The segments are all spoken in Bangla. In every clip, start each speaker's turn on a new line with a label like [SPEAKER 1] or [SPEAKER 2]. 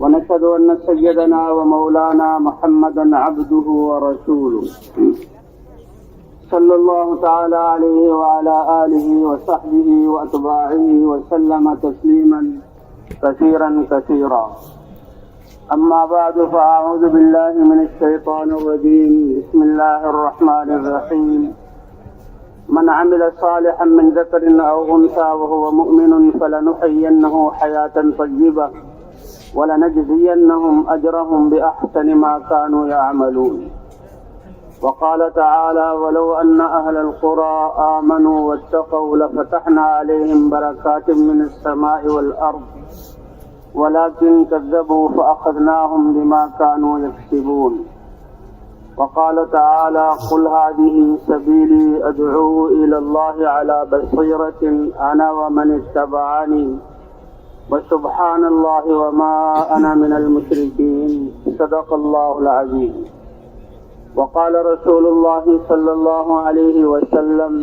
[SPEAKER 1] ونشهد أن سيدنا ومولانا محمدا عبده ورسوله صلى الله تعالى عليه وعلى آله وصحبه وأتباعه وسلم تسليما كثيرا كثيرا. أما بعد فأعوذ بالله من الشيطان الرجيم. بسم الله الرحمن الرحيم. من عمل صالحا من ذكر أو أنثى وهو مؤمن فلنحيينه حياة طيبة ولنجزينهم أجرهم بأحسن ما كانوا يعملون. وقال تعالى: ولو أن أهل القرى آمنوا واتقوا لفتحنا عليهم بركات من السماء والأرض ولكن كذبوا فأخذناهم بما كانوا يكسبون. وقال تعالى: قل هذه سبيلي أدعو إلى الله على بصيرة أنا ومن اتبعني وسبحان الله وما أنا من المشركين. صدق الله العظيم. وقال رسول الله صلى الله عليه وسلم: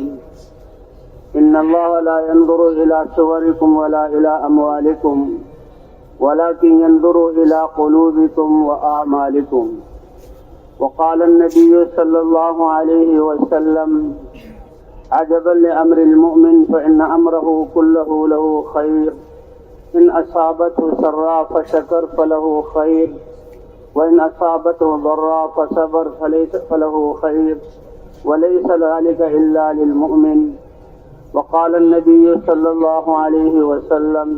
[SPEAKER 1] إن الله لا ينظر إلى صوركم ولا إلى أموالكم ولكن ينظر إلى قلوبكم وأعمالكم. وقال النبي صلى الله عليه وسلم: عجبا لأمر المؤمن فإن أمره كله له خير، إن أصابته سراء فشكر فله خير، وإن أصابته ضراء فصبر فله خير، وليس ذلك إلا للمؤمن. وقال النبي صلى الله عليه وسلم: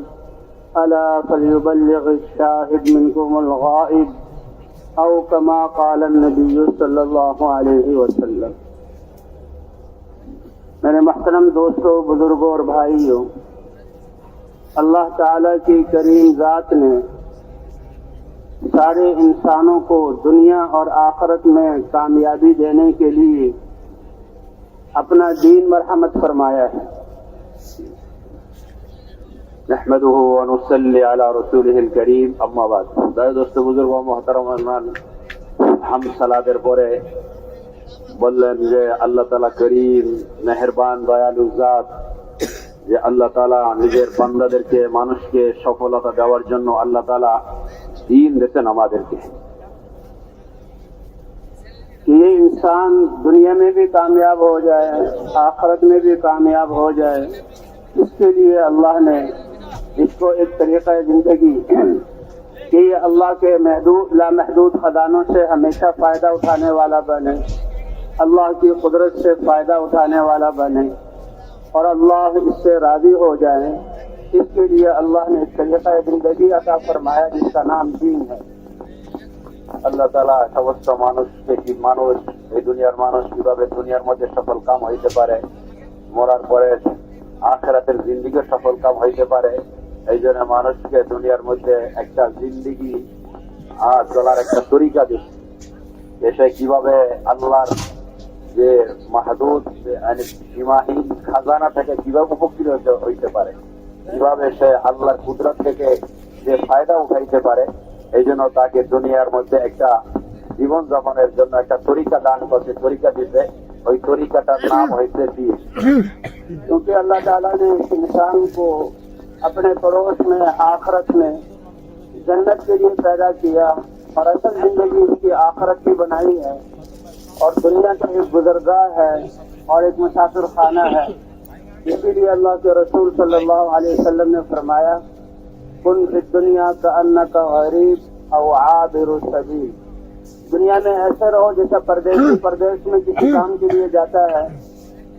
[SPEAKER 1] ألا فليبلغ الشاهد منكم الغائب، أو كما قال النبي صلی اللہ علیہ وسلم. میرے محترم دوستوں، بزرگوں اور بھائیوں، اللہ تعالیٰ کی کریم ذات نے سارے انسانوں کو دنیا اور آخرت میں کامیابی دینے کے لیے اپنا دین مرحمت فرمایا ہے. نحمده ونصلي على رسوله الكريم. اما بعد. دوستو بزرگ و محترم مہمان، ہم সালাতের পরে বললেন যে আল্লাহ তাআলা করিম, মেহেরবান, দয়ালু জাত, যে আল্লাহ তাআলা নিজের বান্দাদেরকে, মানুষকে সফলতা দেওয়ার জন্য আল্লাহ তাআলা دین دیتے আমাদের کے کہ یہ انسان دنیا میں بھی کامیاب ہو جائے، آخرت میں بھی کامیاب ہو جائے. اس کے لیے اللہ نے اس کو ایک طریقہ زندگی کہ یہ اللہ کے لامحدود خزانوں سے ہمیشہ فائدہ اٹھانے والا بنے، اللہ کی قدرت سے فائدہ اٹھانے والا بنے اور اللہ اس سے راضی ہو جائے. اس کے لیے اللہ نے ایک طریقہ زندگی عطا فرمایا جس کا نام دین ہے. আল্লাহ তাআলা সমস্ত মানুষকে, কি মানুষ, এই দুনিয়ার মানুষ কিভাবে দুনিয়ার মধ্যে সফল কাম হইতে পারে, মরার পরে আখিরাতের জিন্দেগি সফল কাম হইতে পারে, এই জন্য মানুষকে দুনিয়ার মধ্যে একটা জিন্দেগি চলার একটা তরিকা দিচ্ছে. এসে কিভাবে আল্লাহর যে মাহদুদ সীমাহীন খাজানা থেকে কিভাবে উপকৃত হইতে পারে, কিভাবে সে আল্লাহর কুদরত থেকে যে ফায়দা উঠাইতে পারে, এই জন্য তাকে দুনিয়ার মধ্যে একটা জীবন যাপনের জন্য একটা তরিকা দান করছে, তরিকা দিতে. ওই তরিকাটার নাম হয়েছে دین. کیونکہ اللہ تعالیٰ نے انسان کو اپنے پڑوس میں، آخرت میں جنت کے لیے پیدا کیا اور اصل زندگی اس کی آخرت کی بنائی ہے اور دنیا کا ایک گزرگاہ ہے اور ایک مسافر خانہ ہے. اسی لیے اللہ کے رسول صلی اللہ علیہ وسلم نے فرمایا: کن فی الدنیا کأنک غریب او عابر السبیل. دنیا میں ایسے رہو جیسا پردیسی پردیس میں کسی کام کے لیے جاتا ہے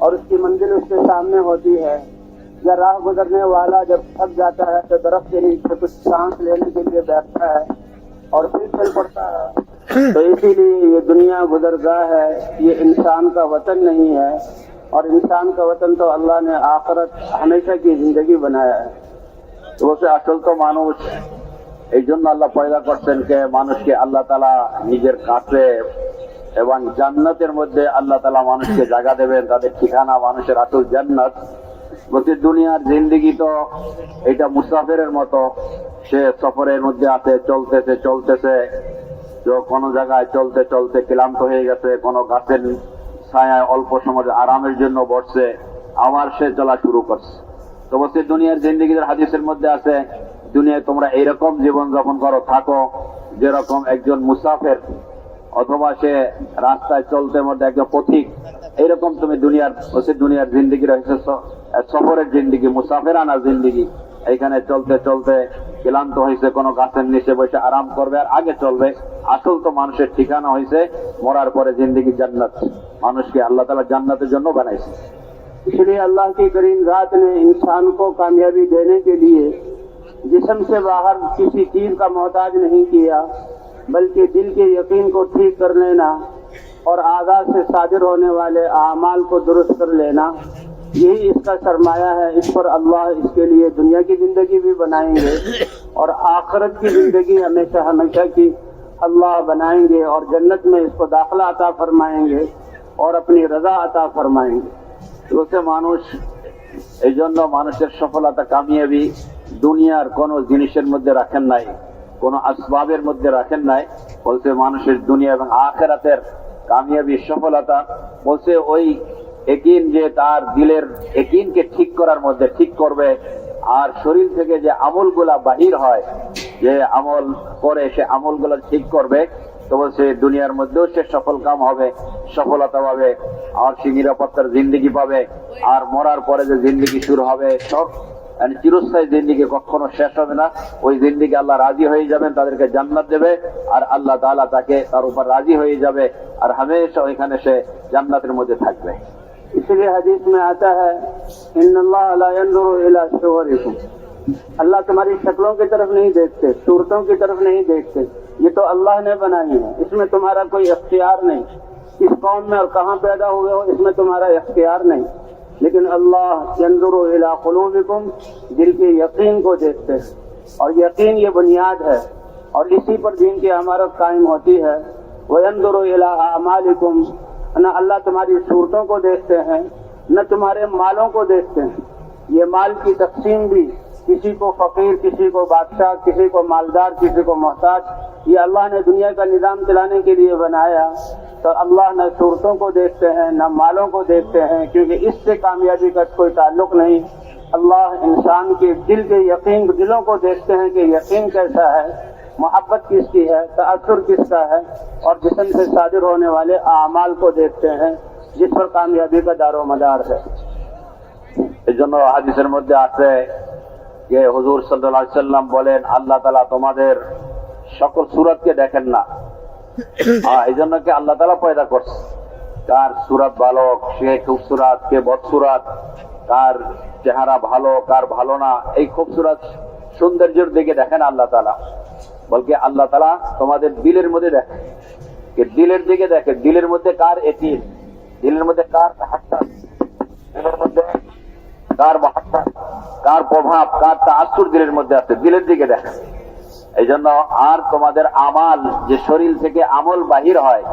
[SPEAKER 1] اور اس کی منزل اس کے سامنے ہوتی ہے، یا راہ گزرنے والا جب تھک جاتا ہے تو درخت کے نیچے کچھ سانس لینے کے لیے بیٹھتا ہے اور پھر چل پڑتا ہے. تو اسی لیے یہ دنیا گزرگاہ ہے، یہ انسان کا وطن نہیں ہے. اور انسان کا وطن تو اللہ نے آخرت ہمیشہ کی زندگی بنایا ہے. তো আসল তো মানুষ, এই জন্য আল্লাহ পয়দা করছেন কে মানুষকে আল্লাহ তাআলা নিজের কাছে এবং জান্নাতের মধ্যে আল্লাহ তাআলা মানুষকে জায়গা দেবেন, তাদের ঠিকানা মানুষের আসল জান্নাত. বলতে দুনিয়ার জিন্দেগি তো এটা মুসাফিরের মতো, সে সফরের মধ্যে আছে, চলতেছে, তো কোনো জায়গায় চলতে চলতে ক্লান্ত হয়ে গেছে, কোনো গাছের ছায়ায় অল্প সময় আরামের জন্য বসছে, আবার সে চলা শুরু করছে. তো বলছে দুনিয়ার জিন্দেগির হাদিসের মধ্যে আছে
[SPEAKER 2] দুনিয়ায় তোমরা এইরকম জীবন যাপন করো, থাকো যেরকম একজন মুসাফির অথবা সে রাস্তায় চলতে মধ্যে একজন পথিক, এইরকম তুমি দুনিয়ার জিন্দিগি রয়েছে, সফরের জিন্দিগি, মুসাফিরানা জিন্দিগি। এইখানে চলতে চলতে ক্লান্ত হয়েছে, কোনো গাছের নিচে বসে আরাম করবে আর আগে চলবে। আসল তো মানুষের ঠিকানা হয়েছে মরার পরে জিন্দিগি জান্নাত। মানুষকে আল্লাহ তাআলা জান্নাতের জন্য বানাইছে।
[SPEAKER 1] इसलिए अल्लाह की करीम ज़ात ने इंसान को कामयाबी देने के लिए जिस्म से बाहर किसी चीज का मोहताज नहीं किया, बल्कि दिल के यकीन को ठीक कर लेना और आज़ाद से सादिर होने वाले आमाल को दुरुस्त कर लेना, यही इसका सरमाया है। इस पर अल्लाह इसके लिए दुनिया की जिंदगी भी बनाएंगे और आखिरत की जिंदगी हमेशा हमेशा की अल्लाह बनाएंगे और जन्नत में इसको दाखिला अता फरमाएंगे और अपनी रजा अता फरमाएंगे।
[SPEAKER 2] বলছে মানুষ, এই জন্য মানুষের সফলতা কামিয়াবি দুনিয়ার কোন জিনিসের মধ্যে রাখেন নাই, কোন আসবাবের মধ্যে রাখেন নাই। বলছে মানুষের দুনিয়া এবং আখিরাতের কামিয়াবি সফলতা বলছে ওই একিন, যে তার দিলের একিনকে ঠিক করার মধ্যে ঠিক করবে, আর শরীর থেকে যে আমলগুলা বাহির হয়, যে আমল করে সে আমলগুলা ঠিক করবে, তো বলছে দুনিয়ার মধ্যেও সে সফল কাম হবে, সফলতা পাবে, আর সে নিরাপত্তার জিন্দিগি পাবে। আর মরার পরে যে জিন্দিগি শুরু হবে, সব চিরস্থায়ী জিন্দিগি, কখনো শেষ হবে না। ওই জিন্দিগি আল্লাহ রাজি হয়ে যাবেন, তাদেরকে জান্নাত দেবে, আর আল্লাহ তাআলা তার উপর রাজি হয়ে যাবে, আর হামেশা ওইখানে সে জান্নাতের মধ্যে থাকবে।
[SPEAKER 1] इसलिए हदीस में आता है, इन्नल्लाह ला यंजुरु इला सुवरिकुम, अल्लाह तुम्हारी शक्लों की तरफ नहीं देखते, सूरतों की तरफ नहीं देखते, ये तो अल्लाह ने बनाई है, इसमें तुम्हारा कोई इख्तियार नहीं। किस कौम में और कहाँ पैदा हुए हो इसमें तुम्हारा इख्तियार नहीं, लेकिन अल्लाह यंजुरु इला कुलूबिकुम, दिल के यकीन को देखते हैं, और यकीन ये बुनियाद है और इसी पर दीन की अमारत कायम होती है। वयंजुरु इला आमालिकुम, न अल्लाह तुम्हारी सूरतों को देखते हैं, न तुम्हारे मालों को देखते हैं। ये माल की तकसीम भी किसी को फकीर, किसी को बादशाह, किसी को मालदार, किसी को मोहताज, ये अल्लाह ने दुनिया का निजाम चलाने के लिए बनाया। तो अल्लाह न सूरतों को देखते हैं न मालों को देखते हैं, क्योंकि इससे कामयाबी का कोई ताल्लुक नहीं। अल्लाह इंसान के दिल के यकीन, दिलों को देखते हैं कि यकीन कैसा है, मोहब्बत किसकी है, तअस्सुर किसका है, और जिस्म से सादिर होने वाले आमाल को देखते हैं, जिस पर कामयाबी का दारो मदार है।
[SPEAKER 2] এই জন্য হাদিসের মধ্যে আছে যে হুজুর সাল্লাল্লাহু আলাইহি সাল্লাম বলেন, আল্লাহ তাআলা তোমাদের সকল সুরতকে দেখেন না। এই জন্য কি আল্লাহ তাআলা পয়দা করছে, কার সুরত ভালো, সে খুবসুরত, কে বদসুরত, কার চেহারা ভালো, কার ভালো না, এই খুবসুরত সৌন্দর্যের দিকে দেখেন আল্লাহ তাআলা। বলকে আল্লাহ তাআলা তোমাদের দিলের মধ্যে দেখে, দিলের দিকে দেখে, দিলের মধ্যে কার একিন, দিলের মধ্যে কার হাসান, দিলের মধ্যে কার মহাব্বত, কার প্রভাব, কার তাআসসুর দিলের মধ্যে আছে, দিলের দিকে দেখে। এই জন্য আর তোমাদের আমাল, যে শরীর থেকে আমল বাহির হয়,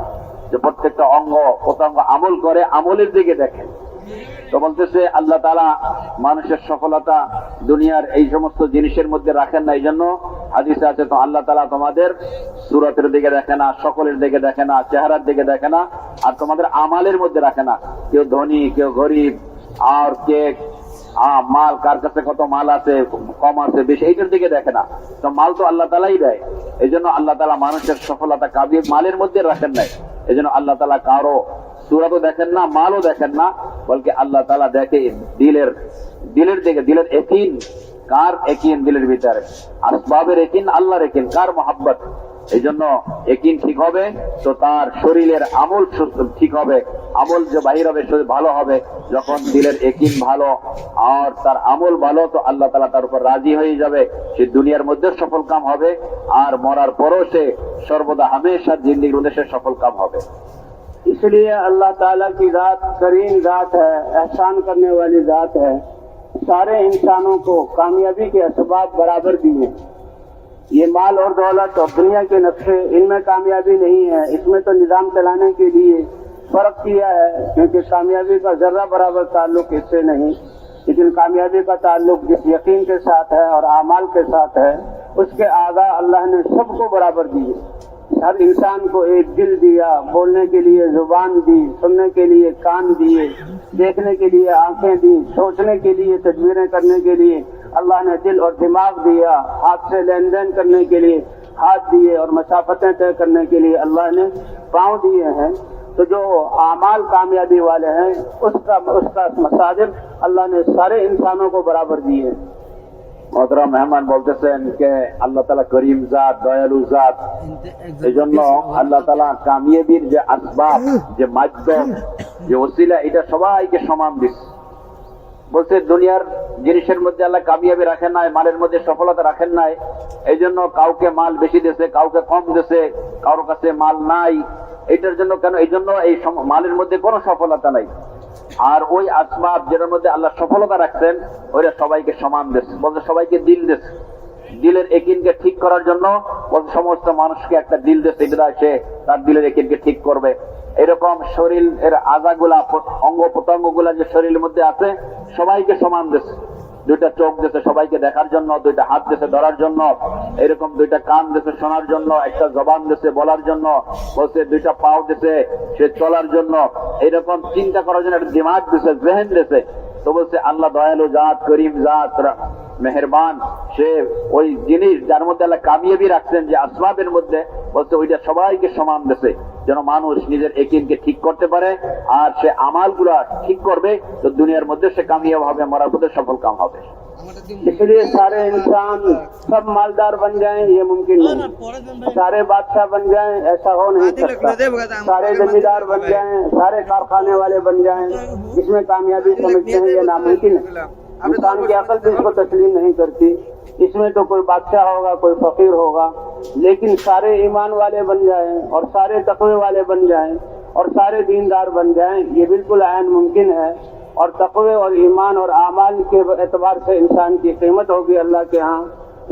[SPEAKER 2] যে প্রত্যেকটা অঙ্গ প্রত্যঙ্গ আমল করে, আমলের দিকে দেখে। তো বলতেছে আল্লাহ তাআলা মানুষের সফলতা দুনিয়ার এই সমস্ত জিনিসের মধ্যে রাখেন না। এই জন্য হাদিসে আছে, তো আল্লাহ তাআলা তোমাদের সুরতের দিকে দেখে না, সকলের দিকে দেখে না, চেহারার দিকে দেখে না, আর তোমাদের আমালের মধ্যে রাখে না। কেউ ধনী, কেউ গরিব, আর কে মাল, কার কাছে কত মাল আছে, কম আছে, বেশি, এইটার দিকে দেখে না। তো মাল তো আল্লাহ তাআলাই দেয়। এই জন্য আল্লাহ তাআলা মানুষের সফলতা কাবিয়ে মালের মধ্যে রাখেন নাই। এই জন্য আল্লাহ তাআলা কারো সুরতও দেখেন না, মালও দেখেন না, বলকে আল্লাহ তাআলা দেখে দিলের দিকে, দিলের একিন, কার একিন দিলের ভিতরে, আসবাবের একিন, আল্লাহর একিন, কার মহাব্বত। এই জন্য একিন ঠিক হবে তো তার শরীরের আমল ঠিক হবে, আমল যে বাহির হবে ভালো হবে। যখন দিলের একিন ভালো আর তার আমল ভালো, তো আল্লাহ তাআলা তার উপর রাজি হয়ে যাবে, সে দুনিয়ার মধ্যে সফল কাম হবে, আর মরার পরও সে সর্বদা হামেশা জিন্দেগির মধ্যে সে সফল কাম হবে।
[SPEAKER 1] इसलिए अल्लाह ताला की जात करीम जात है, एहसान करने वाली जात है। सारे इंसानों को कामयाबी के असबाब बराबर दिए। ये माल और दौलत और दुनिया के नक्शे, इनमें कामयाबी नहीं है, इसमें तो निजाम चलाने के लिए फर्क किया है, क्योंकि कामयाबी का जर्रा बराबर ताल्लुक इससे नहीं, लेकिन कामयाबी का ताल्लुक जिस यकीन के साथ है और आमाल के साथ है, उसके आगा अल्लाह ने सबको बराबर दिए। हर इंसान को एक दिल दिया, बोलने के लिए जुबान दी, सुनने के लिए कान दिए, देखने के लिए आंखें दी, सोचने के लिए, तदबीरें करने के लिए अल्लाह ने दिल और दिमाग दिया, हाथ से लेन देन करने के लिए हाथ दिए और मसाफतें तय करने के लिए अल्लाह ने पाँव दिए हैं। तो जो आमाल कामयाबी वाले हैं उसका मसादिर अल्लाह ने सारे इंसानों को बराबर दिए।
[SPEAKER 2] मोहतरम मेहमान বলতেছেন যে আল্লাহ তাআলা করিম জাত, দয়ালু জাত, এজন্য আল্লাহ তাআলা কামিয়াবির যে আসবাব, যে মাধ্যম, যে ওসিলা, এটা সবাইকে সমান দিচ্ছে। বলছে দুনিয়ার জিনিসের মধ্যে আল্লাহ কামিয়াবি রাখেন নাই, মালের মধ্যে সফলতা রাখেন নাই। এই জন্য কাউকে মাল বেশি দিয়েছে, কাউকে কম দিয়েছে, কারোর কাছে মাল নাই। এটার জন্য কেন? এই জন্য এই মালের মধ্যে কোনো সফলতা নাই। আর ওই আসবাব যেটার মধ্যে আল্লাহ সফলতা রাখছেন ওইটা সবাইকে সমান দিচ্ছে। বলতে সবাইকে দিল দিচ্ছে, দিলের একিনকে ঠিক করার জন্য বলতে সমস্ত মানুষকে একটা দিল দিচ্ছে, এটা সে তার দিলের একিনকে ঠিক করবে। এরকম শরীরের আজাগুলা, অঙ্গ প্রত্যঙ্গ গুলা যে শরীরের মধ্যে আছে সবাইকে সমান দিচ্ছে। দুইটা চোখ দিয়েছে সবাইকে দেখার জন্য, দুইটা হাত দিয়েছে ধরার জন্য, এরকম দুইটা কান দিয়েছে শোনার জন্য, একটা জবান দিয়েছে বলার জন্য, বলছে দুইটা পাও দিয়েছে সে চলার জন্য, এরকম চিন্তা করার জন্য একটা দিমাগ দিয়েছে, জেহেন দিয়েছে। তো বলছে আল্লাহ দয়ালু জাত, করিম জাত, মেহেরবান, সে ওই জিনিস যার মধ্যে আল্লাহ কামিয়াবি রাখছেন যে আসবাবের মধ্যে, বলছে ওইটা সবাইকে সমান দিয়েছে যেন মানুষ নিজের একিনকে ঠিক করতে পারে আর সে আমালগুলা ঠিক করবে। তো দুনিয়ার মধ্যে সে কামিয়াব হবে, মরার মধ্যে সফল কাম হবে।
[SPEAKER 1] इसलिए सारे इंसान सब मालदार बन जाएं ये मुमकिन नहीं, सारे बादशाह बन जाएं ऐसा हो नहीं सकता, सारे जमींदार बन जाएं, सारे कारखाने वाले बन जाएं, इसमें कामयाबी समझते हैं ये नामुमकिन है। इंसान की अकल भी इसको तस्लीम नहीं करती। इसमें तो कोई बादशाह होगा, कोई फकीर होगा, लेकिन सारे ईमान वाले बन जाएं और सारे तकवे वाले बन जाएं और सारे दीनदार बन जाएं, ये बिल्कुल ऐन मुमकिन है। और तकवे और ईमान और आमाल के एतबार से इंसान की कीमत होगी अल्लाह के यहाँ।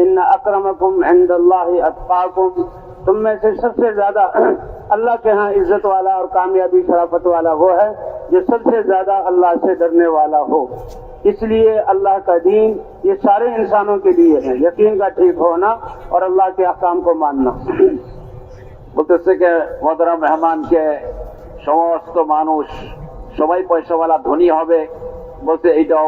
[SPEAKER 1] इन्ना अक्रमकुम इंदल्लाहि अत्काकुम, तुम में से सबसे ज्यादा अल्लाह के यहाँ इज्जत वाला और कामयाबी शराफत वाला वो है जो सबसे ज्यादा अल्लाह से डरने वाला हो। इसलिए अल्लाह का दीन ये सारे इंसानों के लिए है, यकीन का ठीक होना और अल्लाह के अहकाम को मानना।
[SPEAKER 2] বলতেছে যে মোহতারাম মেহমানকে সমস্ত মানুষ সবাই পয়সাওয়ালা ধনী হবে, বলছে এইটাও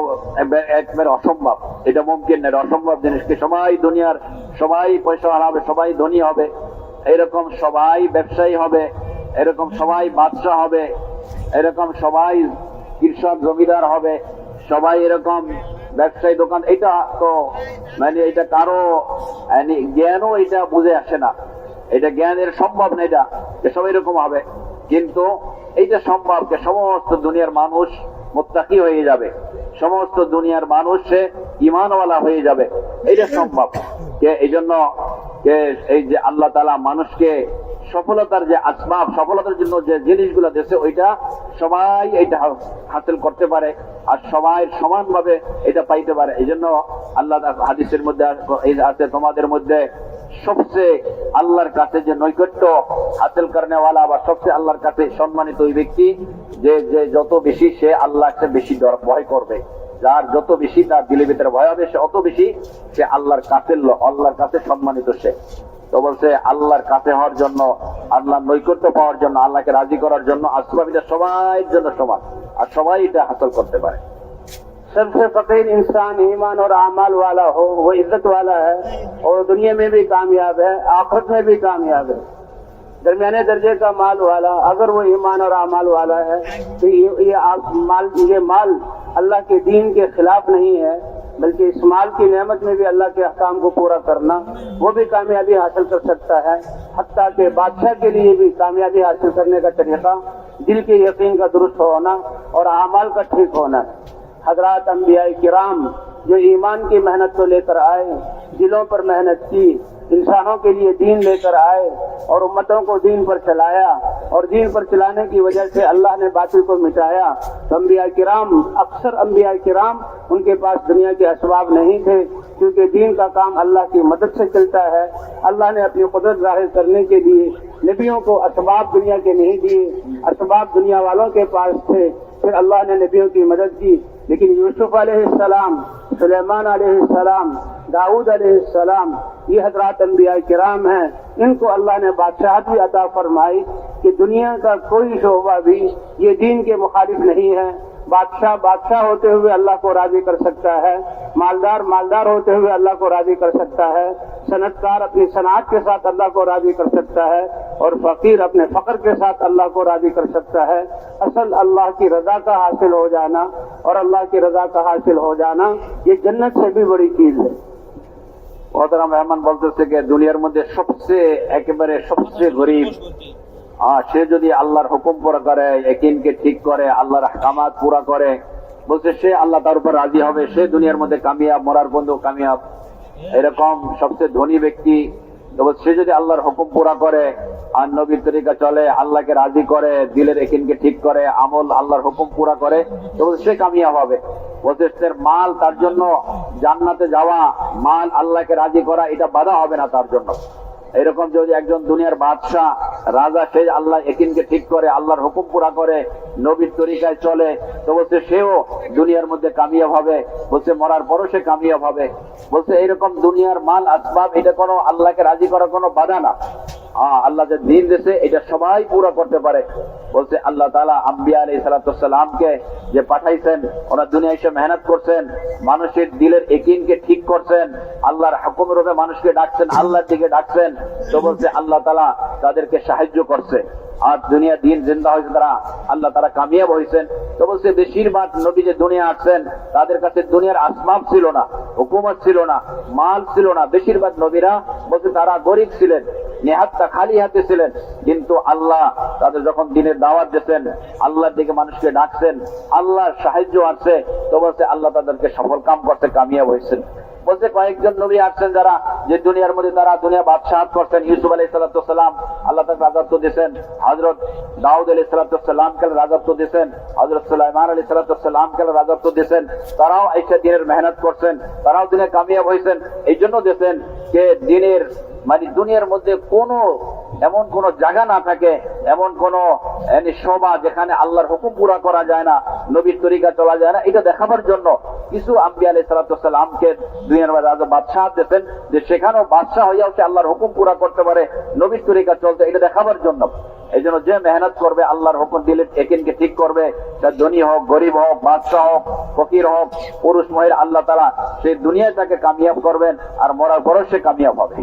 [SPEAKER 2] একবারে অসম্ভব, এটা মুমকিন না, অসম্ভব জিনিসকে সবাই দুনিয়ার সবাই পয়সাওয়ালা হবে, সবাই ধনী হবে, এরকম সবাই ব্যবসায়ী হবে, এরকম সবাই বাদশাহ হবে, এরকম সবাই কৃষক জমিদার হবে, সবাই এরকম ব্যবসায়ী দোকান, এটা তো মানে এটা কারো জ্ঞানও এটা বুঝে আসে না, এটা জ্ঞানের সম্ভব না এটা সবাই এরকম হবে। কিন্তু এইটা সম্ভব যে সমস্ত দুনিয়ার মানুষ মুত্তাকি হয়ে যাবে, সমস্ত দুনিয়ার মানুষ সে ঈমানওয়ালা হয়ে যাবে, এটা সম্ভব। এই জন্য এই যে আল্লাহ তাআলা মানুষকে সফলতার যে আসবাব, সফলতার জন্য যে জিনিসগুলো দিয়েছে ওইটা সবাই এটা হাসিল করতে পারে আর সবাই সমানভাবে এটা পাইতে পারে। এই জন্য আল্লাহ হাদিসের মধ্যে আছে তোমাদের মধ্যে সবচেয়ে আল্লাহর কাছে যে নৈকট্য হাসিল করেনেওয়ালা বা সবচেয়ে আল্লাহর কাছে সম্মানিত ওই ব্যক্তি যে যত বেশি সে আল্লাহকে বেশি ভয় করবে, যার যত বেশি তার দিলের ভিতরে ভয় হবে সে অত বেশি সে আল্লাহর কাছে সম্মানিত সে। তো বলছে আল্লাহর কাছে হওয়ার জন্য, আল্লাহর নৈকট্য পাওয়ার জন্য, আল্লাহকে রাজি করার জন্য আসবাব এটা সবাই জন্য সমান আর সবাই এটা হাসিল করতে পারে।
[SPEAKER 1] सबसे फकीर इंसान ईमान और आमाल वाला हो वो इज्जत वाला है और दुनिया में भी कामयाब है, आखिरत में भी कामयाब है। दरमियाने दर्जे का माल वाला अगर वो ईमान और आमाल वाला है तो ये माल अल्लाह के दीन के खिलाफ नहीं है, बल्कि इस माल की नेमत में भी अल्लाह के अहकाम को पूरा करना वो भी कामयाबी हासिल कर सकता है। हत्ता के बादशाह के लिए भी कामयाबी हासिल करने का तरीका दिल के यकीन का दुरुस्त होना और आमाल का ठीक होना है। हजरात अंबिया किराम जो ईमान की मेहनत को लेकर आए, दिलों पर मेहनत की, इंसानों के लिए दीन लेकर आए और उम्मतों को दीन पर चलाया और दीन पर चलाने की वजह से अल्लाह ने बातिल को मिटाया। तो अंबिया किराम, अक्सर अंबिया किराम उनके पास दुनिया के असबाब नहीं थे, क्योंकि दीन का काम अल्लाह की मदद से चलता है। अल्लाह ने अपनी कुदरत जाहिर करने के लिए नबियों को असबाब दुनिया के नहीं दिए, असबाब दुनिया वालों के पास थे, फिर अल्लाह ने नबियों की मदद की। लेकिन यूसुफ अलैहिस्सलाम, सुलेमान अलैहिस्सलाम, दाऊद अलैहिस्सलाम, ये हजरात अंबिया किराम हैं, इनको अल्लाह ने बादशाहत भी अता फरमाई कि दुनिया का कोई शोबा भी ये दीन के मुखालिफ नहीं है, बादशाह होते हुए अल्लाह को राजी कर सकता है, मालदार होते हुए अल्लाह को राजी कर सकता है, सनतकार अपनी सनात के साथ अल्लाह को राजी कर सकता है, और फकीर अपने फक्र के साथ अल्लाह को राजी कर सकता है। असल अल्लाह की रजा का हासिल हो जाना और अल्लाह की रजा का हासिल हो जाना ये जन्नत से भी बड़ी चीज है।
[SPEAKER 2] মোহতারাম মেহমান বলতেছে যে দুনিয়ার মধ্যে সবচেয়ে গরিব সে যদি আল্লাহর হুকুম পুরা করে, ইয়াকিনকে ঠিক করে, আল্লাহর আহকামাত পুরা করে, বলছে সে আল্লাহ তার উপর রাজি হবে, সে দুনিয়ার মধ্যে কামিয়াব, মরার বন্ধু কামিয়াব। এরকম সবচেয়ে ধনী ব্যক্তি সে যদি আল্লাহর হুকুম পুরা করে আর নবীর তরিকা চলে, আল্লাহকে রাজি করে, দিলের ইয়াকিনকে ঠিক করে, আমল আল্লাহর হুকুম পুরা করে, তো সে কামিয়াব হবে। বলছে মাল তার জন্য জান্নাতে যাওয়া, মাল আল্লাহকে রাজি করা এটা বাধা হবে না তার জন্য। এরকম যদি একজন দুনিয়ার বাদশাহ রাজা সে আল্লাহ ইয়াকিনকে ঠিক করে, আল্লাহর হুকুম পুরা করে, নবীর তরিকায় চলে, তো বলছে সেও দুনিয়ার মধ্যে কামিয়াব হবে, বলছে মরার পরও সে কামিয়াব হবে। বলছে এইরকম দুনিয়ার মাল আসবাব এটা কোনো আল্লাহকে রাজি করার কোনো বাধা না। আল্লাহ যে দিন দিয়েছে এটা সবাই পুরো করতে পারে। বলছে আল্লাহ তাআলা আম্বিয়া আলাইহিস সালামকে যে পাঠাইছেন, ওনারা দুনিয়ায় এসে মেহনত করছেন, মানুষের দিলের ইয়াকিনকে ঠিক করছেন, আল্লাহর হুকুম রূপে মানুষকে ডাকছেন, আল্লাহর দিকে ডাকছেন, তো বলছে আল্লাহ তাআলা তাদেরকে সাহায্য করছে। আর দুনিয়া দিন জিন্দা হয়েছে তারা, আল্লাহ তারা কামিয়াব হয়েছেন। তো বলছে বেশিরভাগ নবী যে দুনিয়া আসছেন তাদের কাছে দুনিয়ার আসবাব ছিল না, হুকুমত ছিল না, মাল ছিল না। বেশিরভাগ নবীরা বলছে তারা গরিব ছিলেন, নেহাতটা খালি হাতে ছিলেন, কিন্তু আল্লাহ তাদের যখন দিনের দাওয়াত দিয়েছেন, আল্লাহর দিকে মানুষকে ডাকছেন, আল্লাহর সাহায্য আছে, তো বলছে আল্লাহ তাদেরকে সফল কাম করতে কামিয়াব হয়েছেন। বলছে কয়েকজন নবী আসছেন যারা যে দুনিয়ার মধ্যে তারা দুনিয়া বাদশাহত করছেন। ইউসুফ আলাইহিস সালাম আল্লাহ তাকে রাজত্ব দিয়েছেন, হযরত দাউদ আলাইহিস সালামকে রাজত্ব দিয়েছেন, হযরত সুলাইমান আলাইহিস সালামকে রাজত্ব দিয়েছেন। তারাও এসে দিনের মেহনত করছেন, তারাও দিনে কামিয়াব হয়েছেন। এই জন্য দিয়েছেন যে দিনের দুনিয়ার মধ্যে এমন কোন জায়গা না থাকে, এমন কোন সভা যেখানে আল্লাহর হুকুম পুরা করা যায় না, নবীর তরিকা চলা যায় না, এটা দেখাবার জন্য কিছু আম্বিয়া আলাইহিস সালামকে দুনিয়ার রাজা বাদশাহ দিয়েছেন, যে সেখানেও বাদশাহ হইয়াও সে আল্লাহর হুকুম পুরা করতে পারে, নবীর তরিকা চলতে, এটা দেখাবার জন্য। এই জন্য যে মেহনত করবে, আল্লাহর হুকুম দিলে ইয়াকিনকে ঠিক করবে, সে ধনী হোক, গরিব হোক, বাদশাহ হোক, ফকির হোক, পুরুষ মহিলা, আল্লাহ তাআলা সেই দুনিয়ায় তাকে কামিয়াব করবেন, আর মরার পরও সে কামিয়াব হবে।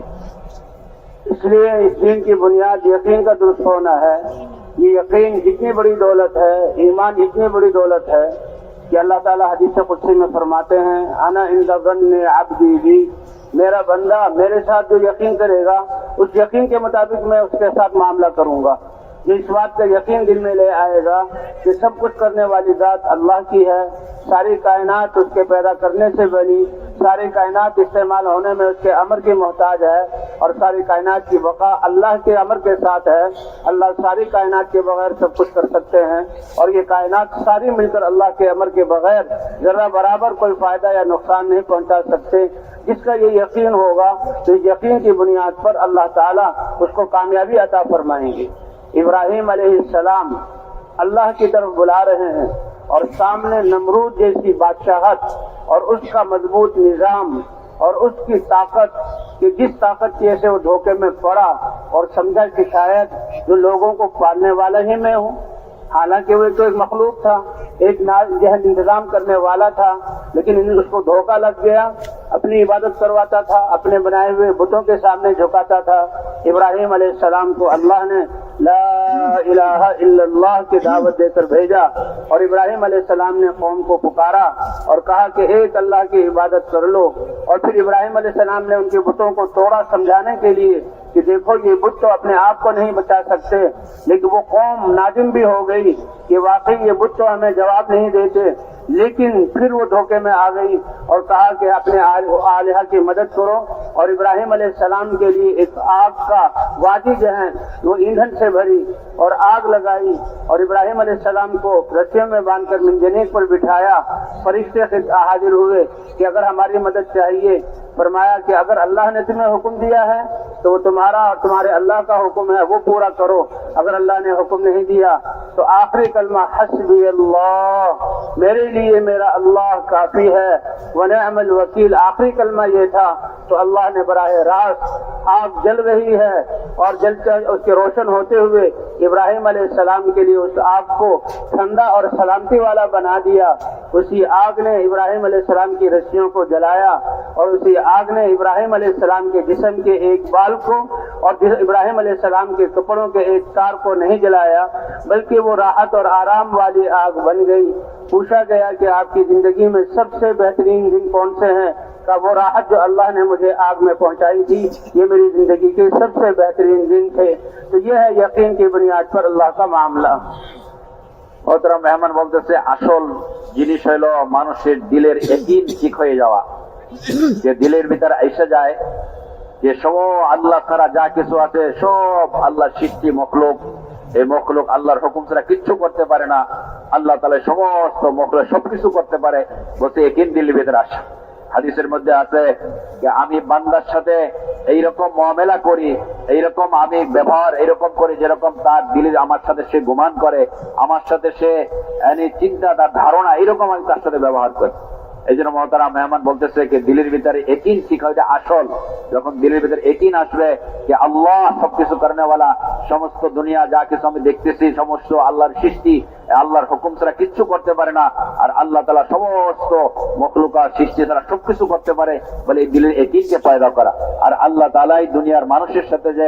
[SPEAKER 1] इसलिए इस दीन की बुनियाद यकीन का दुरुस्त होना है। ये यकीन जितनी बड़ी दौलत है, ईमान इतनी बड़ी दौलत है कि अल्लाह ताला हदीस कुदसी में फरमाते हैं, अना इंद ज़न्नि अब्दी बी, मेरा बंदा मेरे साथ जो यकीन करेगा उस यकीन के मुताबिक मैं उसके साथ मामला करूंगा। इस बात का यकीन दिल में ले आएगा कि सब कुछ करने वाली जात अल्लाह की है, सारी कायनात उसके पैदा करने से बनी, सारी कायनात इस्तेमाल होने में उसके अमर की मोहताज है, और सारी कायनात की बका अल्लाह के अमर के साथ है। अल्लाह सारी कायनात के बगैर सब कुछ कर सकते हैं, और ये कायनात सारी मिलकर अल्लाह के अमर के बगैर जरा बराबर कोई फायदा या नुकसान नहीं पहुंचा सकते। जिसका ये यकीन होगा तो इस यकीन की बुनियाद पर अल्लाह ताला उसको कामयाबी अता फरमाएंगे। इब्राहिम अलैहिस्सलाम अल्लाह की तरफ बुला रहे हैं, और सामने नमरूद जैसी बादशाहत और उसका मजबूत निजाम और उसकी ताकत, कि जिस ताकत की वजह से वो धोखे में पड़ा और समझा कि शायद जो लोगों को पालने वाला ही मैं हूँ। हालांकि वो तो एक मखलूक था, एक जहन इंतजाम करने वाला था, लेकिन उसको धोखा लग गया। अपनी इबादत करवाता था, अपने बनाए हुए बुतों के सामने झुकाता था। इब्राहिम अलैहिस्सलाम को अल्लाह ने ला इलाहा इल्लल्लाह की दावत देकर भेजा, और इब्राहिम अलैहिस्सलाम ने कौम को पुकारा और कहा कि एक अल्लाह की इबादत कर लो। और फिर इब्राहिम अलैहिस्सलाम ने उनके बुतों को तोड़ा, समझाने के लिए कि देखो ये बुत तो अपने आप को नहीं बचा सकते। लेकिन वो कौम नादिम भी हो गई कि वाकई ये बुत तो हमें जवाब नहीं देते, लेकिन फिर वो धोखे में आ गई और कहा कि अपने आलिहा की मदद करो। और इब्राहिम अलैहिस्सलाम के लिए एक आग का वादी जो है वो ईंधन से भरी और आग लगाई, और इब्राहिम अलैहिस्सलाम को रस्सियों में बांधकर मिंजनीक पर बिठाया। फरिश्ते हाजिर हुए कि अगर हमारी मदद चाहिए। फरमाया कि अगर अल्लाह ने तुम्हें हुक्म दिया है तो वो तुम्हारा और तुम्हारे अल्लाह का हुक्म है, वो पूरा करो। अगर अल्लाह ने हुक्म नहीं दिया तो आखिरी कलमा हस्बी अल्लाह, मेरे लिए मेरा अल्लाह काफी है, व निअमल वकील, आखिरी कलमा ये था। तो अल्लाह ने बराह रास्त आग जल रही है और जलते उसके रोशन होते हुए इब्राहिम अलैहिस्सलाम के लिए उस आग को ठंडा और सलामती वाला बना दिया। उसी आग ने इब्राहिम अलैहिस्सलाम की रस्सियों को जलाया और उसी आग ने इब्राहिम अलैहिस्सलाम के जिस्म के एक बाल को और इब्राहिम अलैहिस्सलाम के कपड़ों के एक तार को नहीं जलाया, बल्कि वो राहत और आराम वाली आग बन गई। पूछा गया कि आपकी जिंदगी में सबसे बेहतरीन दिन कौन से हैं? का वो राहत जो अल्लाह ने मुझे आग में पहुंचाई थी, ये मेरी जिंदगी के सबसे बेहतरीन दिन थे। तो ये है यकीन की बुनियाद पर अल्लाह का मामला।
[SPEAKER 2] और তোরা মেহমান বলতেছে আসল জিনিস হলো মানুষের দিলের একদিন ঠিক হয়ে যাওয়া, যে দিলের ভিতরে এসে যায় যে সব আল্লাহ ছাড়া যা কিছু আছে সব আল্লাহর সৃষ্টি মখলুক, এই মখলুক আল্লাহর হুকুম ছাড়া কিচ্ছু করতে পারে না, আল্লাহ তাআলা সমস্ত মখলুক সবকিছু করতে পারে, বলতে একদিন দিলের ভিতরে আসে। হাদিসের মধ্যে আছে যে আমি বান্দার সাথে এইরকম মুআমেলা করি, এইরকম আমি ব্যবহার এইরকম করি যেরকম তার দিলে আমার সাথে সে গুমান করে, আমার সাথে সে চিন্তা তার ধারণা এইরকম আমি তার সাথে ব্যবহার করি। এই জন্য মহতারাম মেহমান বলতেছে যে দিলের ভিতরে একিন শিখা, এটা আসল। যখন দিলের ভিতরে একিন আসবে যে আল্লাহ সবকিছু করেনেওয়ালা, সমস্ত দুনিয়া যা কিছু আমি দেখতেছি সমস্ত আল্লাহর সৃষ্টি, আল্লাহর হুকুম ছাড়া কিচ্ছু করতে পারে না, আর আল্লাহ তাআলা সমস্ত মখলুকাত সৃষ্টি ছাড়া সবকিছু করতে পারে, বলে এই দিলের একিনকে পয়দা করা। আর আল্লাহ তাআলাই দুনিয়ার মানুষের সাথে যে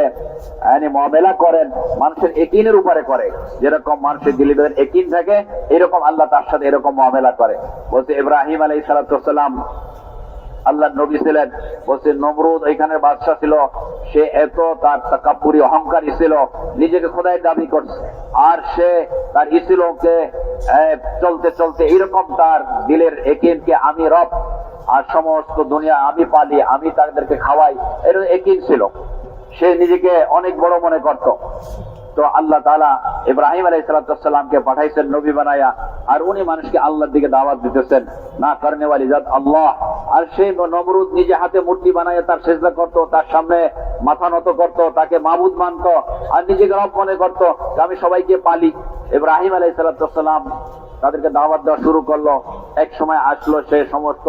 [SPEAKER 2] মুআমেলা করেন মানুষের একিনের উপরে করে, যেরকম মানুষের দিলের ভিতরে একিন থাকে এরকম আল্লাহ তার সাথে এরকম মুআমেলা করে। বলতে ইব্রাহিম আলাইহিস সালাম আল্লাহ নবী ছিলেন, বলছে নমরুদ ওইখানের বাদশা ছিল, সে এত তার তাকাব্বুরি অহংকারী ছিল, নিজেকে খোদাই দাবি করছে, আর সে তার ইসিলকে চলতে চলতে এইরকম তার দিলের একিনকে আমি রব আর সমস্ত দুনিয়া আমি পালি, আমি তাদেরকে খাওয়াই, এর একিন ছিল, সে নিজেকে অনেক বড় মনে করত। তো আল্লাহ তাআলা ইব্রাহিম আলাইহিস সালামকে পাঠাইছেন নবী বানায়া, আর উনি মানুষকে আল্লাহর দিকে দাওয়াত দিতেছেন, না করনে ওয়ালি জাত আল্লাহ। আর সেই নমরুদ নিজে হাতে মূর্তি বানায় তার সিজদা করত, তার সামনে মাথা নত করত, তাকে মাবুদ মানত, আর নিজেকে রব মনে করত আমি সবাইকে পালি। ইব্রাহিম আলাইহিস সালাম তাদেরকে দাওয়াত দেওয়া শুরু করলো। এক সময় আসলো, সে সমস্ত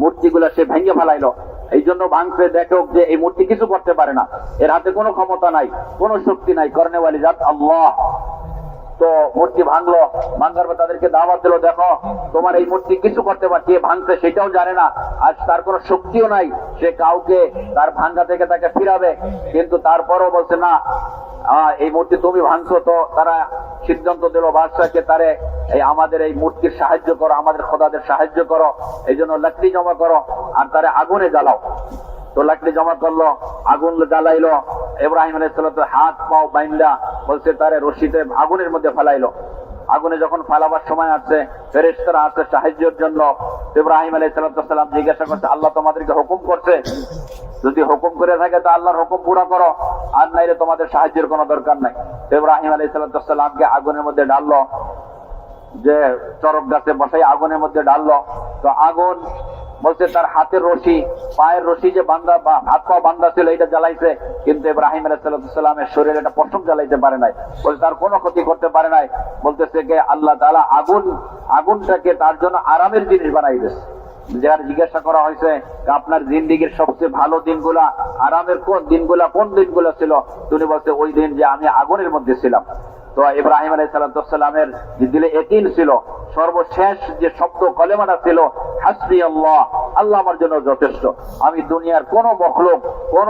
[SPEAKER 2] মূর্তিগুলো সে ভেঙে ফেলাইলো। এই জন্য ভাঙছে, দেখো যে এই মূর্তি কিছু করতে পারে না, এর হাতে কোনো ক্ষমতা নাই, কোনো শক্তি নাই, করনে ওয়ালি জাত আল্লাহ। তো মূর্তি ভাঙলো, ভাঙার পর তাদেরকে দাওয়াত দিল, দেখো তোমার এই মূর্তি কিছু করতে পারে, কে ভাঙছে সেটাও জানে না, আর তার কোনো শক্তিও নাই, সে কাউকে তার ভাঙ্গা থেকে তাকে ফিরাবে, কিন্তু তারপরও বলছে না এই মূর্তি তুমি ভাঙছো। তো তারা সিদ্ধান্ত দিল বাদশাকে, তারে এই আমাদের এই মূর্তির সাহায্য করো, আমাদের খোদাদের সাহায্য করো, এই জন্য লাকড়ি জমা করো আর তারে আগুনে জ্বালাও। তো লাকড়ি জমা করলো, আগুন জ্বালাইলো, ইব্রাহিম আলাইহিস সালাম হাত পাও বাইন্দা বলছে তারে রশিতে আগুনের মধ্যে ফেলাইলো। আগুনে যখন ফালাবার সময় আসছে, ফেরেশতারা আসছে সাহায্যের জন্য। ইব্রাহিম আলাইহিস সালাম জিজ্ঞাসা করছে আল্লাহ তোমাদেরকে হুকুম করছে, যদি হুকুম করে থাকে তো আল্লাহর হুকুম পুরো করো, আর নাইলে তোমাদের সাহায্যের কোনো দরকার নাই। ইব্রাহিম আলাইহিস সালামকে আগুনের মধ্যে ডাললো, যে চরক গাছে বসাই আগুনের মধ্যে ডাললো। তো আগুন বলছে তার হাতের রশি, পায়ের রশি যে বান্ধা বা হাত পা বান্ধা ছিল এটা জ্বালাইছে, কিন্তু ইব্রাহিম আলাইহিস সালামের শরীরে এটা পশম জ্বালাইতে পারে নাই, বলছে তার কোনো ক্ষতি করতে পারে নাই। বলতেছে যে আল্লাহ তাআলা আগুনটাকে তার জন্য আরামের জিনিস বানাই দিয়েছে। যার জিজ্ঞাসা করা হয়েছে আপনার জিন্দেগীর সবচেয়ে ভালো দিনগুলা, আরামের কোন দিনগুলা ছিল, তিনি বলছে ওই দিন যে আমি আগুনের মধ্যে ছিলাম। তো ইব্রাহিম আলাইহিস সালামের দিলে ইয়াকিন ছিল, সর্বশেষ যে শব্দ কলেমাটা ছিল হাসবি আল্লাহ, আল্লাহ আমার জন্য যথেষ্ট, আমি দুনিয়ার কোন মখলুক কোন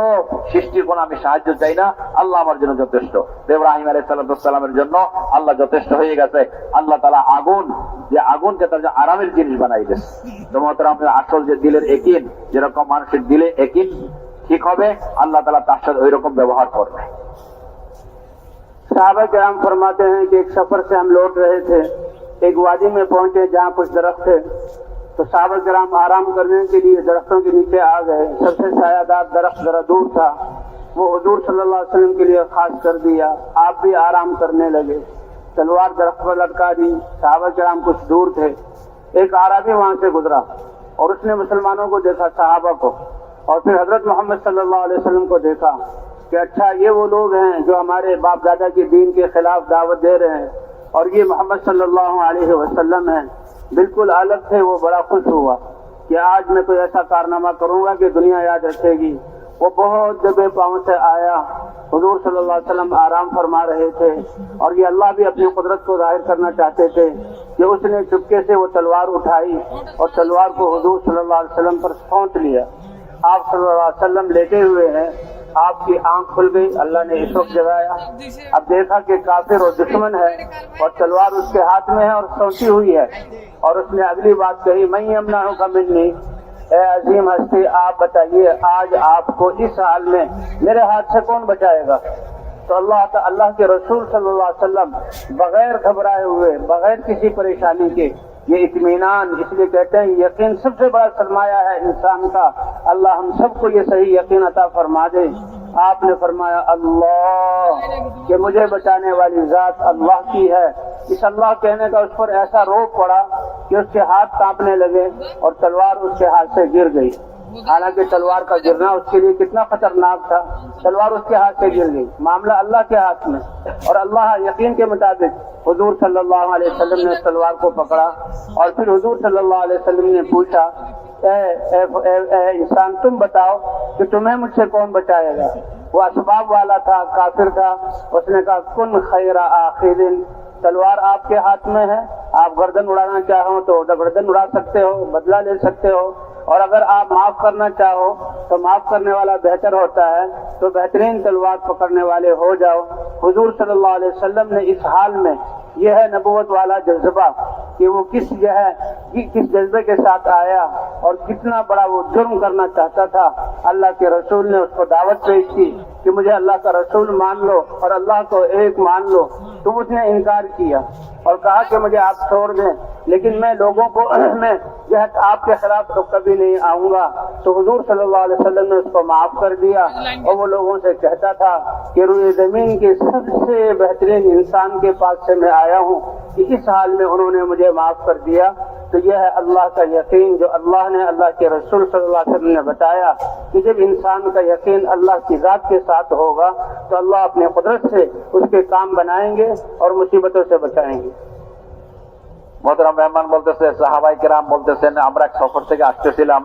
[SPEAKER 2] সৃষ্টির কোন আমি সাহায্য চাই না, আল্লাহ আমার জন্য যথেষ্ট। ইব্রাহিম আলাইহিস সালামের জন্য আল্লাহ যথেষ্ট হয়ে গেছে। আল্লাহ তাআলা আগুনকে তার আরামের জিনিস বানাই দিয়েছে। তোমাদের আসল যে দিলের ইয়াকিন, যেরকম মানুষের দিলে ইয়াকিন ঠিক হবে, আল্লাহ তাআলা তার সাথে ওই রকম ব্যবহার করবে।
[SPEAKER 1] साहबा किराम फरमाते हैं कि एक सफर से हम लौट रहे थे, एक वादी में पहुंचे जहाँ कुछ दरख्त थे, तो साहबा किराम आराम करने के लिए दरख्तों के नीचे आ गए। सबसे सायादार दरख्त जरा दूर था, वो हुजूर सल्लल्लाहु अलैहि वसल्लम के लिए खास कर दिया। आप भी आराम करने लगे, तलवार दरख्त पर लटका दी। साहबा किराम कुछ दूर थे, एक आरामी वहां से गुजरा और उसने मुसलमानों को देखा, साहबा को, और फिर हजरत मोहम्मद सल्लल्लाहु अलैहि वसल्लम को देखा। कि अच्छा ये वो लोग हैं जो हमारे बाप दादा के दीन के खिलाफ दावत दे रहे हैं और ये मोहम्मद सल्लल्लाहु अलैहि वसल्लम हैं, बिल्कुल अलग थे। वो बड़ा खुश हुआ कि आज मैं कोई ऐसा कारनामा करूंगा कि दुनिया याद रखेगी। वो बहुत दबे पाँव से आया, हुजूर सल्लल्लाहु अलैहि वसल्लम आराम फरमा रहे थे और ये अल्लाह भी अपनी कुदरत को जाहिर करना चाहते थे कि उसने चुपके से वो तलवार उठाई और तलवार को हुजूर सल्लल्लाहु अलैहि वसल्लम पर सौंप लिया। आप सल्लल्लाहु अलैहि वसल्लम लेटे हुए हैं, आपकी आंख खुल गई, अल्लाह ने इस वक्त जगाया। अब देखा कि काफिर और दुश्मन है और तलवार उसके हाथ में है और सौंपी हुई है, और उसने अगली बात कही, मैं यमना हूँ कमिन्नी, ए अजीम हस्ती आप बताइए आज आपको इस हाल में मेरे हाथ से कौन बचाएगा। तो अल्लाह के रसूल सल्लल्लाहु अलैहि वसल्लम बगैर घबराए हुए, बगैर किसी परेशानी के, ये इत्मीनान, इसलिए कहते हैं यकीन सबसे बड़ा सरमाया है इंसान का। अल्लाह हम सबको ये सही यकीन अता फरमा दे। आपने फरमाया अल्लाह, कि मुझे बचाने वाली जात अल्लाह की है। इस अल्लाह कहने का उस पर ऐसा रोक पड़ा कि उसके हाथ कांपने लगे और तलवार उसके हाथ से गिर गई। हालांकि तलवार का गिरना उसके लिए कितना खतरनाक था, तलवार उसके हाथ से गिर गई, मामला अल्लाह के हाथ में। और अल्लाह यकीन के मुताबिक हुजूर सल्लल्लाहु अलैहि वसल्लम ने तलवार को पकड़ा और फिर हुजूर सल्लल्लाहु अलैहि वसल्लम ने पूछा, ए इंसान तुम बताओ कि तुम्हें मुझसे कौन बचाएगा। वो असबाब वाला था, काफिर था। उसने कहा कुन खैरा आखिरिन, तलवार आपके हाथ में है, आप गर्दन उड़ाना चाहो तो गर्दन उड़ा सकते हो, बदला ले सकते हो, और अगर आप माफ करना चाहो तो माफ करने वाला बेहतर होता है, तो बेहतरीन तलवार पकड़ने वाले हो जाओ। हुजूर सल्लल्लाहु अलैहि वसल्लम ने इस हाल में, यह है नबूवत वाला जज्बा कि वो किस जज्बे के साथ आया और कितना बड़ा वो जुर्म करना चाहता था। अल्लाह के रसूल ने उसको दावत पेश की कि मुझे अल्लाह का रसूल मान लो और अल्लाह को एक मान लो, तो उसने इनकार किया और कहा कि मुझे आप छोड़ दें, लेकिन मैं लोगों को मैं यह आपके खिलाफ तो कभी नहीं आऊंगा। तो हुजूर सल्लल्लाहु अलैहि वसल्लम ने उसको माफ कर दिया और वो लोगों से कहता था कि रुए जमीन के सबसे बेहतरीन इंसान के पास से मैं आया हूँ कि इस हाल में उन्होंने मुझे माफ कर दिया। तो यह है अल्लाह का यकीन जो अल्लाह ने, अल्लाह के रसूल सल्लल्लाहु अलैहि वसल्लम ने बताया कि जब इंसान का यकीन अल्लाह की जात के साथ होगा तो अल्लाह अपने कुदरत से उसके काम बनाएंगे और मुसीबतों से बचाएंगे।
[SPEAKER 2] মোহতারাম মেহমান বলতেছে, সাহাবায়ে কেরাম বলতেছেন, আমরা এক সফর থেকে আসতেছিলাম,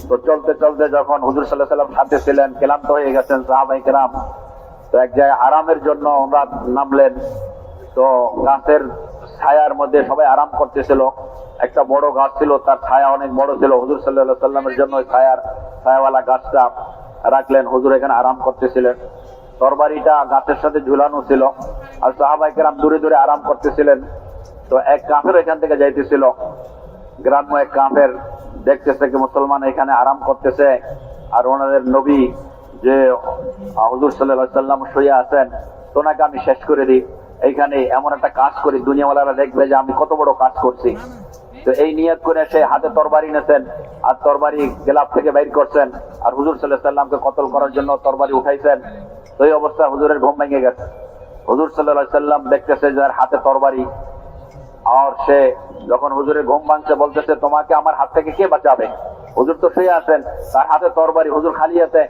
[SPEAKER 2] তো চলতে চলতে যখন হুজুর সাল্লাল্লাহু আলাইহি ওয়াসাল্লাম সাথে ছিলেন, ক্লান্ত হয়ে গেছেন সাহাবায়ে কেরাম, তো এক জায়গায় আরামের জন্য ওনারা নামলেন। তো গাছের ছায়ার মধ্যে সবাই আরাম করতেছিল। একটা বড় গাছ ছিল, তার ছায়া অনেক বড় ছিল। হুজুর সাল্লাল্লাহু আলাইহি ওয়াসাল্লামের জন্য ওই ছায়াওয়ালা গাছটা রাখলেন। হুজুর এখানে আরাম করতেছিলেন। তরবারিটা গাছের সাথে ঝুলানো ছিল আর সাহাবায়ে কেরাম দূরে দূরে আরাম করতেছিলেন। তো এক কাফের এখান থেকে যাইতেছিল, গ্রাম্য এক কাফের দেখতেছে কি মুসলমান এখানে আরাম করতেছে আর ওনাদের নবী যে হুজুর সাল্লাল্লাহু আলাইহি ওয়াসাল্লাম শুয়ে আছেন, তো ওনাকে আমি শেষ করে দিই, এইখানে এমন একটা কাজ করি দুনিয়াওয়ালারা দেখবে যে আমি কত বড় কাজ করছি। তো এই নিয়ত করে সে হাতে তরবারি নেছেন আর তরবারি গেলাপ থেকে বাইর করছেন আর হুজুর সাল্লাল্লাহু আলাইহি ওয়াসাল্লামকে কতল করার জন্য তরবারি উঠাইছেন। তো এই অবস্থায় হুজুরের ঘুম ভেঙে গেছে। হুজুর সাল্লাল্লাহু আলাইহি ওয়াসাল্লাম দেখতেছে যার হাতে তরবারি, আর সে যখন হুজুরের ঘুম ভাঙছে বলতেছে তোমাকে আমার হাত থেকে কে বাঁচাবে। হুজুর তো শুয়ে আছেন, তার হাতে তরবারি, হুজুর খালি আছে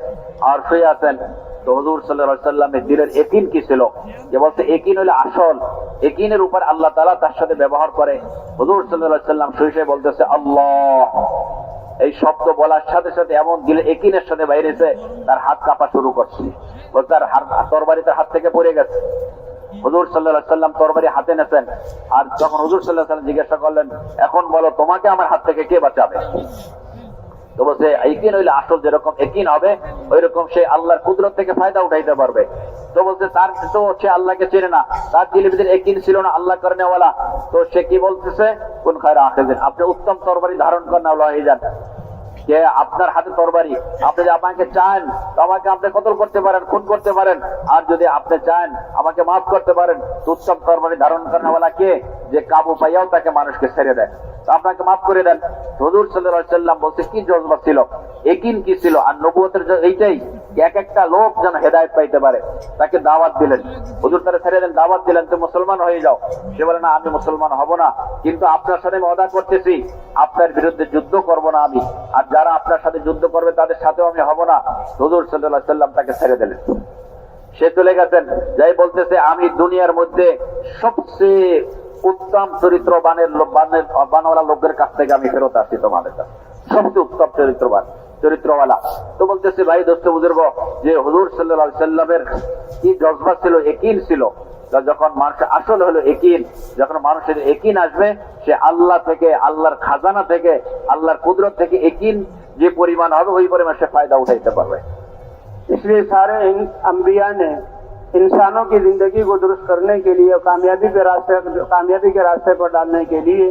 [SPEAKER 2] আর শুয়ে আছেন। তো হুজুর সাল্লাল্লাহু আলাইহি ওয়াসাল্লামের দিলের ইয়াকিন কি ছিল, যে বলতে ইয়াকিন হলো আসল, ইয়াকিনের উপর আল্লাহ তাআলা তার সাথে ব্যবহার করে। হুজুর সাল্লাল্লাহু আলাইহি ওয়াসাল্লাম শুয়ে বলতেছে আল্লাহ, এই শব্দ বলার সাথে সাথে এমন দিলে ইয়াকিনের সাথে বাইরেছে, তার হাত কাঁপা শুরু করছে, তার তরবারি তার হাত থেকে পড়ে গেছে। হুজুর সাল্লাল্লাহু আলাইহি ওয়াসাল্লাম তরবারি হাতে নেছেন আর যখন হুজুর সাল্লাল্লাহু আলাইহি ওয়াসাল্লাম জিজ্ঞাসা করলেন এখন বলো তোমাকে আমার হাত থেকে কে বাঁচাবে, তো বলছে ইয়াকিন হইলে আসল যেরকম ইয়াকিন হবে ওই রকম সে আল্লাহর কুদরত থেকে ফায়দা উঠাইতে পারবে। তো বলছে তার তো সে আল্লাহকে চেনে না, তার দিলের ভিতরে ইয়াকিন ছিল না আল্লাহ করেনেওয়ালা। তো সে কি বলতেছে কোন খায়রা আখিদিন, আপনি উত্তম তরবারি ধারণ করেন না হয়ে যান, যে আপনার হাতে তরবারি, আপনি যদি আমাকে চান তো আমাকে আপনি কতল করতে পারেন, খুন করতে পারেন, আর যদি আপনি চান আমাকে মাফ করতে পারেন। উত্তম তরবারি ধারণ করেনেওয়ালা কে, যে কাবু পাইয়াও তাকে মানুষকে ছেড়ে দেয়, তো আপনাকে মাফ করে দেন। হুজুর সাল্লাল্লাহু আলাইহি ওয়াসাল্লাম বলতে কি জজবা ছিল, ইয়াকিন কি ছিল, আর নবুয়তের এইটাই এক একটা লোক যেন হেদায়েত পাইতে পারে। তাকে দাওয়াত দিলেন, হুজুর তারা ছেড়ে দেন, দাওয়াত দিলেন তো মুসলমান হয়ে যাও। সে বলে না আমি মুসলমান হব না, কিন্তু আপনার সাথে আমি ওয়াদা করতেছি আপনার বিরুদ্ধে যুদ্ধ করব না আমি, আর যারা আপনার সাথে যুদ্ধ করবে তাদের সাথেও আমি হব না। হুজুর সাল্লাল্লাহু আলাইহি ওয়াসাল্লাম তাকে ছেড়ে দিলেন। সে চলে গেছেন, যাই বলতেছে আমি দুনিয়ার মধ্যে সবচেয়ে উত্তম চরিত্রবানওয়ালা লোকের কাছ থেকে আমি ফেরত আসছি তোমাদের কাছে, সবচেয়ে উত্তম চরিত্রওয়ালা। তো বলতেছে ভাই দোস্ত বুজুর্গ, যে হুজুর সাল্লাল্লাহু আলাইহি সাল্লামের কি জজবা ছিল, ইয়াকিন ছিল। যখন মানুষ আসল হলো ইয়াকিন, যখন মানুষের ইয়াকিন আসবে, সে আল্লাহ থেকে, আল্লাহর খাজানা থেকে, আল্লাহর কুদরত থেকে ইয়াকিন যে পরিমাণ হবে ওই পরিমাণ সে ফায়দা উঠাইতে পারবে।
[SPEAKER 1] इसलिए सारे अंबिया ने इंसानों की जिंदगी को दुरुस्त करने के लिए, कामयाबी के रास्ते पर डालने के लिए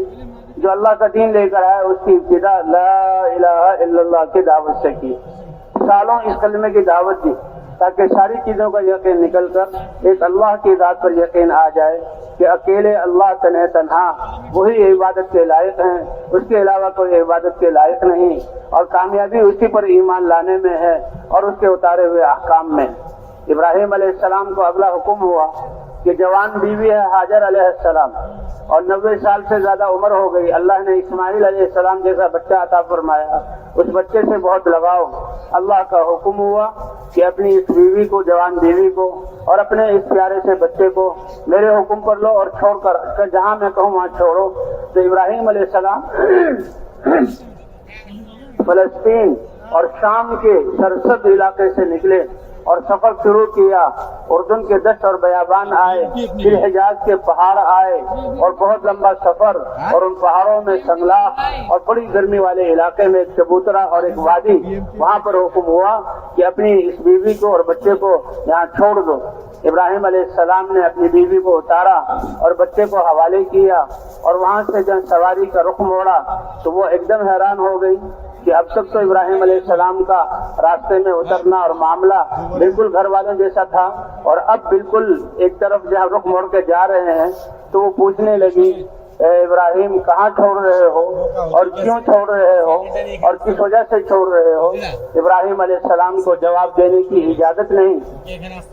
[SPEAKER 1] जो अल्लाह का दीन लेकर आया उसकी इब्तिदा ला इलाहा इल्लल्लाह की दावत से की। सालों इस कलमे की दावत दी ताकि सारी चीजों का यकीन निकल कर एक अल्लाह की जात पर यकीन आ जाए कि अकेले अल्लाह तने तन्हा वही इबादत के लायक हैं, उसके अलावा कोई इबादत के लायक नहीं, और कामयाबी उसी पर ईमान लाने में है और उसके उतारे हुए अहकाम में। इब्राहिम अलैहिस्सलाम को अगला हुक्म हुआ कि जवान बीवी है हाजर अलैहिस्सलाम और 90 साल से ज्यादा उम्र हो गई, अल्लाह ने इस्माइल अलैहिस्सलाम जैसा बच्चा अता फरमाया, उस बच्चे से बहुत लगाव। अल्लाह का हुक्म हुआ कि अपनी इस बीवी को, जवान बीवी को और अपने इस प्यारे से बच्चे को मेरे हुक्म पर लो और छोड़कर जहां मैं कहूँ वहां छोड़ो। तो इब्राहिम अलैहिस्सलाम फलस्तीन और शाम के सरसब्ज इलाके से निकले और सफर शुरू किया। उर्दन के दश्त और बयाबान आए, फिर हिजाज के पहाड़ आए और बहुत लंबा सफर, और उन पहाड़ों में संगलाख और बड़ी गर्मी वाले इलाके में एक चबूतरा और एक वादी, वहां पर हुक्म हुआ कि अपनी इस बीवी को और बच्चे को यहाँ छोड़ दो। इब्राहिम अलैहिस्सलाम ने अपनी बीवी को उतारा और बच्चे को हवाले किया और वहां से जब सवारी का रुख मोड़ा तो वो एकदम हैरान हो गई कि अब तक तो इब्राहिम अलैहिस्सलाम का रास्ते में उतरना और मामला बिल्कुल घर वालों जैसा था, और अब बिल्कुल एक तरफ जहाँ रुख मोड़ के जा रहे हैं तो वो पूछने लगी, इब्राहिम कहाँ छोड़ रहे हो और क्यों छोड़ रहे हो और किस वजह से छोड़ रहे हो। इब्राहिम अलैहिस्सलाम को जवाब देने की इजाजत नहीं।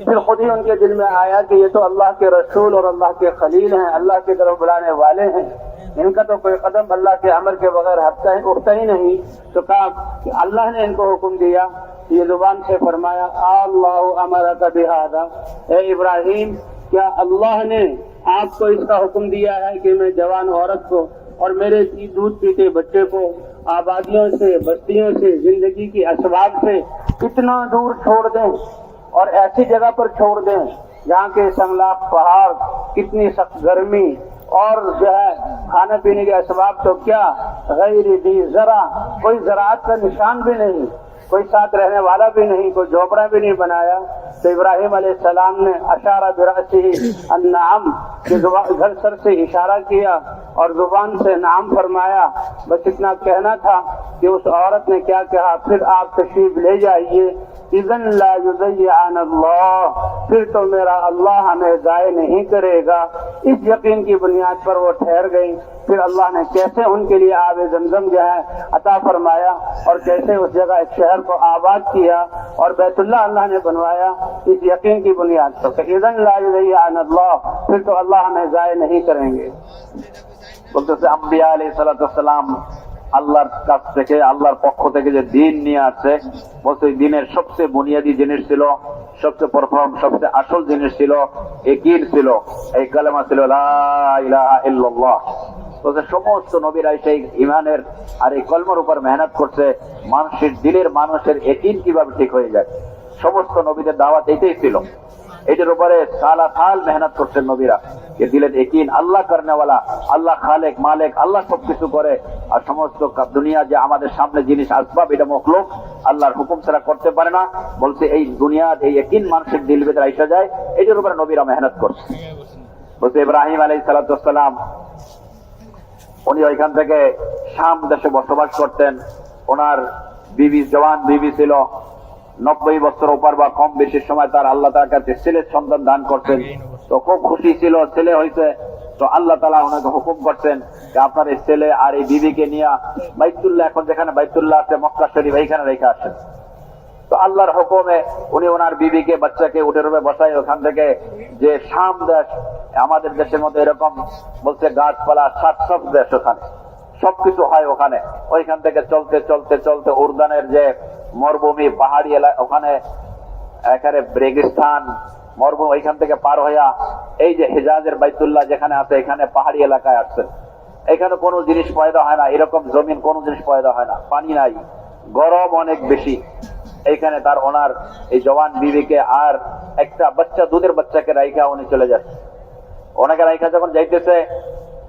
[SPEAKER 1] फिर खुद ही उनके दिल में आया कि ये तो अल्लाह के रसूल और अल्लाह के खलील हैं, अल्लाह की तरफ बुलाने वाले हैं, इनका तो कोई कदम अल्लाह के अमर के बगैर उठता ही नहीं। तो कहा कि अल्लाह ने इनको हुक्म दिया, ये जुबान से फरमाया अल्लाह अमरका बिहादा, ए इब्राहिम क्या अल्लाह ने आपको इसका हुक्म दिया है कि मैं जवान औरत को और मेरे दूध पीते बच्चे को आबादियों से, बस्तियों से, जिंदगी की असबाब से कितना दूर छोड़ दें और ऐसी जगह पर छोड़ दें जहाँ के संगलाख पहाड़, कितनी सख्त गर्मी और जो है खाने पीने के असबाब तो क्या गैर दी जरा, कोई ज़राअत का निशान भी नहीं, कोई साथ रहने वाला भी नहीं, कोई झोपड़ा भी नहीं बनाया। तो इब्राहिम अलैहिस्सलाम ने अशारा बिरासिही अन्नाम, घर सर से इशारा किया और जुबान से नाम फरमाया। बस इतना कहना था कि उस औरत ने क्या कहा, फिर आप तशरीफ ले जाइए, इज़न ला युज़य्यअन अल्लाह, फिर तो मेरा अल्लाह हमें ज़ाय नहीं करेगा। इस यकीन की बुनियाद पर वो ठहर गई। फिर अल्लाह ने कैसे उनके लिए आबे ज़मज़म जो है अता फरमाया और कैसे उस जगह एक शहर को आबाद किया और बैतुल्लाह अल्लाह ने बनवाया इस यकीन की बुनियाद पर, इज़न ला युज़य्यअन अल्लाह, फिर तो अल्लाह हमें ज़ाय नहीं करेंगे। বলতেছে আম্বিয়া আলাইহিস সালাম আল্লাহর কাছ থেকে, আল্লাহর পক্ষ থেকে যে দিন নিয়ে আসছে, বলতে দিনের সবচেয়ে বুনিয়াদি জিনিস ছিল, সবচেয়ে প্রথম, সবচেয়ে আসল জিনিস ছিল ইয়াকিন ছিল, এই কালেমা ছিল লা ইলাহা ইল্লাল্লাহ। বলতে সমস্ত নবীরা সেই ঈমানের আর এই কলমার উপর মেহনত করছে, মানুষের দিলের, মানুষের ইয়াকিন কিভাবে ঠিক হয়ে যায়। সমস্ত নবীদের দাওয়াত এইটাই ছিল, এটার উপরে সালা সাল মেহনত করছেন নবীরা, যে দিলের ইয়াকিন, আল্লাহ করনেওয়ালা, আল্লাহ খালেক মালিক, আল্লাহ সবকিছু করে, আর সমস্ত দুনিয়া যে আমাদের সামনে জিনিস আসবাব, এটা মখলুক, আল্লাহর হুকুম ছাড়া করতে পারে না। বলছে এই দুনিয়ার এই ইয়াকিন মানুষের দিল ভিতরে আইসা যায়, এটার উপরে নবীরা মেহনত করছে। বলছে ইব্রাহিম আলাইহিস সালাম উনি ওইখান থেকে শাম দেশে বসবাস করতেন। ওনার বিবি, জওয়ান বিবি ছিল, 90 বছর ওপর বা কম বেশি সময় তার আল্লাহ তাআলার কাছে ছেলের সন্তান দান করতেন। তো খুব খুশি ছিল, ছেলে হয়েছে। তো আল্লাহ তাআলা ওনাকে হুকুম করছেন যে আপনার এই ছেলে আর এই বিবিকে নিয়ে বাইতুল্লাহ, এখন যেখানে বাইতুল্লাহ আছে মক্কা শরীফ, এইখানে রেখে আসেন। তো আল্লাহর হুকুমে উনি ওনার বিবিকে, বাচ্চাকে উটের উপরে বসাই ওখান থেকে, যে শাম দেশ, আমাদের দেশের মধ্যে এরকম বলছে গাছপালা, শাক দেশ, ওখানে সবকিছু হয় ওখানে, ওইখান থেকে চলতে চলতে চলতে উর্দানের যে মরুভূমি পাহাড়ি এলাকা, ওখানে একেবারে রেগিস্তান,
[SPEAKER 2] মরুভূমি ওইখান থেকে পার হইয়া এই যে হিজাজের বাইতুল্লাহ যেখানে আছে এখানে পাহাড়ি এলাকায় আসছেন। এখানে কোনো জিনিস পয়দা হয় না, এরকম জমিন কোনো জিনিস পয়দা হয় না, পানি নাই, গরম অনেক বেশি। এইখানে তার ওনার এই জওয়ান বিবিকে আর একটা বাচ্চা, দুধের বাচ্চাকে রাইখা উনি চলে যাচ্ছে। ওনাকে রাইখা যখন যাইতেছে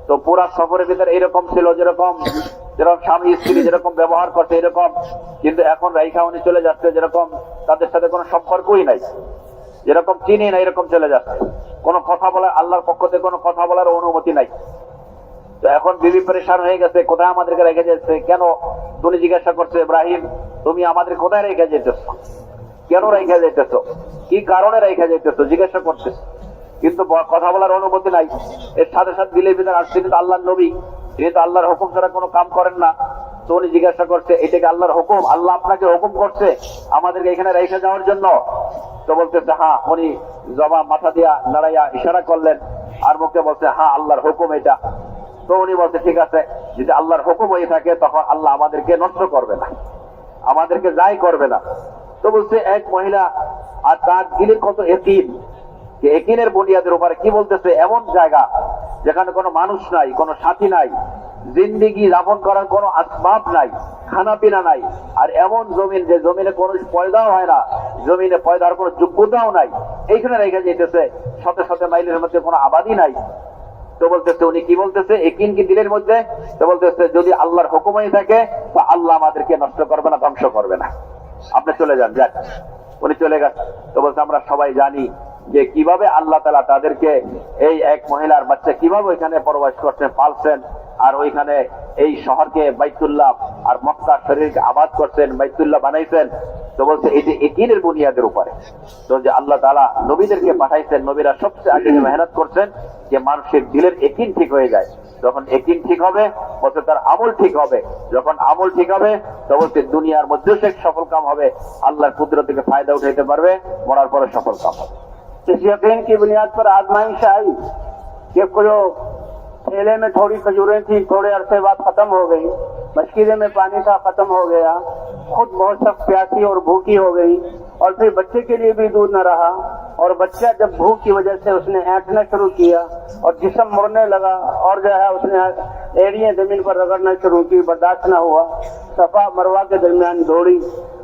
[SPEAKER 2] তো পুরা সফরের ভিতরে এরকম ছিল যেরকম স্বামী স্ত্রী যেরকম ব্যবহার করছে এরকম, কিন্তু এখন রাইখা উনি চলে যাচ্ছে যেরকম তাদের সাথে কোনো সম্পর্কই নাই, যেরকম চিনি না এরকম চলে যাচ্ছে। কোনো কথা বলার, আল্লাহর পক্ষ থেকে কোনো কথা বলার অনুমতি নাই। তো এখন বিবি পরেশান হয়ে গেছে, কোথায় আমাদেরকে রেখে যাচ্ছে, কেন? তুমি জিজ্ঞাসা করছে, ইব্রাহিম তুমি আমাদের কোথায় রেখে যেতেছ, কেন রেখে যেতেছ, কি কারণে রেখে যেতেছ জিজ্ঞাসা করতেছ, কিন্তু কথা বলার অনুমতি নাই। এর সাথে সাথে দিলের ভিতরে আসছে কিন্তু আল্লাহর নবী, তিনি তো আল্লাহর হুকুম ছাড়া কোনো কাম করেন না। তো উনি জিজ্ঞাসা করছে, এটা কি আল্লাহর হুকুম? আল্লাহ আপনাকে হুকুম করছে আমাদেরকে এখানে রেখে যাওয়ার জন্য? তো বলতেছে হ্যাঁ। উনি জবাব মাথা দিয়া নাড়াইয়া ইশারা করলেন আর মুখে বলছে হ্যাঁ আল্লাহর হুকুম এটা। তো উনি বলছে ঠিক আছে, যদি আল্লাহর হুকুম হয়ে থাকে তখন আল্লাহ আমাদেরকে নষ্ট করবে না, আমাদেরকে যাই করবে না। তো বলছে এক মহিলা, আর তার দিলের কত একিন, যে একিনের বুনিয়াদের উপরে কি বলতেছে, এমন জায়গা যেখানে কোনো মানুষ নাই, কোনো সাথী নাই, জিন্দিগি যাপন করার কোনো আসবাব নাই, খানা পিনা নাই, আর এমন জমিন যে জমিনে কোনো পয়দাও হয় না, জমিনে পয়দার কোনো যোগ্যতাও নাই, এইখানে রেখে যেতেছে, শত শত মাইলের মধ্যে কোনো আবাদি নাই। তো বলতেছে, উনি কি বলতেছে, একিন কি দিলের মধ্যে? তো বলতেছে যদি আল্লাহর হুকুমই থাকে তো আল্লাহ আমাদেরকে নষ্ট করবে না, ধ্বংস করবে না, আপনি চলে যান। যাক, উনি চলে গেছে। তো বলছে আমরা সবাই জানি যে কিভাবে আল্লাহ তাআলা তাদেরকে এই এক মহিলার বাচ্চা কিভাবে ওইখানে প্রবেশ করছেন, পালছেন, আর ওইখানে এই শহরকে বাইতুল্লাহ আর মক্কা শরীরকে আবাদ করছেন, বাইতুল্লাহ বানাইছেন। তো বলছে এই যে একিনের বুনিয়াদের উপরে, তো যে আল্লাহ তাআলা নবীদেরকে পাঠাইছেন, নবীরা সবচেয়ে আগে মেহনত করছেন যে মানুষের দিলের একিন ঠিক হয়ে যায়। যখন একিন ঠিক হবে বলতে তার আমল ঠিক হবে, যখন আমল ঠিক হবে তো বলতে দুনিয়ার মধ্যে সে সফল কাম হবে, আল্লাহর কুদরত থেকে ফায়দা উঠাইতে পারবে, মরার পরে সফল কাম হবে।
[SPEAKER 1] इस यकीन की बुनियाद पर आजमाइश आई कि जो थैले में थोड़ी खजूरें थी थोड़े अरसे बाद खत्म हो गई, मशकीरे में पानी था खत्म हो गया, खुद बहुत सख्त प्यासी और भूखी हो गई, और फिर बच्चे के लिए भी दूध न रहा, और बच्चा जब भूख की वजह से उसने ऐंठना शुरू किया और जिस्म मुड़ने लगा, और जो है उसने एड़ियां जमीन पर रगड़ना शुरू की, बर्दाश्त न हुआ, सफा मरवा के दरमियान दौड़ी।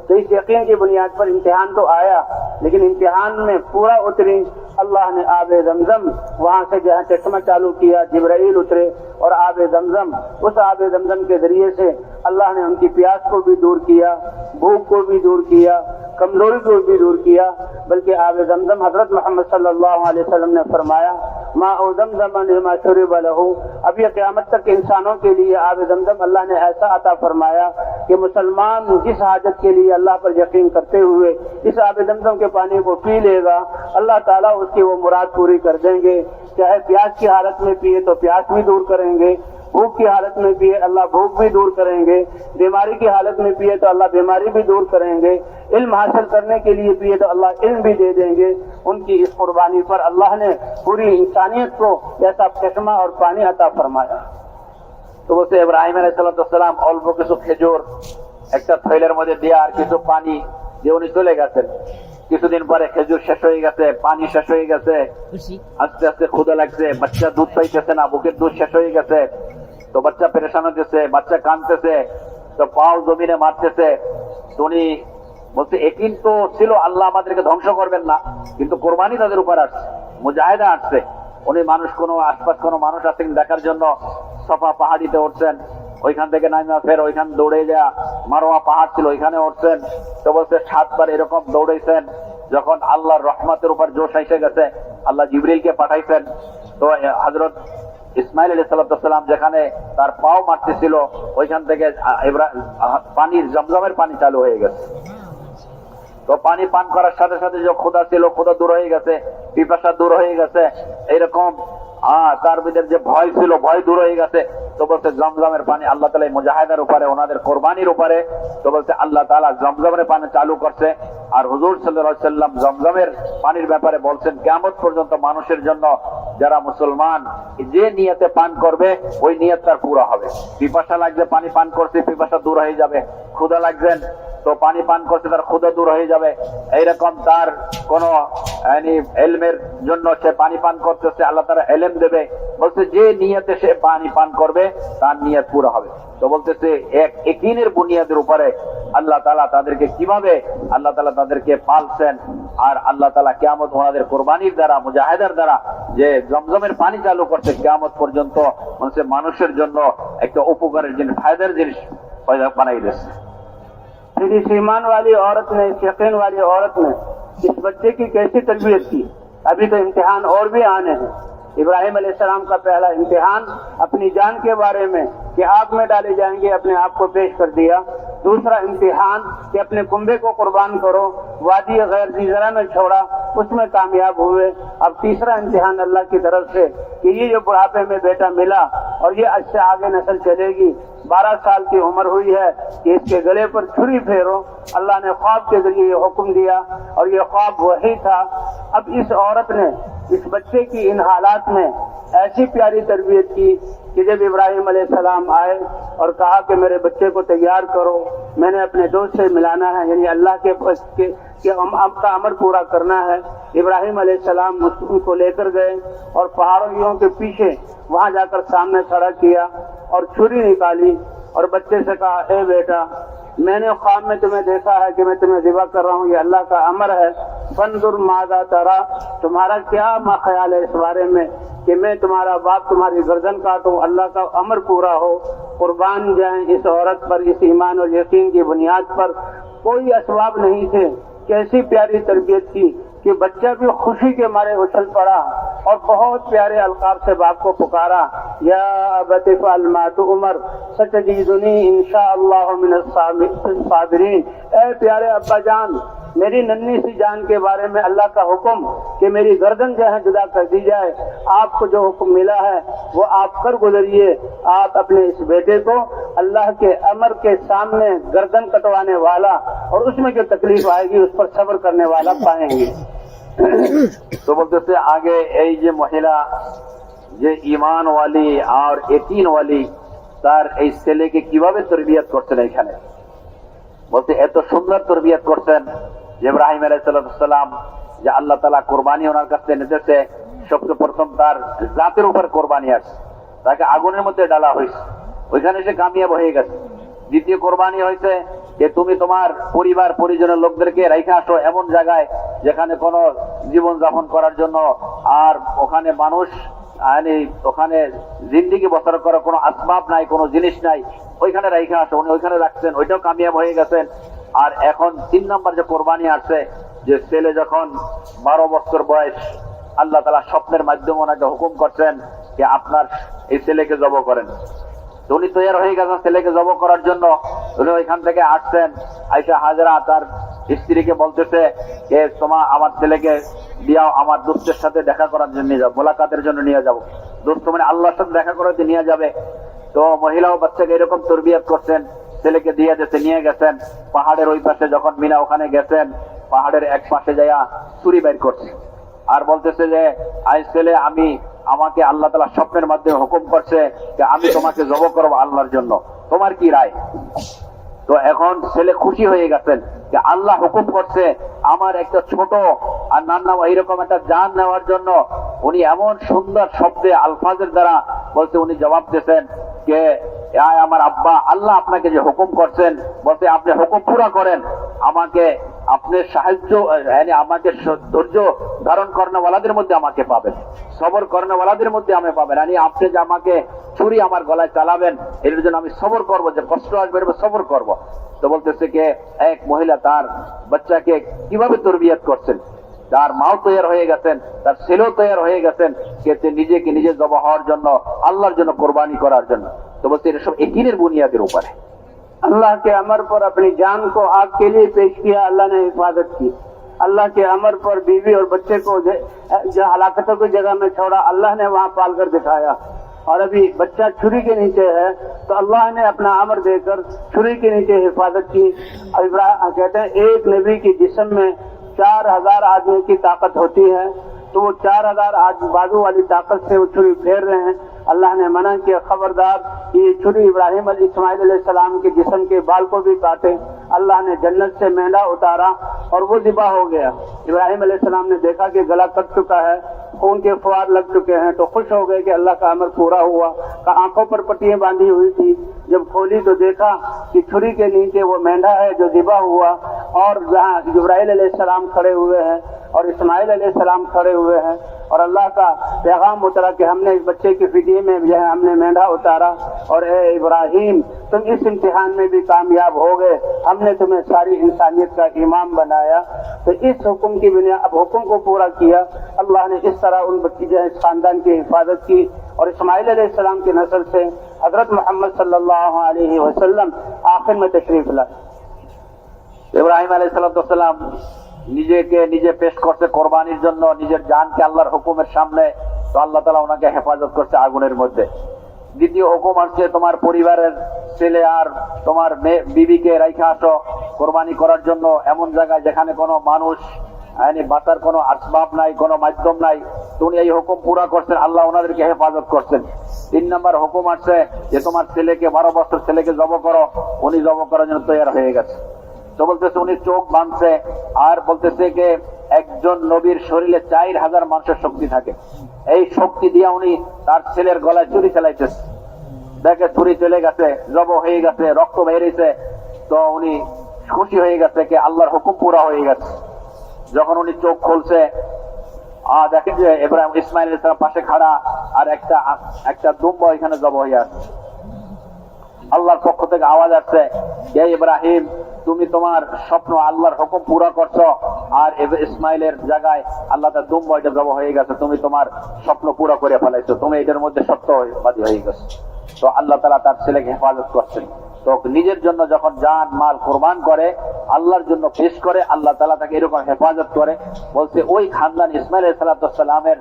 [SPEAKER 1] तो इस यकीन की बुनियाद पर इम्तिहान तो आया, लेकिन इम्तिहान में पूरा उतरी। अल्लाह ने आबे जमजम, वहां से जहाँ चश्मा चालू किया, जिब्राइल उतरे और आबे जमजम, उस आबे जमजम के जरिए से अल्लाह ने उनकी प्यास को भी दूर किया, भूख को भी दूर किया, कमजोरी को भी दूर किया। बल्कि आबे जमजम हजरत मोहम्मद सल्लल्लाहु अलैहि वसल्लम ने फरमाया, माओ जमजम लिमा शुरिब लहू, अब ये क़यामत तक इंसानों के लिए आबे जमजम अल्लाह ने ऐसा अता फरमाया कि मुसलमान जिस हाजत के लिए अल्लाह पर यकीन करते हुए इस आबे जमजम के पानी को पी लेगा, अल्लाह ताला उसकी वो मुराद पूरी कर देंगे। चाहे प्यास की हालत में पिए तो प्यास भी दूर करेंगे, भूख की हालत में पिए अल्लाह भूख भी दूर करेंगे, बीमारी की हालत में पिए तो अल्लाह बीमारी भी दूर करेंगे, इल्म हासिल करने के लिए पिए तो अल्लाह इल्म भी दे देंगे। उनकी इस कुर्बानी पर अल्लाह ने पूरी इंसानियत को ऐसा चश्मा और पानी अता फरमाया। तो বলছে ইব্রাহিম আলাইহিস সালাম অল্প কিছু খেজুর একটা থৈলের মধ্যে দিয়ে আর কিছু পানি দিয়ে উনি চলে গেছেন। কিছুদিন পরে খেজুর শেষ হয়ে গেছে, পানি শেষ হয়ে গেছে, আস্তে আস্তে ক্ষুধা লাগছে, বাচ্চা দুধ পাইতেছে না, বুকের দুধ শেষ হয়ে গেছে। তো বাচ্চা পেরেশান হতেছে, বাচ্চা কাঁদতেছে, তো পাও জমিনে মারতেছে। তো উনি বলছে একিন তো ছিল আল্লাহ আমাদেরকে ধ্বংস করবেন না, কিন্তু কোরবানি তাদের উপর আসছে, মুজাহিদা আসছে। উনি মানুষ কোনো আশপাশ কোনো মানুষ আছেন দেখার জন্য সফা পাহাড়িতে উঠছেন, ওইখান থেকে নামিয়া ফের ওইখান দৌড়ে যা মারোয়া পাহাড় ছিল ওইখানে উঠছেন। তো বলছে 7 বার এরকম দৌড়াইছেন। যখন আল্লাহর রহমতের উপর জোশ এসে গেছে, আল্লাহ জিবরিলকে পাঠাইছেন। তো হযরত ইসমাইল আলাইহিস সালাম যেখানে তার পাও মারতেছিল ওইখান থেকে পানির জমজমের পানি চালু হয়ে গেছে। তো পানি পান করার সাথে সাথে যে ক্ষুধা ছিল ক্ষুধা দূর হয়ে গেছে, পিপাসা দূর হয়ে গেছে, এইরকম তার ভিতরে যে ভয় ছিল ভয় দূর হয়ে গেছে। তো বলছে জমজমের পানি আল্লাহ তাআলা মুজাহিদের উপরে ওনাদের কোরবানির উপরে, তো বলছে আল্লাহ তাআলা জমজমের পানি চালু করছে। আর হুজুর সাল্লাল্লাহু আলাইহি সাল্লাম জমজমের পানির ব্যাপারে বলছেন কিয়ামত পর্যন্ত মানুষের জন্য যারা মুসলমান যে নিয়তে পান করবে ওই নিয়ত তার পুরো হবে। পিপাসা লাগছে পানি পান করছে, পিপাসা দূর হয়ে যাবে, ক্ষুধা লাগছেন
[SPEAKER 2] তো পানি পান করতে তার ক্ষুধা দূর হয়ে যাবে, এইরকম তার কোন এলমের জন্য সে পানি পান করতেছে, আল্লাহ তারা এলেম দেবে। বলছে যে নিয়তে সে পানি পান করবে তার নিয়ত পুরো হবে। তো বলতেছে এক ইয়াকিনের বুনিয়াদের উপরে আল্লাহ তাআলা তাদেরকে কিভাবে আল্লাহ তাআলা তাদেরকে পালছেন, আর আল্লাহ তাআলা কিয়ামত ওনাদের কোরবানির দ্বারা, মুজাহিদার দ্বারা যে জমজমের পানি চালু করছে কিয়ামত পর্যন্ত, মানুষের জন্য একটা উপকারের জিনিস, ফায়দার জিনিস বানাই দিয়েছে।
[SPEAKER 1] फिर इस ईमान वाली औरत ने, इस यकीन वाली औरत ने इस बच्चे की कैसी तरबियत की। अभी तो इम्तिहान और भी आने हैं। इब्राहिम अलैहिस्सलाम का पहला इम्तिहान अपनी जान के बारे में कि आग में डाले जाएंगे, अपने आप को पेश कर दिया। दूसरा इम्तिहान कि अपने कुंबे को कुर्बान करो, वादी गैर ज़रा में छोड़ा, उसमें कामयाब हुए। अब तीसरा इम्तिहान अल्लाह की तरफ से कि ये जो बुढ़ापे में बेटा मिला और ये अच्छे आगे नस्ल चलेगी, 12 साल की उम्र हुई है कि इसके गले पर छुरी फेरो। अल्लाह ने ख्वाब के जरिए ये हुक्म दिया और ये ख्वाब वही था। अब इस औरत ने इस बच्चे की इन हालात में ऐसी प्यारी तरबियत की कि जब इब्राहिम अलैहिस्सलाम आए और कहा कि मेरे बच्चे को तैयार करो, मैंने अपने दोस्त से मिलाना है, यानी अल्लाह के आपका अमर पूरा करना है। इब्राहिम अलैहिस्सलाम उनको लेकर गए और पहाड़ियों के पीछे वहां जाकर सामने खड़ा किया और छुरी निकाली और बच्चे से कहा, ए बेटा, मैंने ख्वाब में तुम्हें देखा है कि मैं तुम्हें ज़िबा कर रहा हूँ, ये अल्लाह का अमर है। फंजुर मादा तरा, तुम्हारा क्या ख्याल है इस बारे में कि मैं तुम्हारा बाप तुम्हारी गर्दन काटूं, अल्लाह का अमर पूरा हो, कुर्बान जाएं इस औरत पर, इस ईमान और यकीन की बुनियाद पर। कोई असबाब नहीं थे। कैसी प्यारी तरबियत की कि बच्चा भी खुशी के मारे उछल पड़ा और बहुत प्यारे अलकाब से बाप को पुकारा, या अबती फ़अल मा तुअमर सतजीदुनी इंशाअल्लाहु मिनस साबिरीन। ए प्यारे अब्बा जान, मेरी नन्ही सी जान के बारे में अल्लाह का हुक्म कि मेरी गर्दन जो है जुदा कर दी जाए, आपको जो हुक्म मिला है वो आप कर गुजरिए। आप अपने इस बेटे को अल्लाह के अमर के सामने गर्दन कटवाने वाला और उसमें जो तकलीफ आएगी उस पर सब्र करने वाला पाएंगे।
[SPEAKER 2] তো বলতেছে আগে এই যে মহিলা যে ঈমান ওয়ালি আর ইয়াকিন ওয়ালি, তার এই ছেলেকে কিভাবে তরবিয়ত করছেন, এখানে বলতে এত সুন্দর তরবিয়ত করছেন যে ইব্রাহিম আলাইহিস সালাম যে আল্লাহ তাআলা কুরবানি ওনার কাছে নিতেছে, সবচেয়ে প্রথম তার জাতের উপর কুরবানি আসছে, তাকে আগুনের মধ্যে ডালা হয়েছে, ওইখানে সে কামিয়াব হয়ে গেছে। দ্বিতীয় কোরবানি হয়েছে যে তুমি তোমার পরিবার পরিজনের লোকদেরকে রেখে আসো এমন জায়গায় যেখানে কোনো জীবন যাপন করার জন্য আর ওখানে মানুষ ওখানে জিন্দিগি বসর করার কোনো আসবাব নাই, কোনো জিনিস নাই, ওইখানে রেখে আসো। উনি ওইখানে রাখছেন, ওইটাও কামিয়াব হয়ে গেছেন। আর এখন 3 নম্বর যে কোরবানি আসছে, যে ছেলে যখন 12 বছর বয়স, আল্লাহ তাআলা স্বপ্নের মাধ্যমে ওনাকে হুকুম করছেন যে আপনার এই ছেলেকে জবাই করেন। উনি তৈরি হয়ে গেছেন ছেলেকে জবাই করার জন্য। উনি ওইখান থেকে আসছেন, আয়েশা হাজরা তার স্ত্রীকে বলতেছে যে তোমার আমার ছেলেকে দিয়াও, আমার দোস্তের সাথে দেখা করার জন্য নিয়ে যাও, মোলাকাতের জন্য নিয়ে যাবো। দোস্ত মানে আল্লাহর সাথে দেখা করাতে নিয়ে যাবে। তো মহিলাও বাচ্চাকে এরকম তরবিয়ত করছেন, ছেলেকে দিয়ে যেতে নিয়ে গেছেন। পাহাড়ের ওই পাশে যখন মিনা ওখানে গেছেন, পাহাড়ের এক পাশে যাইয়া ছুরি বের করছে আর বলতেছে যে আই ছেলে, আমাকে আল্লাহ তাআলা স্বপ্নের মাধ্যমে হুকুম করছে যে আমি তোমাকে জবাই করব আল্লাহর জন্য, তোমার কি রায়? তো এখন ছেলে খুশি হয়ে গেছেন যে আল্লাহ হুকুম করছে আমার একটা ছোট আর নান্না এইরকম একটা জান নেওয়ার জন্য। উনি এমন সুন্দর শব্দে আলফাজের দ্বারা বলতে উনি জবাব দিয়েছেন যে আমার আব্বা, আল্লাহ আপনাকে যে হুকুম করছেন, বলতে আপনি হুকুম পুরা করেন, আমাকে আপনি সাহায্য, আমাকে ধৈর্য ধারণ করেনওয়ালাদের মধ্যে আমাকে পাবেন, সবর করেনওয়ালাদের মধ্যে আমি পাবেন। আপনি যে আমাকে ছুরি আমার গলায় চালাবেন, এর জন্য আমি সবর করবো, যে কষ্ট আসবে সবর করব। তো বলতেছে যে এক মহিলা তার বাচ্চাকে কিভাবে তরবিয়ত করছেন, তার মাও তৈরি হয়ে গেছেন, তার ছেলেও তৈরি হয়ে গেছেন, যে নিজেকে নিজে জবাই হওয়ার জন্য, আল্লাহর জন্য কোরবানি করার জন্য। तो बोलते ये सब यकीনের বুনিয়াদের ऊपर है।
[SPEAKER 1] अल्लाह के अमर पर अपनी जान को आग के लिए पेश किया, अल्लाह ने हिफाजत की। अल्लाह के अमर पर बीवी और बच्चे को जो हलाकतों की जगह में छोड़ा, अल्लाह ने वहाँ पाल कर दिखाया। और अभी बच्चा छुरी के नीचे है तो अल्लाह ने अपना अमर देकर छुरी के नीचे हिफाजत की। कहते हैं एक नबी की जिस्म में 4000 आदमी की ताकत होती है, तो वो 4000 बाजू वाली ताकत से वो छुरी फेर रहे हैं। अल्लाह ने मना किया, खबरदार ये छुरी इब्राहिम इस्माइल अलैहिस्सलाम के जिस्म के बाल को भी काटे। अल्लाह ने जन्नत से मेंढा उतारा और वो ज़िबा हो गया। इब्राहिम अलैहिस्सलाम ने देखा कि गला कट चुका है, खून के फुहार लग चुके हैं, तो खुश हो गए कि अल्लाह का अमर पूरा हुआ। का आंखों पर पट्टियां बांधी हुई थी, जब खोली तो देखा कि छुरी के नीचे वो मेंढा है जो ज़िबा हुआ, और जहाँ जिब्राइल अलैहिस्सलाम खड़े हुए हैं और इस्माइल अलैहिस्सलाम खड़े हुए हैं, और अल्लाह का पैगाम उतरा कि हमने इस बच्चे की फिदिये में जो है हमने मेंढा उतारा, और ए इब्राहिम तुम इस इम्तिहान में भी कामयाब हो गए, हमने तुम्हें सारी इंसानियत का इमाम बनाया। तो इस हुक्म की बुनियाद, अब हुक्म को पूरा किया अल्लाह ने, इस तरह उन बच्ची जो है इस खानदान की हिफाजत की, और इस्माइल अलैहिस्सलाम की नस्ल से हजरत मोहम्मद सल्लल्लाहु अलैहि वसल्लम आखिर में तशरीफ लाए।
[SPEAKER 2] ইব্রাহিম আলাইহিস সালাম নিজেকে নিজে পেশ করতে কোরবানির জন্য, নিজের জানকে আল্লাহর হুকুমের সামনে, তো আল্লাহ তাআলা ওনাকে হেফাজত করছে আগুনের মধ্যে। দ্বিতীয় হুকুম আসছে তোমার পরিবারের ছেলে আর তোমার বিবিকে রাইখা আসো কোরবানি করার জন্য এমন জায়গায় যেখানে কোনো মানুষ বাঁচার কোনো আসবাব নাই, কোনো মাধ্যম নাই। তো উনি এই হুকুম পুরা করছেন, আল্লাহ ওনাদেরকে হেফাজত করছেন। 3 নম্বর হুকুম আসছে যে তোমার ছেলেকে 12 বছর ছেলেকে জব করো, উনি জব করার জন্য তৈরি হয়ে গেছে। তো বলতেছে উনি চোখ বাঁধছে, আর বলতেছে যে একজন নবীর শরীরে 4000 মানুষের শক্তি থাকে, এই শক্তি দিয়ে উনি তার ছেলের গলায় ছুরি চালাইতেছে। দেখে ছুরি চলে গেছে, জব হয়ে গেছে, রক্ত বেরিয়েছে, তো উনি খুশি হয়ে গেছে যে আল্লাহর হুকুম পুরা হয়ে গেছে। যখন উনি চোখ খুলছে, দেখেন যে ইব্রাহিম ইসমাইল আলাইহিস সালাম পাশে খাড়া, আর একটা দুম্বা এখানে জব হয়ে আছে। আল্লাহর পক্ষ থেকে আওয়াজ আসছে, হে ইব্রাহিম তুমি তোমার স্বপ্ন আল্লাহর হুকুম পুরা করছো, আর ইসমাইলের জায়গায় আল্লাহ তার দুম্বা এটা জব হয়ে গেছে, তুমি তোমার স্বপ্ন পুরা করে ফেলাইছো, তুমি এটার মধ্যে সত্যবাদী হয়ে গেছো। তো আল্লাহ তাআলা তার ছেলেকে হেফাজত করছেন। তো নিজের জন্য যখন জান মাল কোরবান করে, আল্লাহর জন্য পেশ করে, আল্লাহ তাআলা তাকে এরকম হেফাজত করে। বলছে ওই খানদান ইসমাইল আলাইহিস সালামের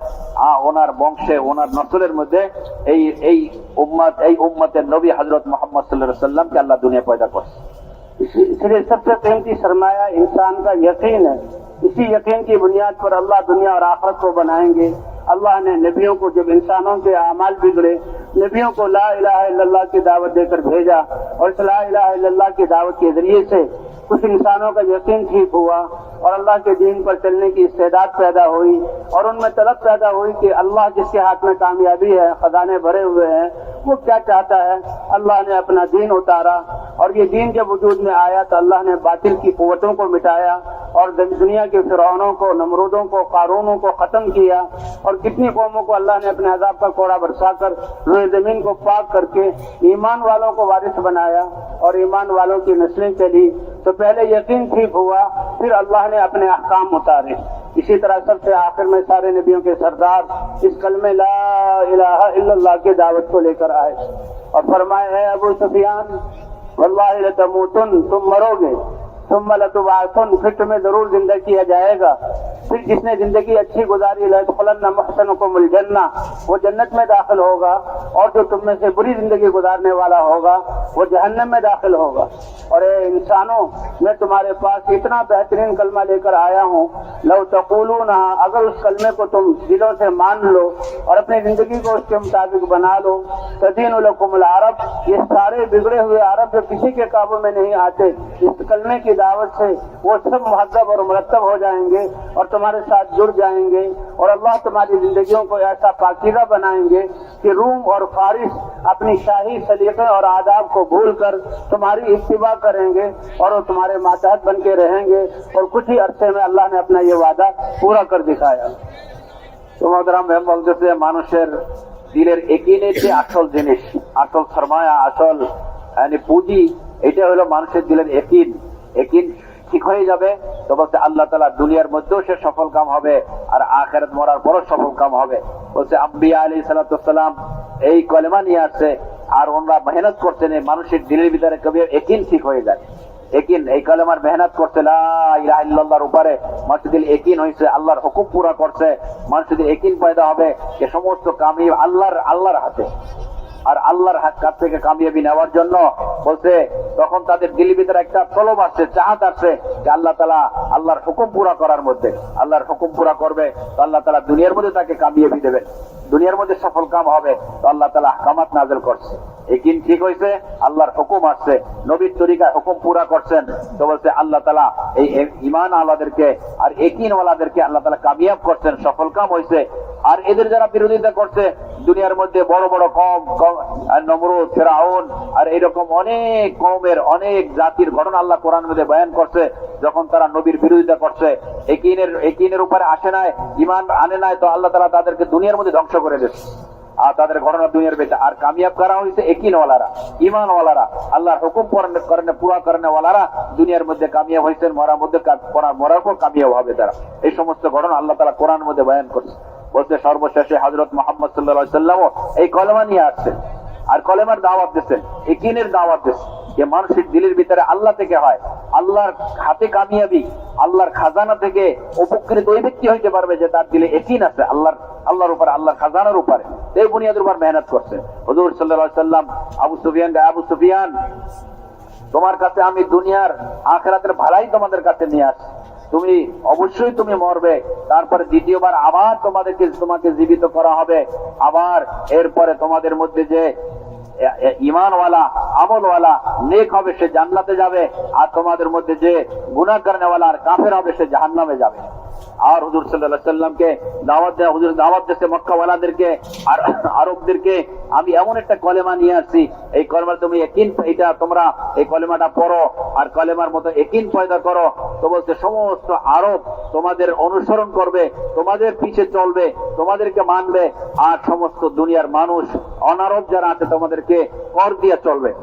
[SPEAKER 2] ওনার বংশে, ওনার নসলের মধ্যে এই উম্মতের নবী হযরত মুহাম্মদ সাল্লাল্লাহু আলাইহি ওয়াসাল্লামকে আল্লাহ দুনিয়া পয়দা করছে।
[SPEAKER 1] इसलिए सबसे कीमती सरमाया इंसान का यकीन है। इसी यकीन की बुनियाद पर अल्लाह दुनिया और आखिरत को बनाएंगे। अल्लाह ने नबियों को, जब इंसानों के अमाल बिगड़े, नबियों को ला इलाहा इल्लल्लाह की दावत देकर भेजा, और इस ला इलाहा इल्लल्लाह की दावत के जरिए से कुछ इंसानों का यकीन ठीक हुआ, और अल्लाह के दीन पर चलने की इस्तेदाद पैदा हुई, और उनमें तलब पैदा हुई कि अल्लाह जिसके हाथ में कामयाबी है, खजाने भरे हुए हैं, वो क्या चाहता है। अल्लाह ने अपना दीन उतारा, और ये दीन जब वजूद में आया तो अल्लाह ने बातिल की कुव्वतों को मिटाया, और दुनिया के फिरौनों को, नमरूदों को, कारूनों को खत्म किया, और कितनी कौमों को अल्लाह ने अपने अजाब का कोड़ा बरसाकर रोए जमीन को पाक करके ईमान वालों को वारिस बनाया, और ईमान वालों की नस्लें चली। तो पहले यकीन ठीक हुआ, फिर अल्लाह ने अपने अहकाम उतारे। इसी तरह सबसे आखिर में सारे नबियों के सरदार इस कलमे ला इलाहा इल्लल्लाह की दावत को लेकर आए, और फरमाए है अबू सुफियान वल्लाहि लतमूतुन, तुम मरोगे, तुम लतुबासुन, फिर तुम्हें जरूर जिंदा किया जाएगा। फिर जिसने जिंदगी अच्छी गुजारी लयदखुलन्ना मुहसिनुकुमुल जन्ना, वो जन्नत में दाखिल होगा, और जो तुम में से बुरी जिंदगी गुजारने वाला होगा वो जहन्नम में दाखिल होगा। और ए इंसानों, मैं तुम्हारे पास इतना बेहतरीन कलमा लेकर आया हूँ, लौ तक़ूलूना, अगर उस कलमे को तुम दिलों से मान लो और अपनी जिंदगी को उसके मुताबिक बना लो, तदीनु लकुमुल अरब, ये सारे बिगड़े हुए अरब जो किसी के काबू में नहीं आते, इस कलमे की दावत से वो सब मुहद्दब और मुरत्तब हो जाएंगे और तुम्हारे साथ जुड़ जाएंगे, और अल्लाह तुम्हारी जिंदगियों को ऐसा पाकीज़ा बनाएंगे कि रूम और फारिस अपनी शाही सलीक़े और आदाब को भूल कर तुम्हारी इत्तिबा करेंगे, और वो तुम्हारे मातहत बन के रहेंगे। और कुछ ही अरसे में अल्लाह ने अपना ये वादा पूरा कर दिखाया।
[SPEAKER 2] তো মোহতারাম ভাই বলতেছে মানুষের দিলের একিনের যে আসল জিনিস, আসল সরমায়া, আসল পুঁজি, এটা হলো মানুষের দিলের একিন। একিন ঠিক হয়ে যাবে তো বলছে আল্লাহ তাআলা দুনিয়ার মধ্যেও সে সফল কাম হবে, আর আখিরাত মরার পরও সফল কাম হবে। বলছে আম্বিয়া আলাইহিস সালাতু ওয়াস সালাম এই কলেমা নিয়ে আসছে, আর ওনারা মেহনত করছেন মানুষের দিলের ভিতরে কবি একিন ঠিক হয়ে যায়। একিন, এই কলেমার মেহনত করছে, লা ইলাহা ইল্লাল্লাহর উপরে মানুষের দিল একিন হয়েছে, আল্লাহর হুকুম পুরা করছে, মানুষের দিল একিন পয়দা হবে যে সমস্ত কামিয়াবি আল্লাহর হাতে। আর আল্লাহর কাছ থেকে কামিয়াবি নেওয়ার জন্য বলছে তখন তাদের দিলের ভিতরে একটা তলব আসছে, চাহাত আসছে যে আল্লাহ তাআলা আল্লাহর হুকুম পুরা করার মধ্যে, আল্লাহর হুকুম পুরা করবে তো আল্লাহ তাআলা দুনিয়ার মধ্যে তাকে কামিয়াবি দেবেন। দুনিয়ার মধ্যে সফল কাম হবে, তো আল্লাহ তাআলা আহকামাত নাযিল করছে। ইয়াকিন ঠিক হয়েছে, আল্লাহর হুকুম আসছে, নবীর তরিকায় হুকুম পুরা করছেন, তো বলছে আল্লাহ তাআলা এই ঈমান আলাদেরকে আর ইয়াকিন ওয়ালাদেরকে আল্লাহ তাআলা কামিয়াব করছেন, সফল কাম হয়েছে। আর এদের যারা বিরোধিতা করছে দুনিয়ার মধ্যে বড় বড় কওম, নমরুদ, ফিরাউন আর এরকম অনেক কওমের অনেক জাতির ঘটনা আল্লাহ কোরআনের মধ্যে বয়ান করছে, যখন তারা নবীর বিরোধিতা করছে, ইয়াকিনের উপরে আসে নাই, ঈমান আনে নাই, তো আল্লাহ তাআলা তাদেরকে দুনিয়ার মধ্যে ধ্বংস করে দিয়েছে। আর তাদের ঘটনা দুনিয়ার বেঁচে আর কামিয়াব করা হয়েছে ইয়াকিন ওয়ালারা, ঈমান ওয়ালারা, আল্লাহর হুকুম করনে পুরা করনে ওয়ালারা দুনিয়ার মধ্যে কামিয়াব হয়েছেন, মরার পর কামিয়াব হবে তারা। এই সমস্ত ঘটনা আল্লাহ তাআলা কোরআনের মধ্যে বয়ান করছে। বলতে সর্বশেষে হযরত মুহাম্মদ সাল্লাল্লাহু আলাইহি ওয়াসাল্লাম এই কলেমা নিয়ে আসছেন, আর কলেমার দাওয়াত দিচ্ছেন, ইয়াকিনের দাওয়াত দিচ্ছেন, যে মানুষের দিলের ভিতরে আল্লাহ থেকে হয়, আল্লাহর হাতে কামিয়াবি, আল্লাহর খাজানা থেকে উপকৃত ওই ব্যক্তি হইতে পারবে যে তার দিলে ইয়াকিন আছে আল্লাহর উপরে, আল্লাহর খাজানার উপরে, এই বুনিয়াদের উপর মেহনত করছে। হুজুর সাল্লাল্লাহু আলাইহি ওয়াসাল্লাম আবু সুফিয়ান, তোমার কাছে আমি দুনিয়ার আখিরাতের ভালাই তোমাদের কাছে নিয়ে আসি, তুমি অবশ্যই তুমি মরবে, তারপরে দ্বিতীয়বার আবার তোমাকে জীবিত করা হবে, আবার এরপরে তোমাদের মধ্যে যে ঈমানওয়ালা আমলওয়ালা নেক হবে সে জান্নাতে যাবে, আর তোমাদের মধ্যে যে গুনাহ করনেওয়ালা আর কাফের হবে সে জাহান্নামে যাবে। আর হুজুর সাল্লাল্লাহু আলাইহি ওয়াসাল্লামকে হুজুর দাওয়াত দিতে মক্কাওয়ালাদেরকে আর আরবদেরকে, আমি এমন একটা কলেমা নিয়ে আসছি, এই কলেমা তুমি ইয়াকিন, এটা তোমরা এই কলেমাটা পড়ো আর কলেমার মতো ইয়াকিন পয়দা করো, তো বলতে সমস্ত আরব তোমাদের অনুসরণ করবে, তোমাদের পিছে চলবে, তোমাদেরকে মানবে, আর সমস্ত দুনিয়ার মানুষ অনারব যারা আছে তোমাদেরকে কর দিয়ে চলবে।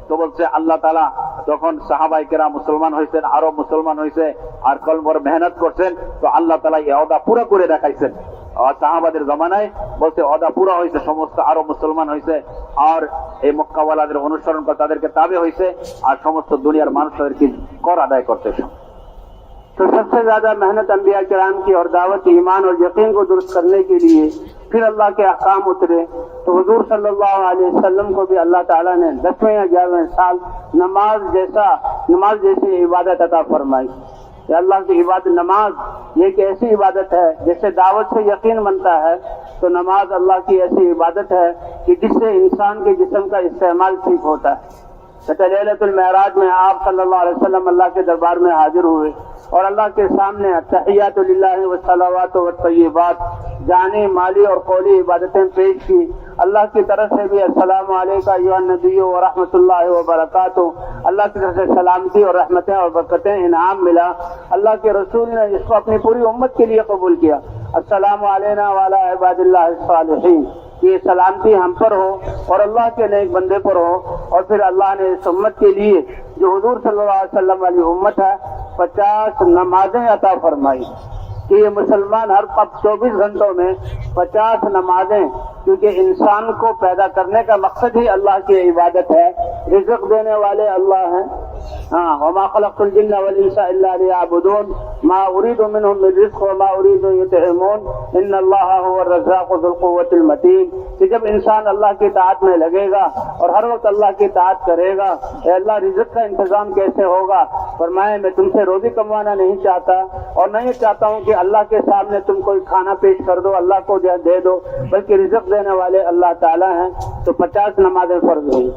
[SPEAKER 2] তো বলছে আল্লাহ তাআলা যখন সাহাবায়ে কেরাম মুসলমান হয়েছেন, আরব মুসলমান হয়েছে আর কলমর মেহনত করছেন, তো আল্লাহ তাআলা এই ওয়াদা পুরো করে দেখাইছেন। আর সাহাবাদের জমানায় বলতে ওয়াদা পুরো হয়েছে, সমস্ত আরব মুসলমান হয়েছে, আর এই মক্কাওয়ালাদের অনুসরণ করে তাদেরকে তাবে হয়েছে, আর সমস্ত দুনিয়ার মানুষ তাদেরকে কর আদায় করতেছে।
[SPEAKER 1] तो सबसे ज्यादा मेहनत अंबिया किराम की और दावत ईमान और यकीन को दुरुस्त करने के लिए फिर अल्लाह के अहकाम उतरे। तो हुजूर सल्लल्लाहु अलैहि वसल्लम को भी अल्लाह ताला ने 10वें या 11वें साल नमाज जैसी इबादत अता फरमाई। अल्लाह की इबादत नमाज ये एक ऐसी इबादत है जैसे दावत से यकीन बनता है, तो नमाज अल्लाह की ऐसी इबादत है कि जिससे इंसान के जिस्म का इस्तेमाल ठीक होता है। लैलतुल मेराज में आप सल्लल्लाहु अलैहि वसल्लम अल्लाह के दरबार में हाजिर हुए और अल्लाह के सामने अत्तहियातु लिल्लाहि व सलावातु व तय्यिबात जानी माली और कौली इबादतें पेश की। अल्लाह की तरफ से भी अस्सलामु अलैका अय्युहन नबिय्यु व रहमतुल्लाहि व बरकातुहू, अल्लाह की तरफ से सलामती और रहमतें और बरकतें इनाम मिला। अल्लाह के रसूल ने इसको अपनी पूरी उम्मत के लिए कबूल किया। अस्सलामु अलैना व अला इबादिल्लाहिस सालिहीन, ये सलामती हम पर हो और अल्लाह के नेक बंदे पर हो। और फिर अल्लाह ने इस उम्मत के लिए जो हुजूर सल्लल्लाहु अलैहि वसल्लम वाली उम्मत है 50 नमाजें अता फरमाई कि ये मुसलमान हर 24 घंटों में 50 नमाजें, क्योंकि इंसान को पैदा करने का मकसद ही अल्लाह की इबादत है, रिज़्क़ देने वाले अल्लाह हैं। हाँ, वमा खलक़तुल जिन्ना वल इंसा इल्ला लियअबुदून मा उरीदु मिनहुम मिन रिज़्क़ व मा उरीदु युतइमून इन्नल्लाहा हुवर रज़्ज़ाक़ु ज़ुल क़ुव्वतिल मतीन। कि जब इंसान अल्लाह की ताअत में लगेगा और हर वक्त अल्लाह की ताअत करेगा, अल्लाह रिज़्क़ का इंतजाम कैसे होगा? फरमाया मैं तुमसे रोज़ी कमाना नहीं चाहता और नहीं चाहता हूँ कि अल्लाह के सामने तुम कोई खाना पेश कर दो, अल्लाह को दे दो, बल्कि रिज़्क़ देने वाले अल्लाह ताला हैं। तो 50 नमाजें फर्ज हुई।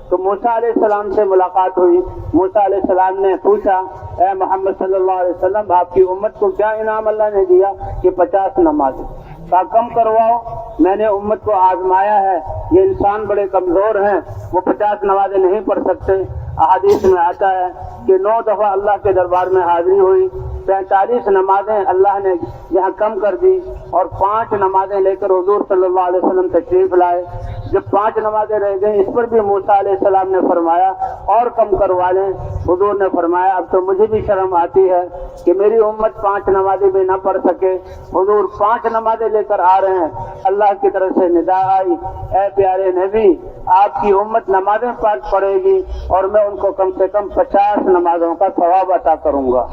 [SPEAKER 1] तो मूसा अलैहिस्सलाम से मुलाकात हुई। मूसा अलैहिस्सलाम ने पूछा, ए मोहम्मद सल्लल्लाहु अलैहि वसल्लम, आपकी उम्मत को क्या इनाम अल्लाह ने दिया? कि 50 नमाजें। का कम करवाओ, मैंने उम्मत को आजमाया है, ये इंसान बड़े कमजोर हैं, वो 50 नमाजें नहीं पढ़ सकते। अहादीस में आता है कि 9 दफा अल्लाह के दरबार में हाजिरी हुई, 45 नमाजें अल्लाह ने यहाँ कम कर दी और 5 नमाजें लेकर हुजूर सल्लल्लाहु अलैहि वसल्लम तशरीफ लाए। जब 5 नमाजें रह गई, इस पर भी मूसा अलैहिस्सलाम ने फरमाया और कम करवा लें। हुजूर ने फरमाया अब तो मुझे भी शर्म आती है कि मेरी उम्मत 5 नमाजें भी ना पढ़ सके। हुजूर 5 नमाजें लेकर आ रहे हैं। अल्लाह की तरफ से निदा आई, ए प्यारे नबी, आपकी उम्मत नमाजें पाठ पढ़ेगी और मैं उनको कम से कम 50 नमाजों का सवाब अता करूंगा।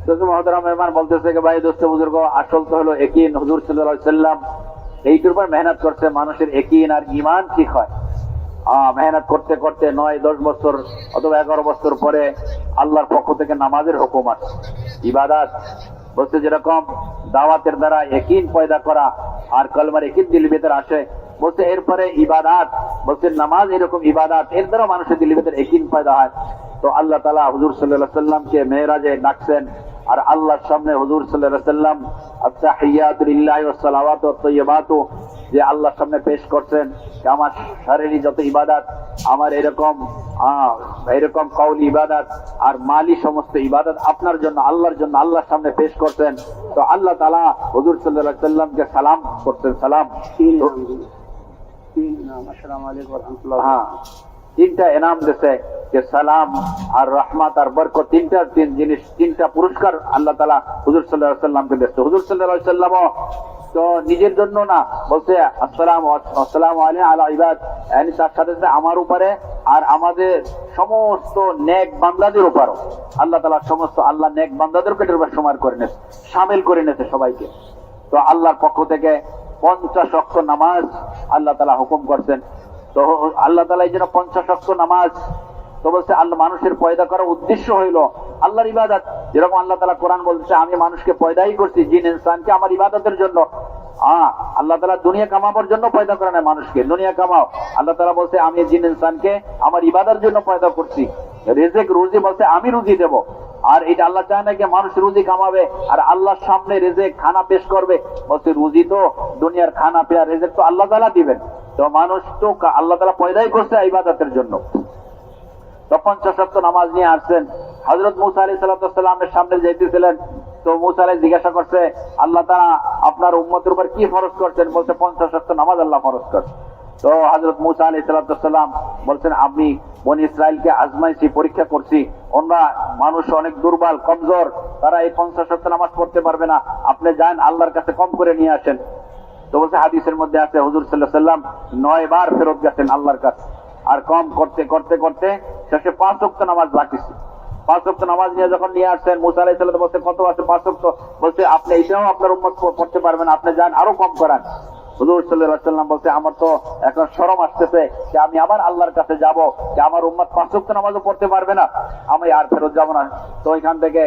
[SPEAKER 1] दोस्तों मोहतरम मेहमान बोलते कि भाई दोस्तों बुजुर्ग আসল তো হলো ইয়াকিন। হুজুর সাল্লাল্লাহু আলাইহি ওয়াসাল্লাম এইটার উপর মেহনত করছে মানুষের ইয়াকিন আর ঈমান ঠিক হয়। মেহনত করতে করতে 9-10 বছর অথবা 11 বছর পরে আল্লাহর পক্ষ থেকে নামাজের হুকুম আসে, ইবাদত
[SPEAKER 2] বলছে যেরকম দাওয়াতের দ্বারা ইয়াকিন পয়দা করা আর কলমার ইয়াকিন দিল ভিতরে আসে, বলছে এরপরে ইবাদত, বলছে নামাজ এরকম ইবাদত, এর দ্বারা মানুষের দিল ভিতরে ইয়াকিন পয়দা হয়। তো আল্লাহ তাআলা হুজুর সাল্লাল্লাহু আলাইহি সাল্লামকে মেরাজে ডাকছেন, আর আল্লাহর সামনে হুজুর সাল্লাল্লাহু আলাইহি সাল্লাম আত-তাহিয়াতু লিল্লাহি ওয়াস সালাওয়াতু ওয়াত তাইয়্যিবাতু যে আল্লাহর সামনে পেশ করছেন যে আমার শারীরিক যত ইবাদত, আমার এরকম কওলি ইবাদত আর মালি সমস্ত ইবাদত আপনার জন্য, আল্লাহর জন্য আল্লাহর সামনে পেশ করছেন। তো আল্লাহ তাআলা হুজুর সাল্লাল্লাহু আলাইহি সাল্লামকে সালাম করতেন, সালাম।
[SPEAKER 1] আসসালামু আলাইকুম ওয়া রাহমাতুল্লাহ।
[SPEAKER 2] হ্যাঁ, তিনটা ইনাম দিয়েছে যে সালাম আর রহমত আর বরকত, তিন জিনিস, তিনটা পুরস্কার আল্লাহ তাআলা হুজুর সাল্লাল্লাহু আলাইহি সাল্লামকে দিয়েছে। হুজুর সাল্লাল্লাহু আলাইহি সাল্লামও তো নিজের জন্য না, বলছে আসসালামু আলাইনা আলা ইবাদ, yani তার সাথে সাথে আমার উপরে আর আমাদের সমস্ত নেক বান্দাদের উপরও আল্লাহ তাআলা সমস্ত আল্লাহ নেক বান্দাদের পেটের উপর সমান করে নিয়েছে, শামিল করে নিয়েছে সবাইকে। তো আল্লাহর পক্ষ থেকে 50 ওয়াক্ত নামাজ আল্লাহ তাআলা হুকুম করছেন। তো আল্লাহ তাআলা এই জন্য 50 ওয়াক্ত নামাজ, তো বলছে আল্লাহ মানুষের পয়দা করার উদ্দেশ্য হইল আল্লাহর ইবাদত। যেরকম আল্লাহ তাআলা কোরআন বলছে আমি মানুষকে পয়দাই করছি, জিন ইনসানকে আমার ইবাদতের জন্য। আল্লাহ তাআলা দুনিয়া কামাবার জন্য পয়দা করে না মানুষকে, দুনিয়া কামাও। আল্লাহ তাআলা বলছে আমি জিন ইনসানকে আমার ইবাদতের জন্য পয়দা করছি। রিজিক রুজি বলছে আমি রুজি দেব, আর এটা আল্লাহ চায় না যে মানুষ রুজি কামাবে আর আল্লাহর সামনে রিজিক খানা পেশ করবে। বলছে রুজি তো দুনিয়ার খানা পেয়া, রিজিক তো আল্লাহ তাআলা দিবেন। তো মানুষ তো আল্লাহ তাআলা পয়দাই করছে ইবাদতের জন্য। তো 50 ওয়াক্ত নামাজ নিয়ে আসছেন। হযরত মূসা আলাইহিস সালামের সামনে যাইতেছিলেন, তো মূসা আলাইহিস জিজ্ঞাসা করছে আল্লাহ তাআলা আপনার উম্মতের উপর কি ফরজ করছেন? বলছে 50 ওয়াক্ত নামাজ আল্লাহ ফরজ করছে। তো হযরত মূসা আলাইহিস সালাম বলছেন আমি বনি ইসরাইলকে আজমাইছি, পরীক্ষা করছি, ওরা মানুষ অনেক দুর্বল কমজোর, তারা এই 50 ওয়াক্ত নামাজ পড়তে পারবে না, আপনি যান আল্লাহর কাছে কম করে নিয়ে আসেন। তো বলছে হাদিসের মধ্যে আছে হুজুর সাল্লাল্লাহু আলাইহি সাল্লাম 9 বার ফেরত গেছেন আল্লাহর কাছে, আর কম করতে করতে করতে শেষে 5 ওয়াক্ত নামাজ বাকি ছিল। 5 ওয়াক্ত নামাজ নিয়ে যখন নিয়ে আসছেন, মূসা আলাইহিস সালাম বলছে কত আছে? 5 ওয়াক্ত। বলছে আপনি এইটাও আপনার উম্মত পড়তে পারবেন, আপনি যান আরো কম করান। হুজুর সাল্লাল্লাহু আলাইহি সাল্লাম বলছে আমার তো এখন শরম আসতেছে যে আমি আবার আল্লাহর কাছে যাব, যে আমার উম্মত 5 ওয়াক্ত নামাজও পড়তে পারবে না, আমি আর ফেরত যাব না। তো এখান থেকে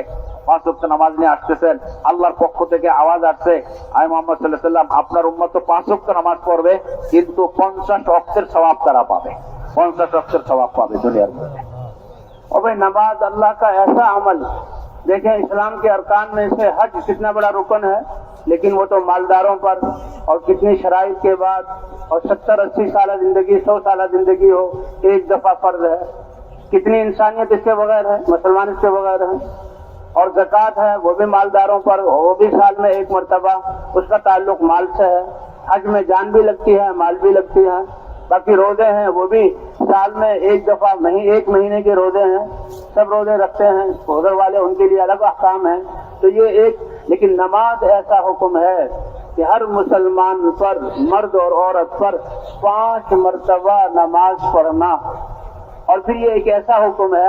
[SPEAKER 2] 5 ওয়াক্ত নামাজ নিয়ে আসতেছেন, আল্লাহর পক্ষ থেকে আওয়াজ আসছে আমি মুহাম্মদ সাল্লাল্লাহু আলাইহি সাল্লাম আপনার উম্মত তো 5 ওয়াক্ত নামাজ পড়বে, কিন্তু 50 ওয়াক্তের সওয়াব তারা পাবে, 50 ওয়াক্তের সওয়াব পাবে দুনিয়ার মধ্যে।
[SPEAKER 1] और भाई नमाज अल्लाह का ऐसा अमल, देखें इस्लाम के अरकान में से हज कितना बड़ा रुकन है, लेकिन वो तो मालदारों पर और कितनी शराइत के बाद और 70-80 साल जिंदगी 100 साल जिंदगी हो, एक दफा फर्ज है। कितनी इंसानियत इसके बगैर है, मुसलमान इसके बगैर है। और ज़कात है वो भी मालदारों पर, वो भी साल में एक मरतबा, उसका ताल्लुक माल से है। हज में जान भी लगती है, माल भी लगती है। बाकी रोजे हैं वो भी साल में एक दफा, एक महीने के रोजे हैं, सब रोजे रखते हैं रोजे वाले, उनके लिए अलग अहकाम है। तो ये एक, लेकिन नमाज ऐसा हुक्म है कि हर मुसलमान पर, मर्द और औरत पर 5 मरतबा नमाज पढ़ना। और फिर ये एक ऐसा हुक्म है,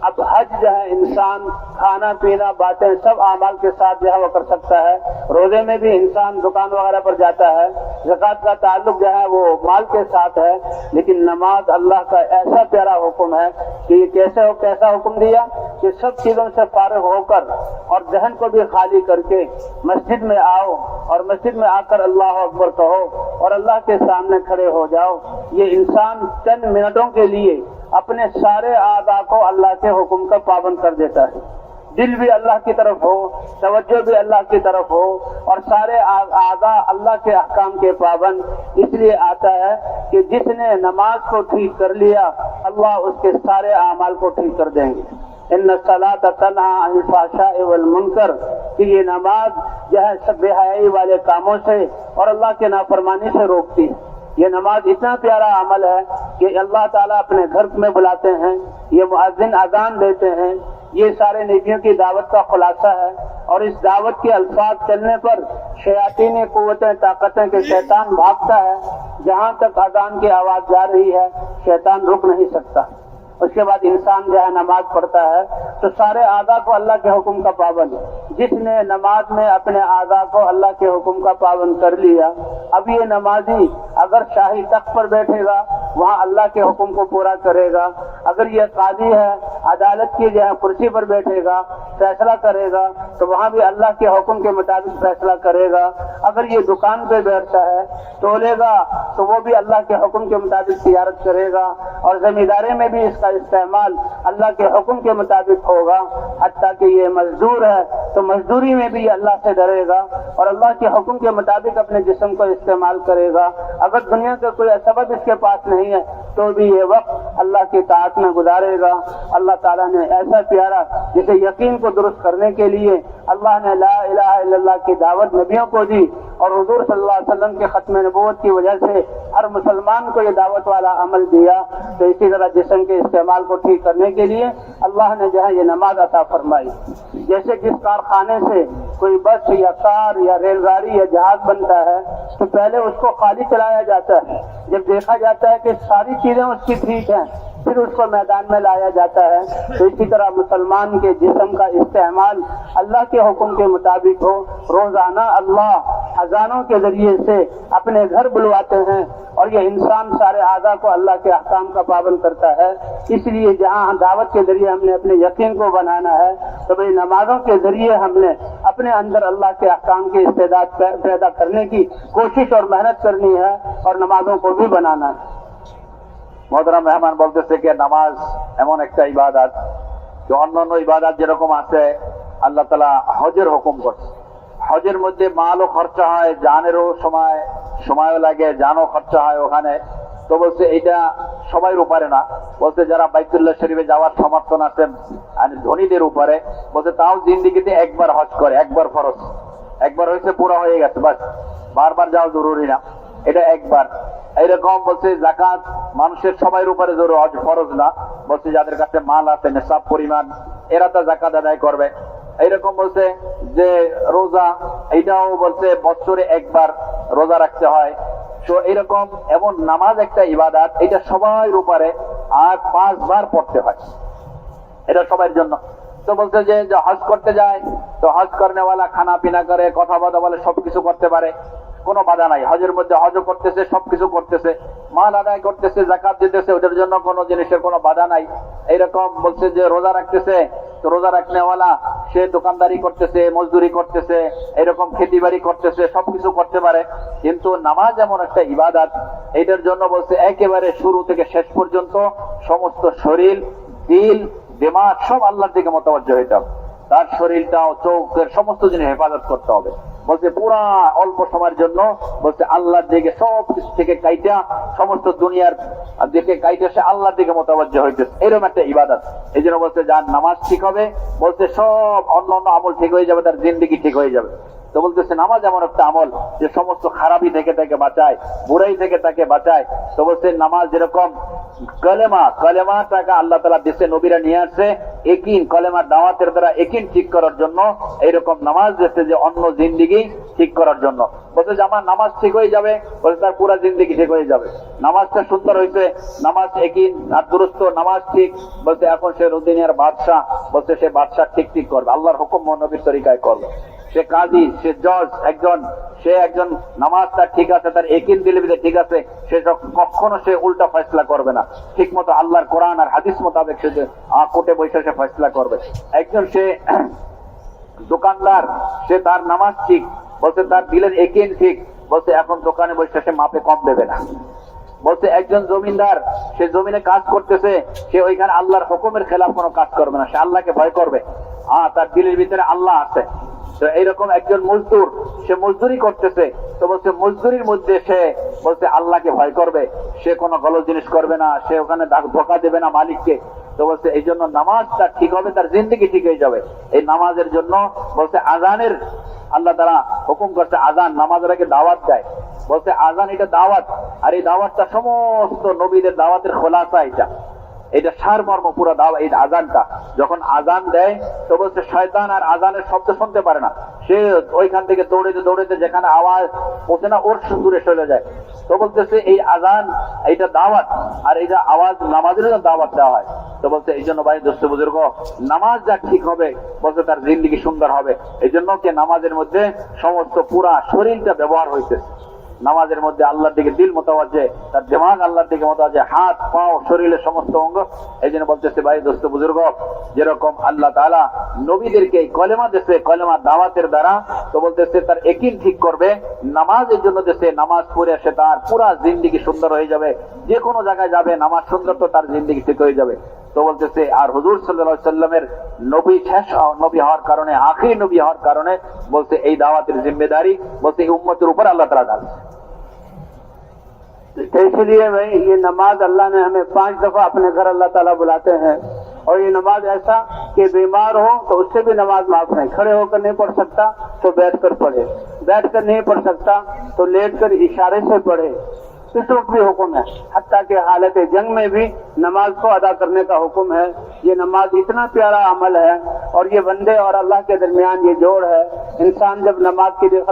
[SPEAKER 1] अब हज जो है इंसान खाना पीना बातें सब आमाल के साथ जो है वो कर सकता है। रोजे में भी इंसान दुकान वगैरह पर जाता है, ज़कात का ताल्लुक जो है वो माल के साथ है। लेकिन नमाज अल्लाह का ऐसा प्यारा हुक्म है कि ये कैसा हुक्म दिया कि सब चीजों से फारिग होकर और जहन को भी खाली करके मस्जिद में आओ, और मस्जिद में आकर अल्लाह अकबर कहो और अल्लाह के सामने खड़े हो जाओ। ये इंसान चंद मिनटों के लिए अपने सारे आदा को अल्लाह के हुक्म का पाबंद कर देता है। दिल भी अल्लाह की तरफ हो, तवज्जो भी अल्लाह की तरफ हो, और सारे आदा अल्लाह के अहकाम के पाबंद। इसलिए आता है कि जिसने नमाज को ठीक कर लिया, अल्लाह उसके सारे आमाल को ठीक कर देंगे। इन्ना सलात तन्हा अनिल फहशाइ वल मुनकर, कि ये नमाज जो है सब बेहयाई वाले कामों से और अल्लाह के नाफरमानी से रोकती है। ये नमाज इतना प्यारा अमल है कि अल्लाह ताला अपने घर में बुलाते हैं, ये मुअज्जिन अजान देते हैं, ये सारे नेकियों की दावत का खुलासा है। और इस दावत के अल्फाज चलने पर शयातीन कुव्वतें ताकतें के शैतान भागता है। जहाँ तक अजान की आवाज जा रही है शैतान रुक नहीं सकता। उसके बाद इंसान जो है नमाज पढ़ता है तो सारे आदा को अल्लाह के हुक्म का पाबंद। जिसने नमाज में अपने आदा को अल्लाह के हुक्म का पाबंद कर लिया, अब ये नमाजी अगर शाही तख्त पर बैठेगा वहाँ अल्लाह के हुक्म को पूरा करेगा। अगर ये काजी है, अदालत की जो है कुर्सी पर बैठेगा, फैसला करेगा, तो वहाँ भी अल्लाह के हुक्म के मुताबिक फैसला करेगा। अगर ये दुकान पे बैठता है, तोलेगा, तो वो भी अल्लाह के हुक्म के मुताबिक तिजारत करेगा। और जमींदारी में भी इसका इस्तेमाल अल्लाह के हुक्म के मुताबिक होगा। हत्ता कि ये मजदूर है तो मजदूरी में भी ये अल्लाह से डरेगा और अल्लाह के हुक्म के मुताबिक अपने जिस्म को इस्तेमाल करेगा। अगर दुनिया का कोई सबब इसके पास नहीं है तो भी ये वक्त अल्लाह की ताअत में गुजारेगा। अल्लाह ताला ने ऐसा प्यारा, जिसे यकीन को दुरुस्त करने के लिए अल्लाह ने ला इलाहा इल्लल्लाह की दावत नबियों को दी और हुजूर सल्लल्लाहु अलैहि वसल्लम के खत्म नबूवत की वजह से हर मुसलमान को ये दावत वाला अमल दिया। तो इसी तरह जिस्म के इस्तेमाल को ठीक करने के लिए अल्लाह ने जो है ये नमाज अता फरमाई। जैसे जिस कारखाने से कोई बस या कार या रेलगाड़ी या जहाज बनता है तो पहले उसको खाली चलाया जाता है। जब देखा जाता है कि सारी चीजें उसकी ठीक हैं, फिर उसको मैदान में लाया जाता है। तो इसी तरह मुसलमान के जिस्म का इस्तेमाल अल्लाह के हुक्म के मुताबिक हो। रोजाना अल्लाह अजानों के जरिए से अपने घर बुलवाते हैं और ये इंसान सारे आज़ा को अल्लाह के अहकाम का पाबंद करता है। इसलिए जहाँ दावत के जरिए हमने अपने यकीन को बनाना है, तो भाई नमाजों के जरिए हमने अपने अंदर अल्लाह के अहकाम की इस्तेदाद पैदा करने की कोशिश और मेहनत करनी है और नमाजों को भी बनाना है।
[SPEAKER 2] মোহতারাম মেহমান বলতেছে যে নামাজ এমন একটা ইবাদত যে অন্যান্য ইবাদত যেরকম আছে আল্লাহ তাআলা হজের হুকুম করছে। হজের মধ্যে মালও খরচা হয়, জানেরও সময়ও লাগে, জানও খরচা হয় ওখানে। তো বলছে এটা সবাইয়ের উপরে না, বলছে যারা বাইতুল্লাহ শরীফে যাওয়ার সমর্থন আছে আর ধনীদের উপরে, বলছে তাও জিন্দেগিতে একবার হজ করে, একবার ফরজ, একবার হয়েছে পুরো হয়ে গেছে, বাস বারবার যাওয়া জরুরি না, এটা একবার। এইরকম বলছে যাকাত মানুষের সবাইয়ের উপরে জরুরি, হজ ফরজ না। বলছে যাদের কাছে মাল আছে নিসাব পরিমাণ, এরা তো যাকাত আদায় করবে। এইরকম বলছে যে রোজা, এইটাও বলছে বছরে একবার রোজা রাখতে হয়। তো এইরকম এমন নামাজ একটা ইবাদত, এটা সবাই উপরে আর 5 বার পড়তে হয়, এটা সবার জন্য। তো বলছে যে হজ করতে যায় তো হজ করেনেওয়ালা খানা পিনা করে, কথা বলা বলে, সবকিছু করতে পারে, কোনো বাধা নাই। হজের মধ্যে হজও করতেছে, সবকিছু করতেছে, মাল আদায় করতেছে, যাকাত দিতেছে, ওটার জন্য কোনো জিনিসের কোনো বাধা নাই। এইরকম বলছে যে রোজা রাখতেছে তো রোজা রাখনেওয়ালা সে দোকানদারি করতেছে, মজদুরি করতেছে, এরকম খেতি বাড়ি করতেছে, সবকিছু করতে পারে। কিন্তু নামাজ এমন একটা ইবাদত, এইটার জন্য বলছে একেবারে শুরু থেকে শেষ পর্যন্ত সমস্ত শরীর, দিল, দিমাগ সব আল্লাহর দিকে মোতাবজ্জ হইতে হবে। তার শরীরটাও, চোখের সমস্ত জিনিস হেফাজত করতে হবে। বলছে পুরা অল্প সময়ের জন্য বলছে আল্লাহর দিকে সব কিছু থেকে কাইটা, সমস্ত দুনিয়ার দিকে কাইটা সে আল্লাহর দিকে মোতাবজ্জ হইতেছে, এরকম একটা ইবাদত। এই জন্য বলছে যার নামাজ ঠিক হবে, বলছে সব অন্য অন্য আমল ঠিক হয়ে যাবে, তার জিন্দেগি ঠিক হয়ে যাবে। তো বলতেছে নামাজ এমন একটা আমল যে সমস্ত খারাপি থেকে তাকে বাঁচায়, বুড়াই থেকে তাকে বাঁচায়। তো বলছে নামাজ যেরকম কলেমাটাকে আল্লাহ তাআলা দেশে নবীরা নিয়ে আসছে একিন, কলেমার দাওয়াতের দ্বারা একিন ঠিক করার জন্য, এইরকম নামাজ দেশে যে অন্য জিন্দেগি ঠিক করার জন্য। বলছে যে আমার নামাজ ঠিক হয়ে যাবে, বলছে তার পুরা জিন্দেগি ঠিক হয়ে যাবে। নামাজটা সুন্দর হয়েছে, নামাজ একিন আর দুরুস্ত, নামাজ ঠিক, বলছে এখন সে দুনিয়ার বাদশাহ, বলছে সে বাদশাহ ঠিক ঠিক করবে, আল্লাহর হুকুম নবীর তরিকায় করবে। সে কাজী, সে জজ, সে একজন নামাজ তার ঠিক আছে, তার একিন দিলে ঠিক আছে, সে কখনো সে উল্টা ফয়সলা করবে না, ঠিক মতো আল্লাহর কোরআন আর হাদিস মোতাবেক সে কোর্টে বসে সে ফয়সলা করবে। একজন সে দোকানদার, সে তার নামাজ ঠিক, বলছে তার দিলের একিন ঠিক, বলছে এখন দোকানে বসে সে মাপে কম দেবে না। বলছে একজন জমিনদার, সে জমিনে কাজ করতেছে, সে ওইখানে আল্লাহর হুকুমের খেলাফ কোনো কাজ করবে না, সে আল্লাহকে ভয় করবে, তার দিলের ভিতরে আল্লাহ আছে। তো এইরকম একজন মজদুর, সে মজদুরি করতেছে, তো বলছে মজদুরির মধ্যে সে বলছে আল্লাহকে ভয় করবে, সে কোনো গলদ জিনিস করবে না, সে ওখানে ধোকা দেবে না মালিককে। তো বলছে এই জন্য নামাজটা ঠিক হবে, তার জিন্দেগি ঠিক হয়ে যাবে। এই নামাজের জন্য বলছে আজানের আল্লাহ তাআলা হুকুম করছে, আজান নামাজের আগে দাওয়াত দেয়, বলছে আজান এটা দাওয়াত, আর এই দাওয়াতটা সমস্ত নবীদের দাওয়াতের খোলাসা, এটা সারমর্ম পুরো দাওয়াত। এই আজানটা যখন আজান দেয় তো বলছে শয়তান আর আজানের শব্দ শুনতে পারে না, সে ওইখান থেকে দৌড়াইতে দৌড়াইতে যেখানে আওয়াজ পৌঁছে না ওর দূরে চলে যায়। তো বলতেছে এই আজান এইটা দাওয়াত, আর এইটা আওয়াজ নামাজের জন্য দাওয়াত দেওয়া হয়। তো বলছে এই জন্য ভাই দোস্ত বুজুর্গ, নামাজ যা ঠিক হবে বলছে তার জিন্দেগি সুন্দর হবে। এই জন্য কে নামাজের মধ্যে সমস্ত পুরা শরীরটা ব্যবহার হইতেছে, নামাজের মধ্যে আল্লাহর দিকে দিল মোতাওয়াজ্জে, তার দিমাগ আল্লাহর দিকে মোতাওয়াজ্জে, হাত পাও শরীরের সমস্ত অঙ্গ। এই জন্য বলতেছে ভাই দোস্ত বুজুর্গ, যেরকম আল্লাহ তাআলা নবীদেরকে কলেমা দিয়েছে, কলেমা দাওয়াতের দ্বারা, তো বলতেছে তার একিন ঠিক করবে, নামাজের জন্য দিয়েছে, নামাজ পড়ে আসে তার পুরা জিন্দেগি সুন্দর হয়ে যাবে, যে কোনো জায়গায় যাবে নামাজ সুন্দর, তো তার জিন্দেগি ঠিক হয়ে যাবে। তো বলতেছে আর হুজুর সাল্লাল্লাহু আলাইহি সাল্লামের নবী শেষ নবী হওয়ার কারণে, আখির নবী হওয়ার কারণে বলছে এই দাওয়াতের জিম্মেদারি বলছে এই উম্মতের উপর আল্লাহ তাআলা ডালছে।
[SPEAKER 1] तो इसलिए भाई ये नमाज अल्लाह ने हमें 5 दफा अपने घर अल्लाह ताला बुलाते हैं, और ये नमाज ऐसा कि बीमार हो तो उससे भी नमाज माफ नहीं, खड़े होकर नहीं पढ़ सकता तो बैठ कर पढ़े, बैठ कर नहीं पढ़ सकता तो लेट कर इशारे से पढ़े, इस वक्त भी हुक्म है। हत्ता के हालत जंग में भी नमाज को अदा करने का हुक्म है। ये नमाज इतना प्यारा अमल है, और ये बंदे और अल्लाह के दरमियान ये जोड़ है। इंसान जब नमाज के लिए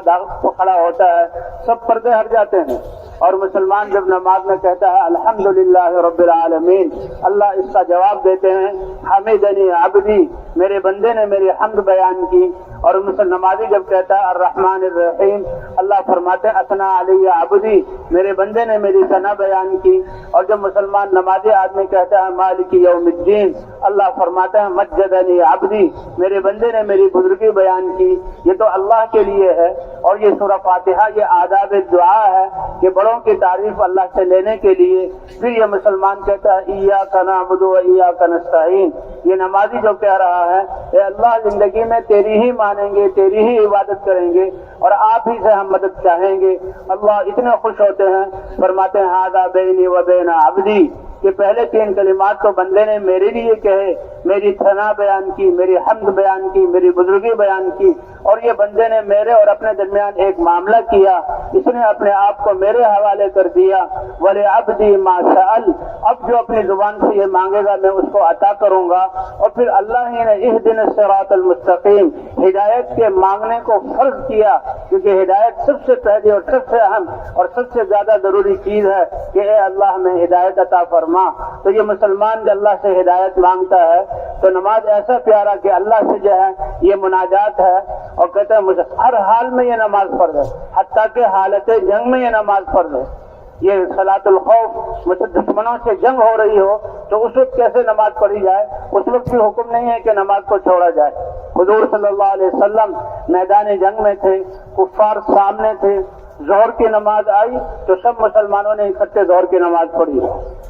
[SPEAKER 1] खड़ा होता है सब पर्दे हट जाते हैं, और मुसलमान जब नमाज में कहता है अल्हम्दुलिल्लाह रब्बिल आलमीन, अल्लाह इसका जवाब देते हैं हमीदनी अब्दी, मेरे बंदे ने मेरी हम्द बयान की। और नमाजी जब कहता है अर्रहमानिर रहीम, अल्लाह फरमाते हैं अतना अलैया अब्दी, मेरे बंदे ने मेरी सना बयान की। और जब मुसलमान नमाजी आदमी कहता है मालिकी यौमिद्दीन, अल्लाह फरमाते हैं मज्जदनी अब्दी, मेरे बंदे ने मेरी बुजुर्गी बयान की। ये तो अल्लाह के लिए है। और ये सूरह फातिहा ये आदाब दुआ है कि बड़ों की तारीफ अल्लाह से लेने के लिए। फिर ये मुसलमान कहता है इय्याका नअबुदु व इय्याका नस्तईन, ये नमाजी जो कह रहा है ए अल्लाह जिंदगी में तेरी ही मानेंगे, तेरी ही इबादत करेंगे, और आप ही से हम मदद चाहेंगे। अल्लाह इतने खुश होते हैं, फरमाते हैं हादा बैनी व बैन अब्दी, कि पहले 3 कलिमात तो बंदे ने मेरे लिए कहे, मेरी थना बयान की, मेरी हम्द बयान की, मेरी बुजुर्गी बयान की। और ये बंदे ने मेरे और अपने दरमियान एक मामला किया, इसने अपने आप को मेरे हवाले कर दिया। वले अब्दी मा सअल, अब जो अपनी जुबान से ये मांगेगा मैं उसको अता करूंगा। और फिर अल्लाह ही ने इहदिनस सिरातल मुस्तकीम, हिदायत के मांगने को फर्ज किया, क्योंकि हिदायत सबसे पहली और सबसे अहम और सबसे ज्यादा जरूरी चीज है कि ए अल्लाह में हिदायत अता फरमा। तो ये मुसलमान जब अल्लाह से हिदायत मांगता है तो नमाज ऐसा प्यारा कि अल्लाह से जो है ये मुनाजात है, और कहते हैं मुझे हर हाल में ये नमाज फर्ज है, हत्ता के हालत जंग में ये नमाज फर्ज है। ये सलातुल खौफ, मतलब दुश्मनों से जंग हो रही हो तो उस वक्त कैसे नमाज पढ़ी जाए, उस वक्त भी हुक्म नहीं है कि नमाज को छोड़ा जाए। हुजूर सल्लल्लाहु अलैहि वसल्लम मैदान जंग में थे, कुफ्फार सामने थे, जोहर की नमाज आई तो सब मुसलमानों ने इकट्ठे जोहर की नमाज पढ़ी,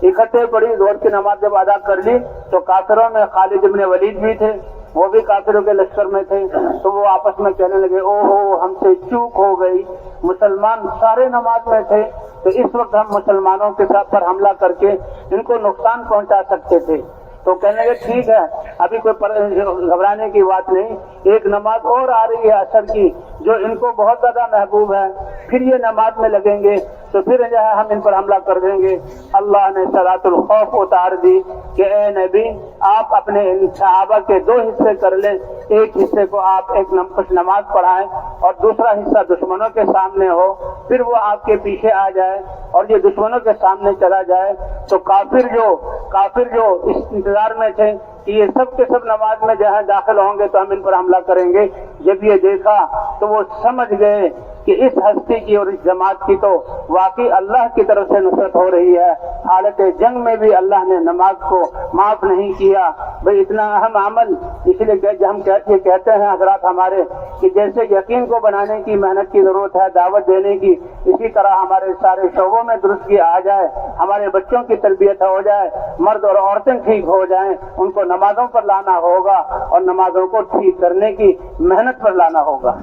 [SPEAKER 1] इकट्ठे पढ़ी। जोहर की नमाज जब अदा कर ली तो काफिरों में खालिद इब्न वलीद भी थे, वो भी काफिरों के लश्कर में थे। तो वो आपस में कहने लगे ओहो हमसे चूक हो गई, मुसलमान सारे नमाज में थे, तो इस वक्त हम मुसलमानों के साथ पर हमला करके इनको नुकसान पहुंचा सकते थे। तो कहने लगे ठीक है, अभी कोई घबराने की बात नहीं, एक नमाज और आ रही है असर की जो इनको बहुत ज्यादा महबूब है, फिर ये नमाज में लगेंगे तो फिर जो है हम इन पर हमला कर देंगे। अल्लाह ने सलातुल खौफ उतार दी कि ए नबी आप अपने इन सहाबा के 2 हिस्से कर लें, एक हिस्से को आप एक कुछ नमाज पढ़ाएं और दूसरा हिस्सा दुश्मनों के सामने हो, फिर वो आपके पीछे आ जाए और ये दुश्मनों के सामने चला जाए। तो काफिर जो इस इंतजार में थे कि ये सब के सब नमाज में जो है दाखिल होंगे तो हम इन पर हमला करेंगे, जब ये देखा तो वो समझ गए कि इस हस्ती की और इस जमात की तो वाकई अल्लाह की तरफ से नुसरत हो रही है। हालत जंग में भी अल्लाह ने नमाज को माफ नहीं किया। भाई इतना अहम अमल, इसलिए हम कहते हैं हजरात हमारे कि जैसे यकीन को बनाने की मेहनत की जरूरत है, दावत देने की, इसी तरह हमारे सारे शोबों में दुरुस्ती आ जाए, हमारे बच्चों की तरबियत हो जाए, मर्द और औरतें ठीक हो जाएं, उनको नमाजों पर लाना होगा और नमाजों को ठीक करने की मेहनत पर लाना होगा।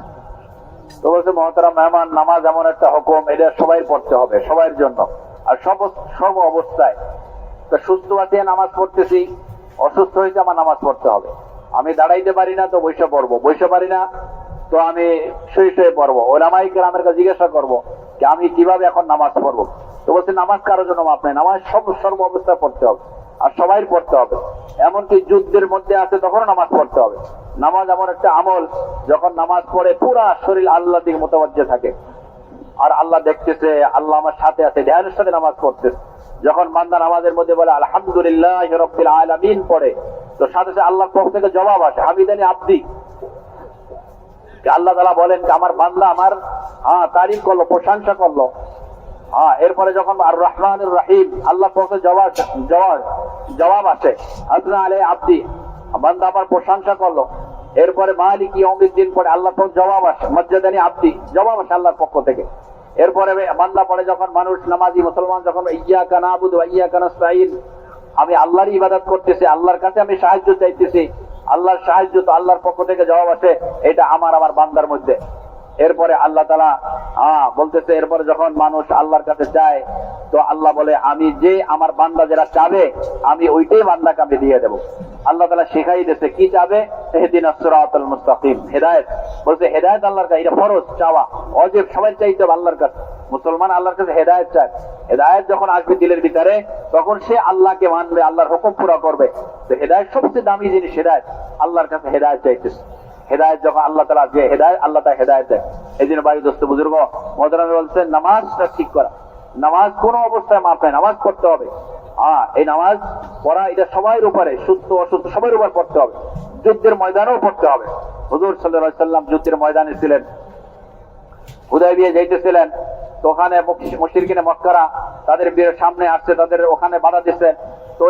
[SPEAKER 2] তো বলছে মহতারাম মেহমান, নামাজ এমন একটা হুকুম, এটা সবাই পড়তে হবে, সবার জন্য, আর সব অবস্থায়। তো সুস্থ আছি নামাজ পড়তেছি, অসুস্থ হয়েছে আমার নামাজ পড়তে হবে। আমি দাঁড়াইতে পারি না তো বসে পড়বো, বসে পারি না তো আমি শুয়ে পড়বো। ওলামায়ে কেরামের কাছে জিজ্ঞাসা করবো যে আমি কিভাবে এখন নামাজ পড়বো। তো বলছে নামাজ কারোর জন্য মাপ নেই, নামাজ সর্ব অবস্থায় পড়তে হবে আর সবাই পড়তে হবে। এমনকি যুদ্ধের মধ্যে আছে তখনও নামাজ পড়তে হবে। নামাজ এমন একটা আমল, যখন নামাজ পড়ে পুরা শরীর আল্লাহর দিকে মুতাওয়াজ্জিহ থাকে, আর আল্লাহ দেখতেছে, আল্লাহ আমার সাথে আছে, ধ্যানের সাথে নামাজ পড়তেছে। যখন বান্দা নামাজের মধ্যে বলে আলহামদুলিল্লাহি রাব্বিল আলামিন পড়ে, তো সাথে সাথে আল্লাহর পক্ষ থেকে জবাব আসে হামিদানি আব্দি, আল্লাহ তাআলা বলেন যে আমার বান্দা আমার তারিফ করলো, প্রশংসা করলো। এরপরে যখন আর রহমানুর রহিম আল্লাহ পক্ষে জবাব আসে, আসনা আলাই আব্দি, বান্দা আমার প্রশংসা করলো। এরপরে মালিক ইয়াউমিদ্দিন পরে আল্লাহ পক্ষ জবাব আসে, মজ্জাদানি আব্দি, জবাব আসে আল্লাহর পক্ষ থেকে। এরপরে বান্দা পড়ে যখন মানুষ নামাজি মুসলমান যখন ইয়্যাকা না'বুদু ওয়া ইয়্যাকা নাস্তাঈন, আমি আল্লাহর ইবাদত করতেছি, আল্লাহর কাছে আমি সাহায্য চাইতেছি, আল্লাহর সাহায্য তো আল্লাহর পক্ষ থেকে জবাব আসে, এটা আমার বান্দার মধ্যে। এরপরে আল্লাহ তাআলা বলতেছে, এরপরে যখন মানুষ আল্লাহর কাছে চায় তো আল্লাহ বলে আমি যে আমার বান্দা যারা চাবে আমি ওইটাই বান্দাকে আমি দিয়ে দেবো। আল্লাহ তাআলা শিখাই দিয়েছে কি চাবে, ইহদিনাস সিরাতাল মুস্তাকিম, হেদায়েত। বলছে হেদায়েত আল্লাহর কাছে, এটা ফরজ চাওয়া, ওয়াজিব, সবাই চাইতে হবে আল্লাহর কাছে। মুসলমান আল্লাহর কাছে হেদায়েত চায়। হেদায়েত যখন আসবে দিলের ভিতরে তখন সে আল্লাহকে মানবে, আল্লাহর হুকুম পুরো করবে। তো হেদায়েত সবচেয়ে দামি জিনিস, হেদায়েত। আল্লাহর কাছে হেদায়েত চাইতেছে। হেদায়েত যখন আল্লাহ তাআলা যে হেদায়েত, আল্লাহ তাআলা হেদায়েত দেয়। এই জন্য ভাই দোস্ত বুজুর্গ মুহতারাম বলছেন নামাজটা ঠিক করা, নামাজ কোন অবস্থায় মাপ নাই, নামাজ পড়তে হবে। এই নামাজ পড়া এটা সবার উপরে, সুস্থ অসুস্থ সবার উপর পড়তে হবে, যুদ্ধের ময়দানেও পড়তে হবে। হুজুর সাল্লাল্লাহু আলাইহি ওয়াসাল্লাম যুদ্ধের ময়দানে ছিলেন, হুদায়বিয়া যাইতেছিলেন, তো ওখানে মুশরিকিনে মক্কারা তাদের সামনে আসছে, তাদের ওখানে বাধা দিচ্ছে। তো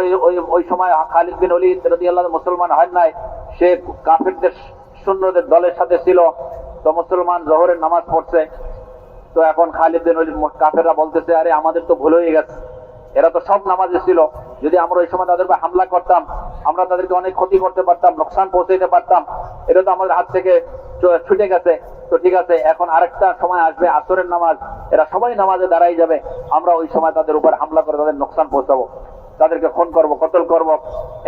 [SPEAKER 2] ওই সময় খালিদ বিন ওলীদ রাদিয়াল্লাহু আনহু মুসলমান হয় নাই, সে কাফিরদের সৈন্যদের দলের সাথে ছিল। তো মুসলমান জোহরের নামাজ পড়ছে। তো এখন খালিদ বিন ওলীদ কাফেররা বলতেছে, আরে আমাদের তো ভুল হয়ে গেছে, এরা তো সব নামাজে ছিল, যদি আমরা ওই সময় তাদের উপর হামলা করতাম আমরা তাদেরকে অনেক ক্ষতি করতে পারতাম, নোকসান পৌঁছাইতে পারতাম, এটা তো আমাদের হাত থেকে ছুটে গেছে। তো ঠিক আছে, এখন আরেকটা সময় আসবে আসরের নামাজ, এরা সবাই নামাজে দাঁড়াই যাবে, আমরা ওই সময় তাদের উপর হামলা করে তাদের নোকসান পৌঁছাবো, তাদেরকে খুন করব, কতল করব।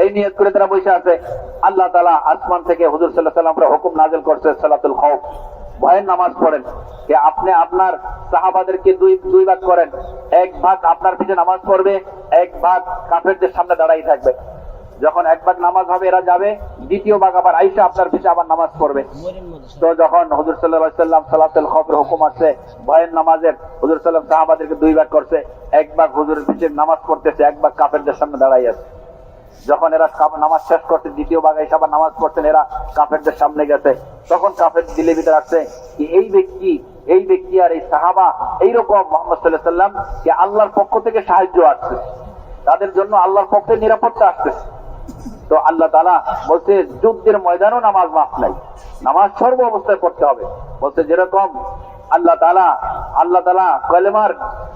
[SPEAKER 2] এই নিয়ত করে তারা বসে আছে। আল্লাহ তাআলা আসমান থেকে হুজুর সাল্লাল্লাহু আলাইহি ওয়াসাল্লাম হুকুম নাযিল করছে, সালাতুল খাউফ, ভয়ের নামাজ পড়েন। যে আপনি আপনার সাহাবাদেরকে দুই ভাগ করেন, এক ভাগ আপনার পিছনে নামাজ পড়বে, এক ভাগ কাফেরদের সামনে দাঁড়াই থাকবে। যখন এক ভাগ নামাজ হবে এরা যাবে, দ্বিতীয় ভাগ আবার আইসা আপনার পিছনে আবার নামাজ পড়বে। তো যখন হুজুর সাল্লাল্লাহু আলাইহি ওয়াসাল্লাম সালাতুল খাউফের হুকুম আসছে, ভয়ের নামাজের, হুজুর সাল্লাল্লাহু আলাইহি ওয়াসাল্লাম সাহাবাদেরকে দুই ভাগ করছে, এক ভাগ হুজুরের পিছনে নামাজ পড়তেছে, এক ভাগ কাফেরদের সামনে দাঁড়াই আছে। যখন এরা নামাজ শেষ করছে, দ্বিতীয় ভাগে এসে আবার নামাজ পড়ছেন, এরা কাফেরদের সামনে গেছে। তখন কাফের দিলের ভিতরে আসছে কি এই ব্যক্তি আর এই সাহাবা এইরকম মুহাম্মদ সাল্লাল্লাহু আলাইহি ওয়াসাল্লাম যে আল্লাহর পক্ষ থেকে সাহায্য আসছে, তাদের জন্য আল্লাহর পক্ষে নিরাপত্তা আসতেছে। তো আল্লাহ তাআলা বলছে যুদ্ধের ময়দানও নামাজ মাফ নাই, নামাজ সর্ব অবস্থায় পড়তে হবে। বলছে যেরকম আল্লাহ তাআলা কলেমার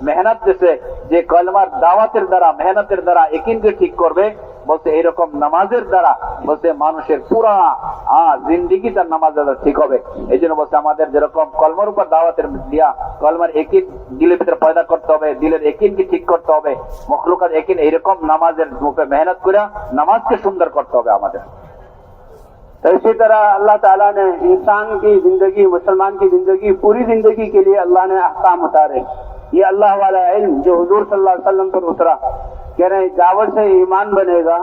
[SPEAKER 2] মেহনত দিয়েছে, যে কলেমার দাওয়াতের দ্বারা মেহনতের দ্বারা ইয়াকিনকে ঠিক করবে, বলছে এইরকম নামাজের দ্বারা বলছে মানুষের পুরা জিন্দেগি তার নামাজ দ্বারা ঠিক হবে। এই জন্য বলছে আমাদের যেরকম কলমার উপর দাওয়াতের দিয়া কলমার ইয়াকিন দিলের ভিতরে পয়দা করতে হবে, দিলের ইয়াকিনকে ঠিক করতে হবে, মখলুকাত ইয়াকিন এইরকম নামাজের মুখে মেহনত করে নামাজকে সুন্দর করতে হবে আমাদের।
[SPEAKER 1] तो इसी तरह अल्लाह ताला ने इंसान की जिंदगी, मुसलमान की जिंदगी, पूरी जिंदगी के लिए अल्लाह ने अहकाम उतारे। ये अल्लाह वाला इल्म जो हुजूर सल्लल्लाहु अलैहि वसल्लम पर उतरा, कह रहे हैं दावत से ईमान बनेगा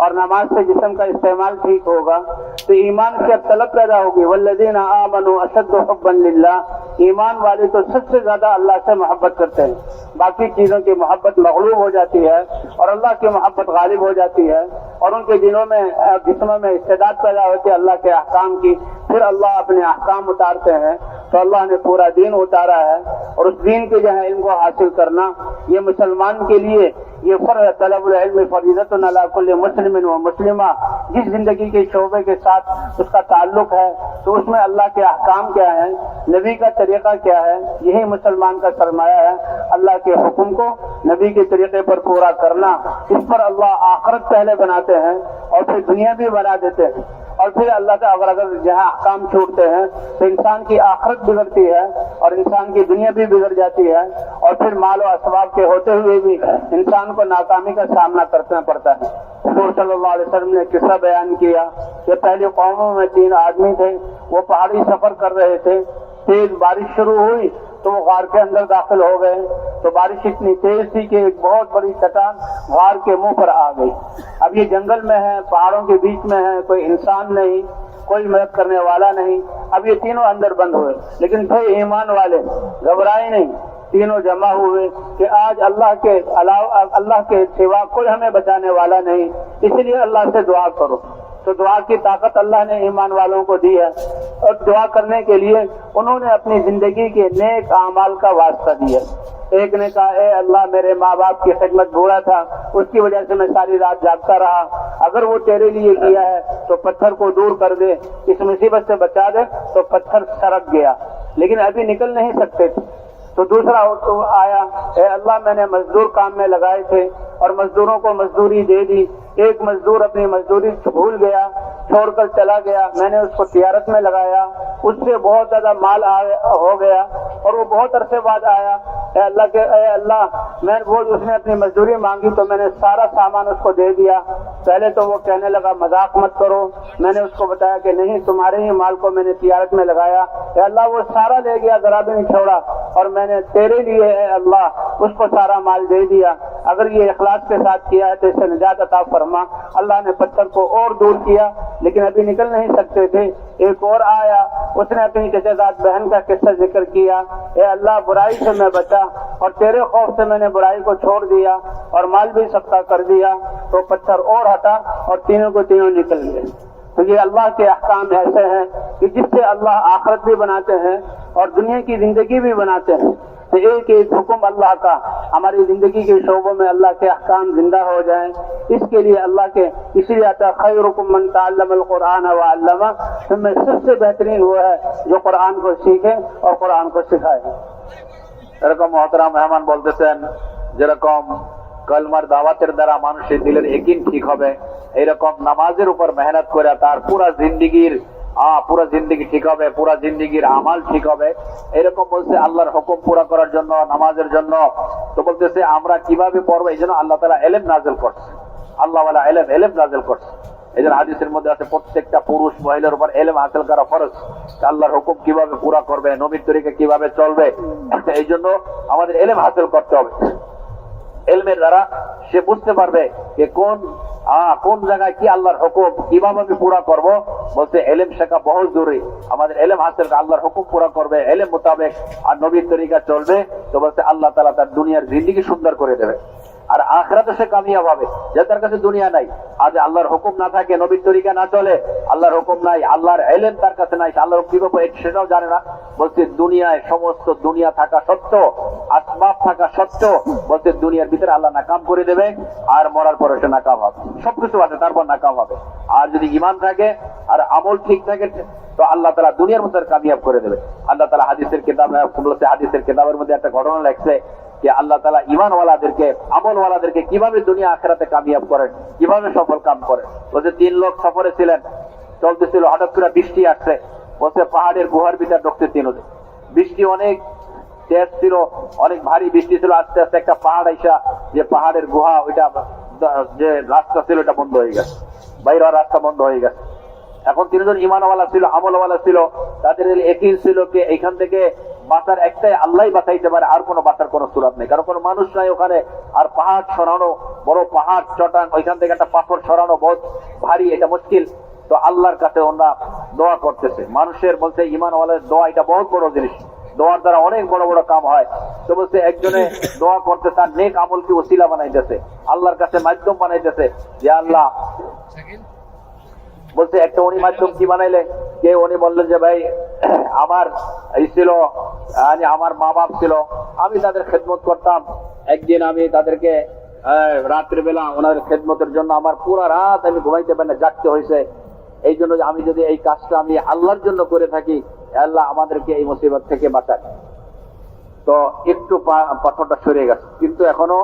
[SPEAKER 1] और नमाज से जिस्म का इस्तेमाल ठीक होगा तो ईमान की अब तलब पैदा होगी। वल्लज़ीना आमनू अशद्दु हुब्बन लिल्लाह, ईमान वाले तो सबसे ज्यादा अल्लाह से मोहब्बत करते हैं, बाकी चीजों की मोहब्बत मगलूब हो जाती है और अल्लाह की मोहब्बत गालिब हो जाती है और उनके दिलों में जिस्मों में इस्तेदाद पैदा होती है अल्लाह के अहकाम की। फिर अल्लाह अपने अहकाम उतारते हैं। तो अल्लाह ने पूरा दीन उतारा है और उस दीन के जो है इल्म को हासिल करना ये मुसलमान के लिए ये फर्ज, तलबुल इल्म फरीज़तुन अला कुल्लि मुस्लिमिन व मुस्लिमा, जिस जिंदगी के शोबे के साथ उसका ताल्लुक है तो उसमें अल्लाह के अहकाम क्या है, नबी का तरीका क्या है, यही मुसलमान का सरमाया है। अल्लाह के हुक्म को नबी के तरीके पर पूरा करना, इस पर अल्लाह आखिरत पहले बनाते हैं और फिर दुनिया भी बना देते हैं। और फिर अल्लाह का अगर जहाँ अहकाम छूटते हैं तो इंसान की आखिरत बिगड़ती है और इंसान की दुनिया भी बिगड़ जाती है और फिर माल और असबाब के होते हुए भी इंसान को नाकामी का सामना करना पड़ता है। हुजूर सल्लल्लाहु अलैहि वसल्लम ने किस्सा बयान किया कि पहले कौमों में 3 आदमी थे, वो पहाड़ी सफर कर रहे थे, तेज बारिश शुरू हुई तो वो गार के अंदर दाखिल हो गए। तो बारिश इतनी तेज थी कि एक बहुत बड़ी चट्टान गार के मुंह पर आ गई। अब ये जंगल में है, पहाड़ों के बीच में है, कोई इंसान नहीं, कोई मदद करने वाला नहीं। अब ये तीनों अंदर बंद हुए, लेकिन फिर ईमान वाले घबराए नहीं, तीनों जमा हुए कि आज अल्लाह के अलावा, अल्लाह के सिवा कोई हमें बचाने वाला नहीं, इसलिए अल्लाह से दुआ करो। तो दुआ की ताकत अल्लाह ने ईमान वालों को दी है, और दुआ करने के लिए उन्होंने अपनी जिंदगी के नेक अमाल का वास्ता दिया। एक ने कहा, ए अल्लाह, मेरे माँ बाप की खिदमत बुरा था, उसकी वजह से मैं सारी रात जागता रहा, अगर वो तेरे लिए किया है तो पत्थर को दूर कर दे, इस मुसीबत से बचा दे। तो पत्थर सरक गया, लेकिन अभी निकल नहीं सकते थे। तो दूसरा तो आया, ए अल्लाह, मैंने मजदूर काम में लगाए थे और मजदूरों को मजदूरी दे दी, एक मजदूर अपनी मजदूरी भूल गया, छोड़कर चला गया, मैंने उसको तिजारत में लगाया, उससे बहुत ज्यादा माल हो गया और वो बहुत अरसे बाद आया। ए अल्लाह, मैं वो उसने अपनी मजदूरी मांगी तो मैंने सारा सामान उसको दे दिया। पहले तो वो कहने लगा मजाक मत करो, मैंने उसको बताया कि नहीं, तुम्हारे ही माल को मैंने तिजारत में लगाया। ए अल्लाह, वो सारा ले गया, जरा भी नहीं छोड़ा, और मैंने तेरे लिए है अल्लाह उसको सारा माल दे दिया। अगर ये इखलास के साथ किया है तो इससे निजात अता फरमा। अल्लाह ने पत्थर को और दूर किया, लेकिन अभी निकल नहीं सकते थे। एक और आया, उसने अपनी चचेदाद बहन का किस्सा जिक्र किया, ए अल्लाह, बुराई से मैं बचा और तेरे खौफ से मैंने बुराई को छोड़ दिया और माल भी सबका कर दिया। तो पत्थर और हटा और तीनों को तीनों निकल गए। तो ये अल्लाह के अहकाम ऐसे हैं कि जिससे अल्लाह आखिरत भी बनाते हैं और दुनिया की जिंदगी भी बनाते हैं। तो एक एक हुक्म अल्लाह का हमारी जिंदगी के शोबों में अल्लाह के अहकाम जिंदा हो जाएं, इसके लिए अल्लाह के इसीलिए आता खैरुकुम मन तअल्लमल कुरान व अल्लमा, तुम में सबसे बेहतरीन वो है जो कुरान को सीखे और कुरान को सिखाए।
[SPEAKER 2] এরকম মহতরাম মেহমান বলতেছেন, যেরকম কলমার দাওয়াতের দ্বারা মানুষের দিলের একিন ঠিক হবে, এইরকম নামাজের উপর মেহনত করে তার পুরা জিন্দিগি ঠিক হবে, পুরা জিন্দিগির আমাল ঠিক হবে। এরকম বলছে আল্লাহর হুকুম পুরা করার জন্য, নামাজের জন্য। তো বলতেছে আমরা কিভাবে পড়বো, এই জন্য আল্লাহ তাআলা ইলম নাযিল করছে, আল্লাহ ওয়ালা ইলম নাযিল করছে। এই জন্য হাদিসের মধ্যে আছে প্রত্যেকটা পুরুষ মহিলার উপর ইলম হাসিল করা ফরজ। আল্লাহর হুকুম কিভাবে পুরা করবে, নবীর তরিকা কিভাবে চলবে, এই জন্য আমাদের ইলম হাসিল করতে হবে। ইলমের দ্বারা সে বুঝতে পারবে যে কোন জায়গায় কি আল্লাহর হুকুম কিভাবে আমি পুরা করব। বলতে ইলম শেখা বহুত জরুরি। আমাদের ইলম হাসিল করে আল্লাহর হুকুম পুরা করবে, ইলম মোতাবেক আর নবীর তরিকা চলবে, তো বলতে আল্লাহ তাআলা তার দুনিয়ার জিন্দেগি সুন্দর করে দেবে আর আখিরাতে সে কামিয়াব হবে। যার কাছে দুনিয়া নাই, আজ আল্লাহর হুকুম না থাকে, নবীর তরিকা না চলে, আল্লাহর হুকুম নাই, আল্লাহর ইলম তার কাছে নাই, আল্লাহর কিভাবে সেটাও জানে না। বলতে দুনিয়ায় সমস্ত দুনিয়া থাকা সত্ত্বেও, আসবাব থাকা সত্ত্বেও, বলতে দুনিয়ার ভিতরে আল্লাহ নাকাম করে দেবে আর মরার পরে সে নাকাম হবে। সবকিছু আছে, তারপর নাকাম হবে। আর যদি ঈমান থাকে আর আমল ঠিক থাকে তো আল্লাহ তাআলা দুনিয়ার মধ্যে কামিয়াব করে দেবে। আল্লাহ তাআলা হাদিসের কিতাবের মধ্যে একটা ঘটনা লেখছে যে আল্লাহ তাআলা ঈমানওয়ালাদেরকে, আমলওয়ালাদেরকে কিভাবে দুনিয়া আখিরাতে কামিয়াব করেন, কিভাবে সফল কাম করেন। বলছে 3 লোক সফরে ছিলেন, চলতেছিল, হঠাৎ করে বৃষ্টি আসছে। বলছে পাহাড়ের গুহার ভিতর ঢুকতে তিনজন, বৃষ্টি অনেক তেজ ছিল, অনেক ভারী বৃষ্টি ছিল। আস্তে আস্তে একটা পাহাড় আইসা, যে পাহাড়ের গুহা, ওইটা যে রাস্তা ছিল ওটা বন্ধ হয়ে গেছে, বাইরে রাস্তা বন্ধ হয়ে গেছে। এখন তিনজন ঈমানওয়ালা ছিল, আমলওয়ালা ছিল, তাদের ইয়াকিন ছিল যে এইখান থেকে বাঁচার একটাই আল্লাহই বাঁচাইতে পারে, আর কোনো বাঁচার কোনো সুরাত নেই, কারণ কোনো মানুষ নাই ওখানে। আর পাহাড় সরানো, বড় পাহাড় চটান, ওইখান থেকে একটা পাথর সরানো বহুত ভারী, এটা মুশকিল। তো আল্লাহর কাছে ওরা দোয়া করতেছে। মানুষের বলতে ঈমানওয়ালার দোয়া এটা বহুত বড় জিনিস, দোয়ার দ্বারা অনেক বড় বড় কাম হয়। তো বলছে একজনে দোয়া করতে তার নেক আমলকে ওসিলা বানাইতেছে, আল্লাহর কাছে মাধ্যম বানাইতেছে যে আল্লাহ। বলছে একটা উনি মাধ্যম কি বানাইলে, কে উনি বললেন যে ভাই আমার এই ছিল, আমার মা বাপ ছিল, আমি তাদের খেদমত করতাম। একদিন আমি তাদেরকে রাত্রিবেলা ওনাদের খেদমতের জন্য আমার পুরো রাত আমি ঘুমাইতে পারি না, জাগতে হয়েছে। এই জন্য আমি যদি এই কাজটা আমি আল্লাহর জন্য করে থাকি, আল্লাহ আমাদেরকে এই মুসিবত থেকে বাঁচায়। তো একটু পাথরটা সরে গেছে, কিন্তু এখনো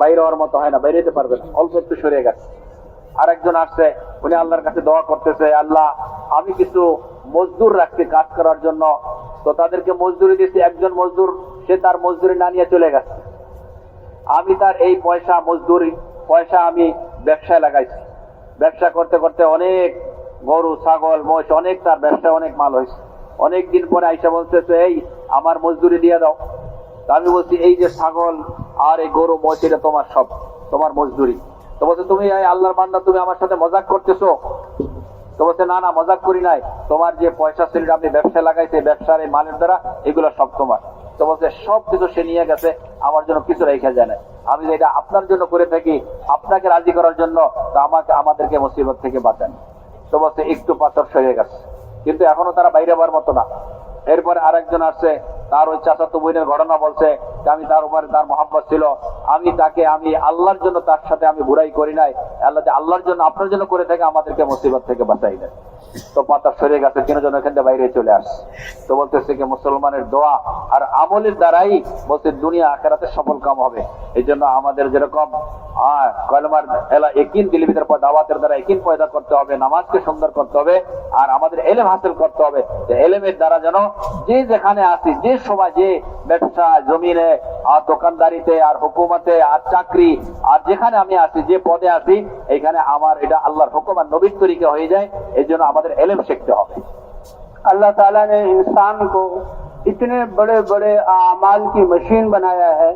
[SPEAKER 2] বাইরে হওয়ার মতো হয় না, বাইরে যেতে পারবে না, অল্প একটু সরে গেছে। আরেকজন আসছে, উনি আল্লাহর কাছে দোয়া করতেছে, আল্লাহ আমি কিছু মজদুর রাখছি কাজ করার জন্য, তো তাদেরকে মজদুরি দিয়েছি। একজন মজদুর সে তার মজদুরি না নিয়ে চলে গেছে, আমি তার এই পয়সা আমি ব্যবসায় লাগাইছি। ব্যবসা করতে করতে অনেক গরু, ছাগল, মোষ, অনেক তার ব্যবসা অনেক মাল হয়েছে। অনেকদিন পরে আইসা বলতেছে এই আমার মজদুরি দিয়ে দাও। তা আমি বলছি এই যে ছাগল আর এই গরু, মোষ, এটা তোমার সব, তোমার মজদুরি। তো বলছে তুমি আল্লাহর বান্দা, তুমি আমার সাথে মজাক করতেছো? তো বলছে না না, মজাক করি নাই, তোমার যে পয়সা ছিল আপনি ব্যবসা লাগাইছে, ব্যবসার এই মালের দ্বারা এগুলো সব তোমার। তো বলছে সব কিছু সে নিয়ে গেছে, আমার জন্য কিছু রেখে যায় না। আমি যে এটা আপনার জন্য করে থাকি, আপনাকে রাজি করার জন্য, তো আমাদেরকে মুসিবত থেকে বাঁচান। তো বলছে একটু পাথর সরে গেছে, কিন্তু এখনো তারা বাইরে হওয়ার মতো না। এরপরে আরেকজন আসছে, তার ওই চাচাতো বোনের ঘটনা বলছে, আমি তার উপরে তার মহব্বত ছিল, আমি আল্লাহর জন্য তার সাথে আমি বুরাই করি নাই, আল্লাহর জন্য আপনার জন্য করে থাকে, আমাদেরকে মুসিবত থেকে বাঁচাই দেয়। তো পাতা সরে গেছে, তিনজন এখান থেকে বাইরে চলে আসছে। তো বলতেছে কি মুসলমানের দোয়া আর আমলের দ্বারাই বলছে দুনিয়া আখিরাতে সফল কাম হবে। এই জন্য আমাদের যেরকম কলমার ইয়াকিন দিলের ভিতর দাওয়াতের দ্বারা ইয়াকিন পয়দা করতে হবে, নামাজকে সুন্দর করতে হবে, আর আমাদের ইলম হাসিল করতে হবে। ইলমের দ্বারা যেন যে যেখানে আসি, যে সময় যে ব্যবসা জমিনে আর দোকানদারিতে আর হুকুমতে আর চাকরি আর যেখানে আমি আসি, যে পদে আসি, এখানে আমার এটা আল্লাহর হুকুম আর নবীর তরিকা হয়ে যায়। এই জন্য আমাদের ইলম শিখতে হবে।
[SPEAKER 1] अल्लाह ताला ने इंसान को इतने बड़े बड़े आमाल की मशीन बनाया है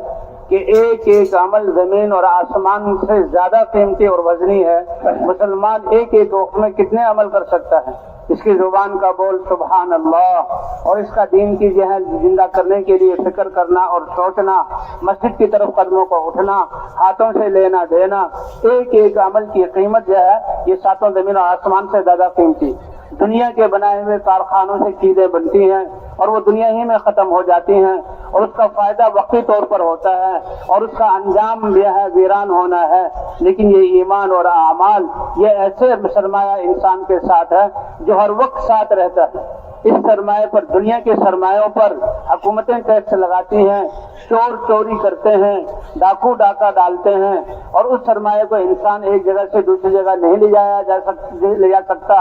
[SPEAKER 1] कि एक एक अमल जमीन और आसमान से ज्यादा कीमती और वजनी है। मुसलमान एक एक वक्त में कितने अमल कर सकता है। इसकी जुबान का बोल सुभान अल्लाह और इसका दीन की जो है जिंदा करने के लिए फिक्र करना और सोचना, मस्जिद की तरफ कदमों को उठना, हाथों से लेना देना, एक एक अमल की कीमत जो है ये सातों जमीन और आसमान से ज्यादा कीमती। दुनिया के बनाए हुए कारखानों से चीजें बनती हैं और वो दुनिया ही में खत्म हो जाती हैं और उसका फायदा वक्ती तौर पर होता है और उसका अंजाम यह है वीरान होना है। लेकिन ये ईमान और आमाल ये ऐसे सरमाया इंसान के साथ है जो हर वक्त साथ रहता है। इस सरमाए पर, दुनिया के सरमायों पर हुकूमतें टैक्स लगाती हैं, चोर चोरी करते हैं, डाकू डाका डालते हैं और उस सरमाए को इंसान एक जगह से दूसरी जगह नहीं ले जा सकता।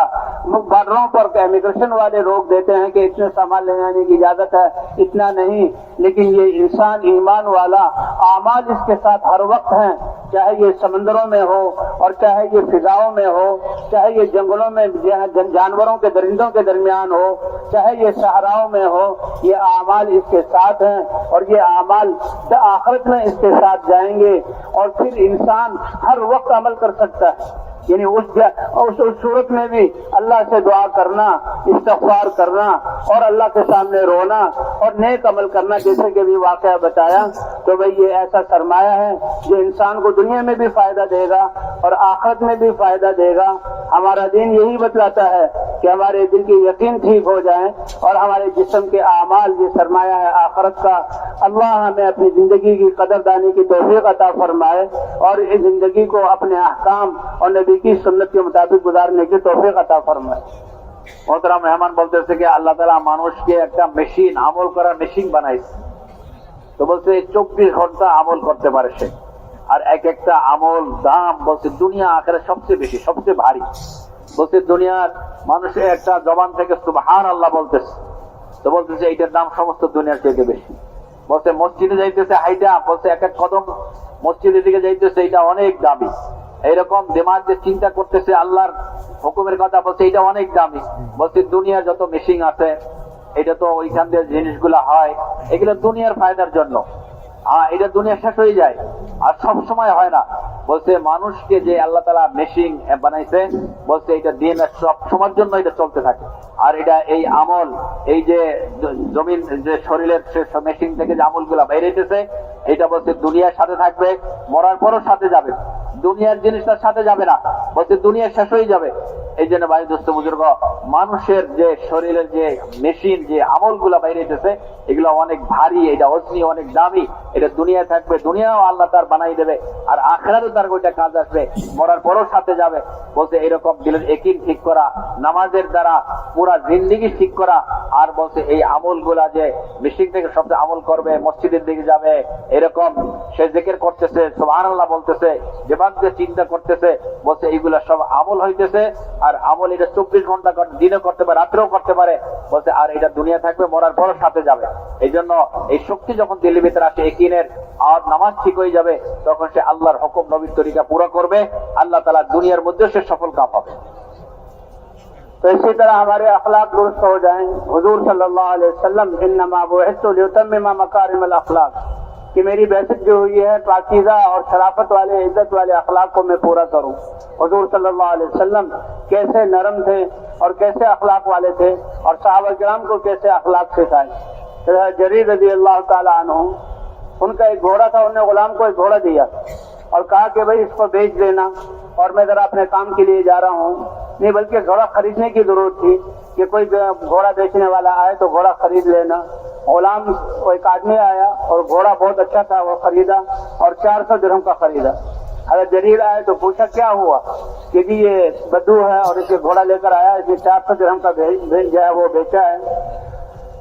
[SPEAKER 1] बॉर्डरों पर इमिग्रेशन वाले रोक देते हैं कि इतने सामान ले जाने की इजाजत है, इतना नहीं। लेकिन ये इंसान ईमान वाला आमाल इसके साथ हर वक्त हैं, चाहे ये समंदरों में हो और चाहे ये फिजाओं में हो, चाहे ये जंगलों में जानवरों के दरिंदों के दरमियान हो, चाहे ये सहराओं में हो, ये आमाल इसके साथ हैं और ये आमाल आखिरत में इसके साथ जाएंगे और फिर इंसान हर वक्त अमल कर सकता है। यानी उस सूरत में भी अल्लाह से दुआ करना, इस्तिग़फ़ार करना और अल्लाह के सामने रोना और नेक अमल करना, जैसे कि भी वाक़या बताया। तो भाई ये ऐसा सरमाया है जो इंसान को दुनिया में भी फायदा देगा और आखिरत में भी फायदा देगा। हमारा दीन यही बतलाता है कि हमारे दिल की यकीन ठीक हो जाए और हमारे जिस्म के आमाल, ये सरमाया है आखिरत का। अल्लाह हमें अपनी जिंदगी की कदरदानी की तौफीक अता फरमाए और इस जिंदगी को अपने अहकाम और नबी की सुन्नत के मुताबिक गुजारने की तौफीक अता फरमाए।
[SPEAKER 2] মোহতারাম মেহমান বলতেছে কি আল্লাহ তাআলা মানুষকে একটা মেশিন, আমল করার মেশিন বানাইছে। তো বলছে 24 ঘন্টা আমল করতে পারে সে, আর এক একটা আমল দাম বলছে দুনিয়া আখিরাত সবচেয়ে বেশি, সবচেয়ে ভারী। বলছে দুনিয়ার মানুষের একটা জবান থেকে সুবহানাল্লাহ বলতেছে, তো বলতেছে এইটার দাম সমস্ত দুনিয়ার থেকে বেশি। বলছে মসজিদে যাইতেছে হাইটা, বলছে এক এক কদম মসজিদের দিকে যাইতেছে, এটা অনেক দামি। এইরকম দিমাগ যে চিন্তা করতেছে আল্লাহর হুকুমের কথা, বলছে এটা অনেক দামি। বলছে দুনিয়ার যত মেশিন আছে, এটা তো ওইখান দিয়ে জিনিসগুলা হয়, এগুলো দুনিয়ার ফায়দার জন্য। এটা দুনিয়া শেষ হয়ে যায় আর সব সময় হয় না। বলছে মানুষকে যে আল্লাহ তাআলা মেশিন বানাইছে, বলছে এটা দিন সব সময়ের জন্য এটা চলতে থাকে। আর এটা এই আমল, এই যে জমিন যে শরীরের মেশিন থেকে যে আমলগুলা বের হইতেছে, এটা বলছে দুনিয়ার সাথে থাকবে, মরার পরও সাথে যাবে, দুনিয়ার জিনিসটার সাথে যাবে না। বলছে দুনিয়া শেষ হয়ে যাবে। এই জন্য ভাই দোস্ত বুজুর্গ, মানুষের যে শরীরের যে মেশিন, যে আমলগুলা বাইরে হইতেছে, এগুলো অনেক ভারী, এটা ওজনি, অনেক দামি। এটা দুনিয়া থাকবে, দুনিয়াও আল্লাহ তার বানাই দেবে, আর আখিরাতেও তার ওইটা কাজ আসবে, মরার পরও সাথে যাবে। বলছে এরকম দিলের ইয়াকিন ঠিক করা, নামাজের দ্বারা পুরা জিন্দেগি ঠিক করা। আর বলছে এই আমলগুলা যে মেশিন থেকে সবচেয়ে আমল করবে, মসজিদের দিকে যাবে, এরকম সে জিকির করতেছে, সুবহানাল্লাহ বলতেছে, যেভাবে চিন্তা করতেছে, বলছে এইগুলা সব আমল হইতেছে। আর আমল এটা 24 ঘন্টা দিনে করতে পারে, রাত্রেও করতে পারে। বলছে আর এটা দুনিয়া থাকবে, মরার পরও সাথে যাবে। এই জন্য এই শক্তি যখন দিলের ভিতরে আসে ইয়াকিনের, আর নামাজ ঠিক হয়ে যাবে, তখন সে আল্লাহর হুকুম নবীর তরিকা পুরো করবে, আল্লাহ তাআলা দুনিয়ার মধ্যে সে সফল কাম হবে।
[SPEAKER 1] तो इसी तरह हमारे अखलाक दुरुस्त हो जाएं। हुजूर सल्लल्लाहु अलैहि वसल्लम इन्नमा बुइस्तु लियुतम्मिमा मकारिमल अखलाक, कि मेरी बैसत जो हुई है पाकीज़ा और शराफत वाले, इज्जत वाले अखलाक को मैं पूरा करूं। हुजूर सल्लल्लाहु अलैहि वसल्लम कैसे नरम थे और कैसे अखलाक वाले थे और सहाबा किराम को कैसे अखलाक सिखाए। जरीर रज़ी अल्लाह ताला अन्हु, उनका एक घोड़ा था, उन्होंने गुलाम को एक घोड़ा दिया और कहा कि भाई इसको बेच देना और मैं जरा अपने काम के लिए जा रहा हूँ। نہیں بلکہ گھوڑا خریدنے کی ضرورت تھی کہ کوئی گھوڑا بیچنے والا آئے تو گھوڑا خرید لینا. غلام ایک آدمی آیا اور گھوڑا بہت اچھا تھا, وہ خریدا اور 400 درہم کا خریدا. حضرت جریر آئے تو پوچھا کیا ہوا, کہ جی یہ بدو ہے اور اسے گھوڑا لے کر آیا, اسے 400 درہم کا جو ہے وہ بیچا ہے.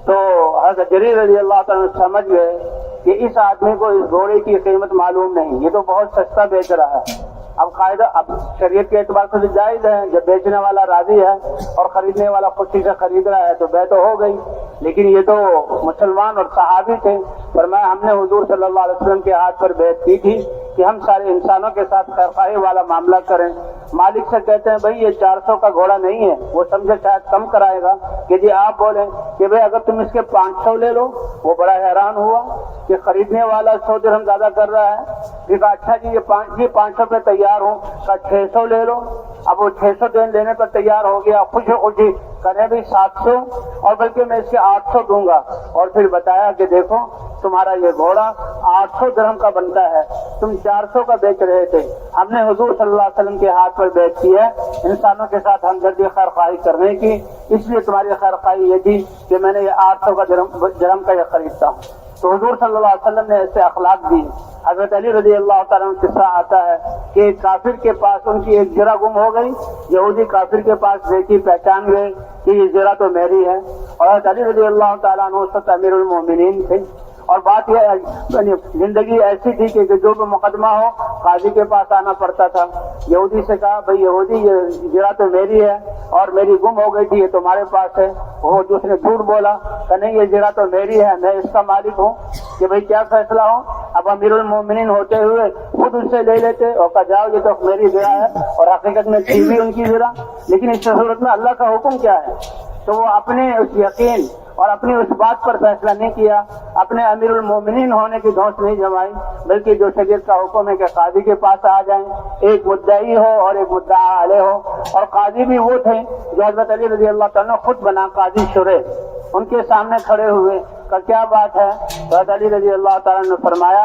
[SPEAKER 1] تو حضرت جریر رضی اللہ تعالیٰ سمجھ گئے کہ اس آدمی کو اس گھوڑے کی قیمت معلوم نہیں, یہ تو بہت سستا بیچ رہا ہے. اب قاعدہ اب شریعت کے اعتبار سے جائز ہے, جب بیچنے والا راضی ہے اور خریدنے والا خوشی سے خرید رہا ہے تو بے تو ہو گئی. لیکن یہ تو مسلمان اور صحابی تھے. فرمایا ہم نے حضور صلی اللہ علیہ وسلم کے ہاتھ پر بیعت کی تھی کہ ہم سارے انسانوں کے ساتھ خیرخواہی والا معاملہ کریں. مالک سے کہتے ہیں بھائی یہ 400 کا گھوڑا نہیں ہے, وہ سمجھے شاید کم کرائے گا, کہ جی آپ بولیں کہ بھائی اگر تم اس کے 500 لے لو. وہ بڑا حیران ہوا کہ خریدنے والا 100 درہم زیادہ کر رہا ہے. پھر کہا اچھا جی یہ 500 پہ تیار ہوں. کہا 600 لے لو. اب وہ 600 لینے پر تیار ہو گیا, خوشی کریں بھی 700 اور بلکہ میں اس کے 800 دوں گا. اور پھر بتایا کہ دیکھو تمہارا یہ گھوڑا 800 درہم کا بنتا ہے, تم 400 کا بیچ رہے تھے. ہم نے حضور صلی اللہ علیہ وسلم کے ہاتھ پر بیعت کی ہے انسانوں کے ساتھ ہمدردی خیر خواہی کرنے کی, اس لیے تمہاری خیر خواہی یہ تھی کہ میں نے یہ 800 کا درہم کا یہ خریدتا ہوں. تو حضور صلی اللہ علیہ وسلم نے ایسے اخلاق دی. حضرت علی رضی اللہ تعالیٰ عنہ قصہ آتا ہے کہ ایک کافر کے پاس ان کی ایک زرہ گم ہو گئی. یہودی کافر کے پاس دیکھی, پہچان گئے کہ یہ زرہ تو میری ہے. اور حضرت علی رضی اللہ تعالیٰ عنہ اس وقت امیر المومنین تھے. اور بات یہ زندگی ایسی تھی کہ جو بھی مقدمہ ہو قاضی کے پاس آنا پڑتا تھا. یہودی سے کہا بھائی یہودی یہ زرہ تو میری ہے اور میری گم ہو گئی تھی, یہ تمہارے پاس ہے. وہ دوسرے جھوٹ بولا کہ نہیں یہ زرہ تو میری ہے, میں اس کا مالک ہوں. کہ بھائی کیا فیصلہ ہو. اب امیر المومنین ہوتے ہوئے خود اس سے لے لیتے اور کہا جاؤ یہ تو میری زرہ ہے, اور حقیقت میں تھی بھی ان کی زرہ. لیکن اس صورت میں اللہ کا حکم کیا ہے, تو وہ اپنے اس یقین اور اپنی اس بات پر فیصلہ نہیں کیا, اپنے امیر المومنین ہونے کی دھوس نہیں جمائی, بلکہ جو شریعت کا حکم ہے کہ قاضی کے پاس آ جائیں, ایک مدعی ہو اور ایک مدعا علیہ ہو. اور قاضی بھی وہ تھے جو حضرت علی رضی اللہ تعالیٰ خود بنا قاضی شرح, ان کے سامنے کھڑے ہوئے. کا کیا بات ہے؟ تو حضرت علی رضی اللہ تعالیٰ نے فرمایا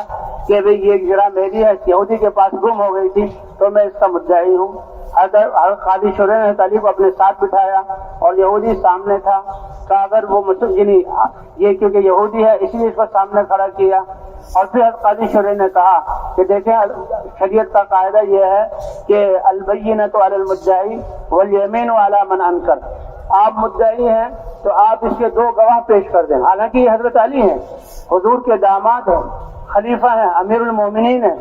[SPEAKER 1] کہ بھئی یہ زرہ میری ہے, یہودی کے پاس گم ہو گئی تھی تو میں اس کا مدعی ہوں. حضرت قاضی شرح نے حضرت علی کو اپنے ساتھ بٹھایا اور یہودی سامنے تھا. کہ اگر وہ یہ کیونکہ یہودی ہے اس لیے اس کو سامنے کھڑا کیا. اور پھر حضرت قاضی شرح نے کہا کہ دیکھیں شریعت کا قاعدہ یہ ہے کہ البینۃ علی المدعی والیمین علی من انکر. آپ مدعی ہیں تو آپ اس کے 2 گواہ پیش کر دیں. حالانکہ یہ حضرت علی ہیں, حضور کے داماد ہیں, خلیفہ ہیں, امیر المومنین ہیں.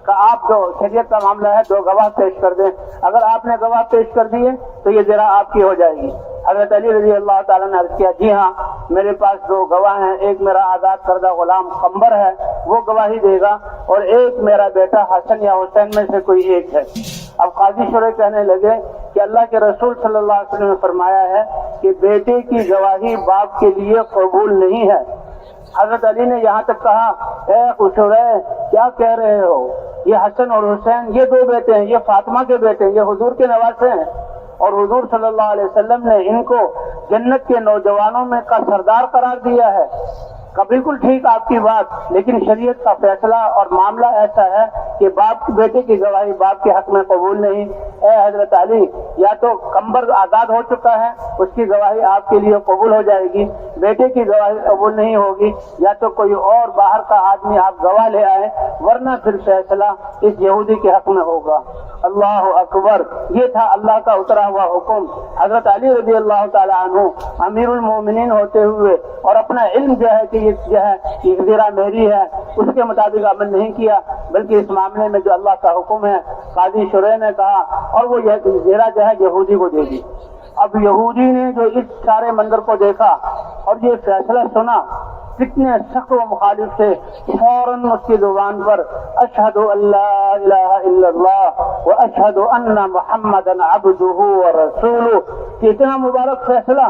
[SPEAKER 1] کہ آپ جو شریعت کا معاملہ ہے 2 گواہ پیش کر دیں. اگر آپ نے گواہ پیش کر دیے تو یہ زرہ آپ کی ہو جائے گی. حضرت علی رضی اللہ تعالیٰ نے عرض کیا جی ہاں میرے پاس 2 گواہ ہیں, ایک میرا آزاد کردہ غلام قمبر ہے وہ گواہی دے گا, اور ایک میرا بیٹا حسن یا حسین میں سے کوئی ایک ہے. اب قاضی شرح کہنے لگے کہ اللہ کے رسول صلی اللہ علیہ وسلم نے فرمایا ہے کہ بیٹے کی گواہی باپ کے لیے قبول نہیں ہے. حضرت علی نے یہاں تک کہا اے شرح کیا کہہ رہے ہو, یہ حسن اور حسین یہ 2 بیٹے ہیں, یہ فاطمہ کے بیٹے ہیں, یہ حضور کے نواسے ہیں, اور حضور صلی اللہ علیہ وسلم نے ان کو جنت کے نوجوانوں میں کا سردار قرار دیا ہے. کا بالکل ٹھیک آپ کی بات, لیکن شریعت کا فیصلہ اور معاملہ ایسا ہے کہ باپ کے بیٹے کی گواہی باپ کے حق میں قبول نہیں. اے حضرت علی یا تو قمبر آزاد ہو چکا ہے اس کی گواہی آپ کے لیے قبول ہو جائے گی, بیٹے کی گواہی قبول نہیں ہوگی, یا تو کوئی اور باہر کا آدمی آپ گواہ لے آئے, ورنہ پھر فیصلہ اس یہودی کے حق میں ہوگا. اللہ اکبر. یہ تھا اللہ کا اترا ہوا حکم. حضرت علی رضی اللہ تعالی عنہ امیر المومنین ہوتے ہوئے اور اپنا علم جو ہے کہ یہ زرہ میری ہے اس کے مطابق عمل نہیں کیا, بلکہ اس معاملے میں جو اللہ کا حکم ہے قاضی شرح نے کہا, اور وہ زرہ جو ہے یہودی کو دے دی. اب یہودی نے جو اس سارے منظر کو دیکھا اور یہ فیصلہ سنا, کتنے سخت و مخالف تھے, فوراً اس کی زبان پر اشہد ان لا الہ الا اللہ واشہد ان محمدا عبدہ ورسولہ. اتنا مبارک فیصلہ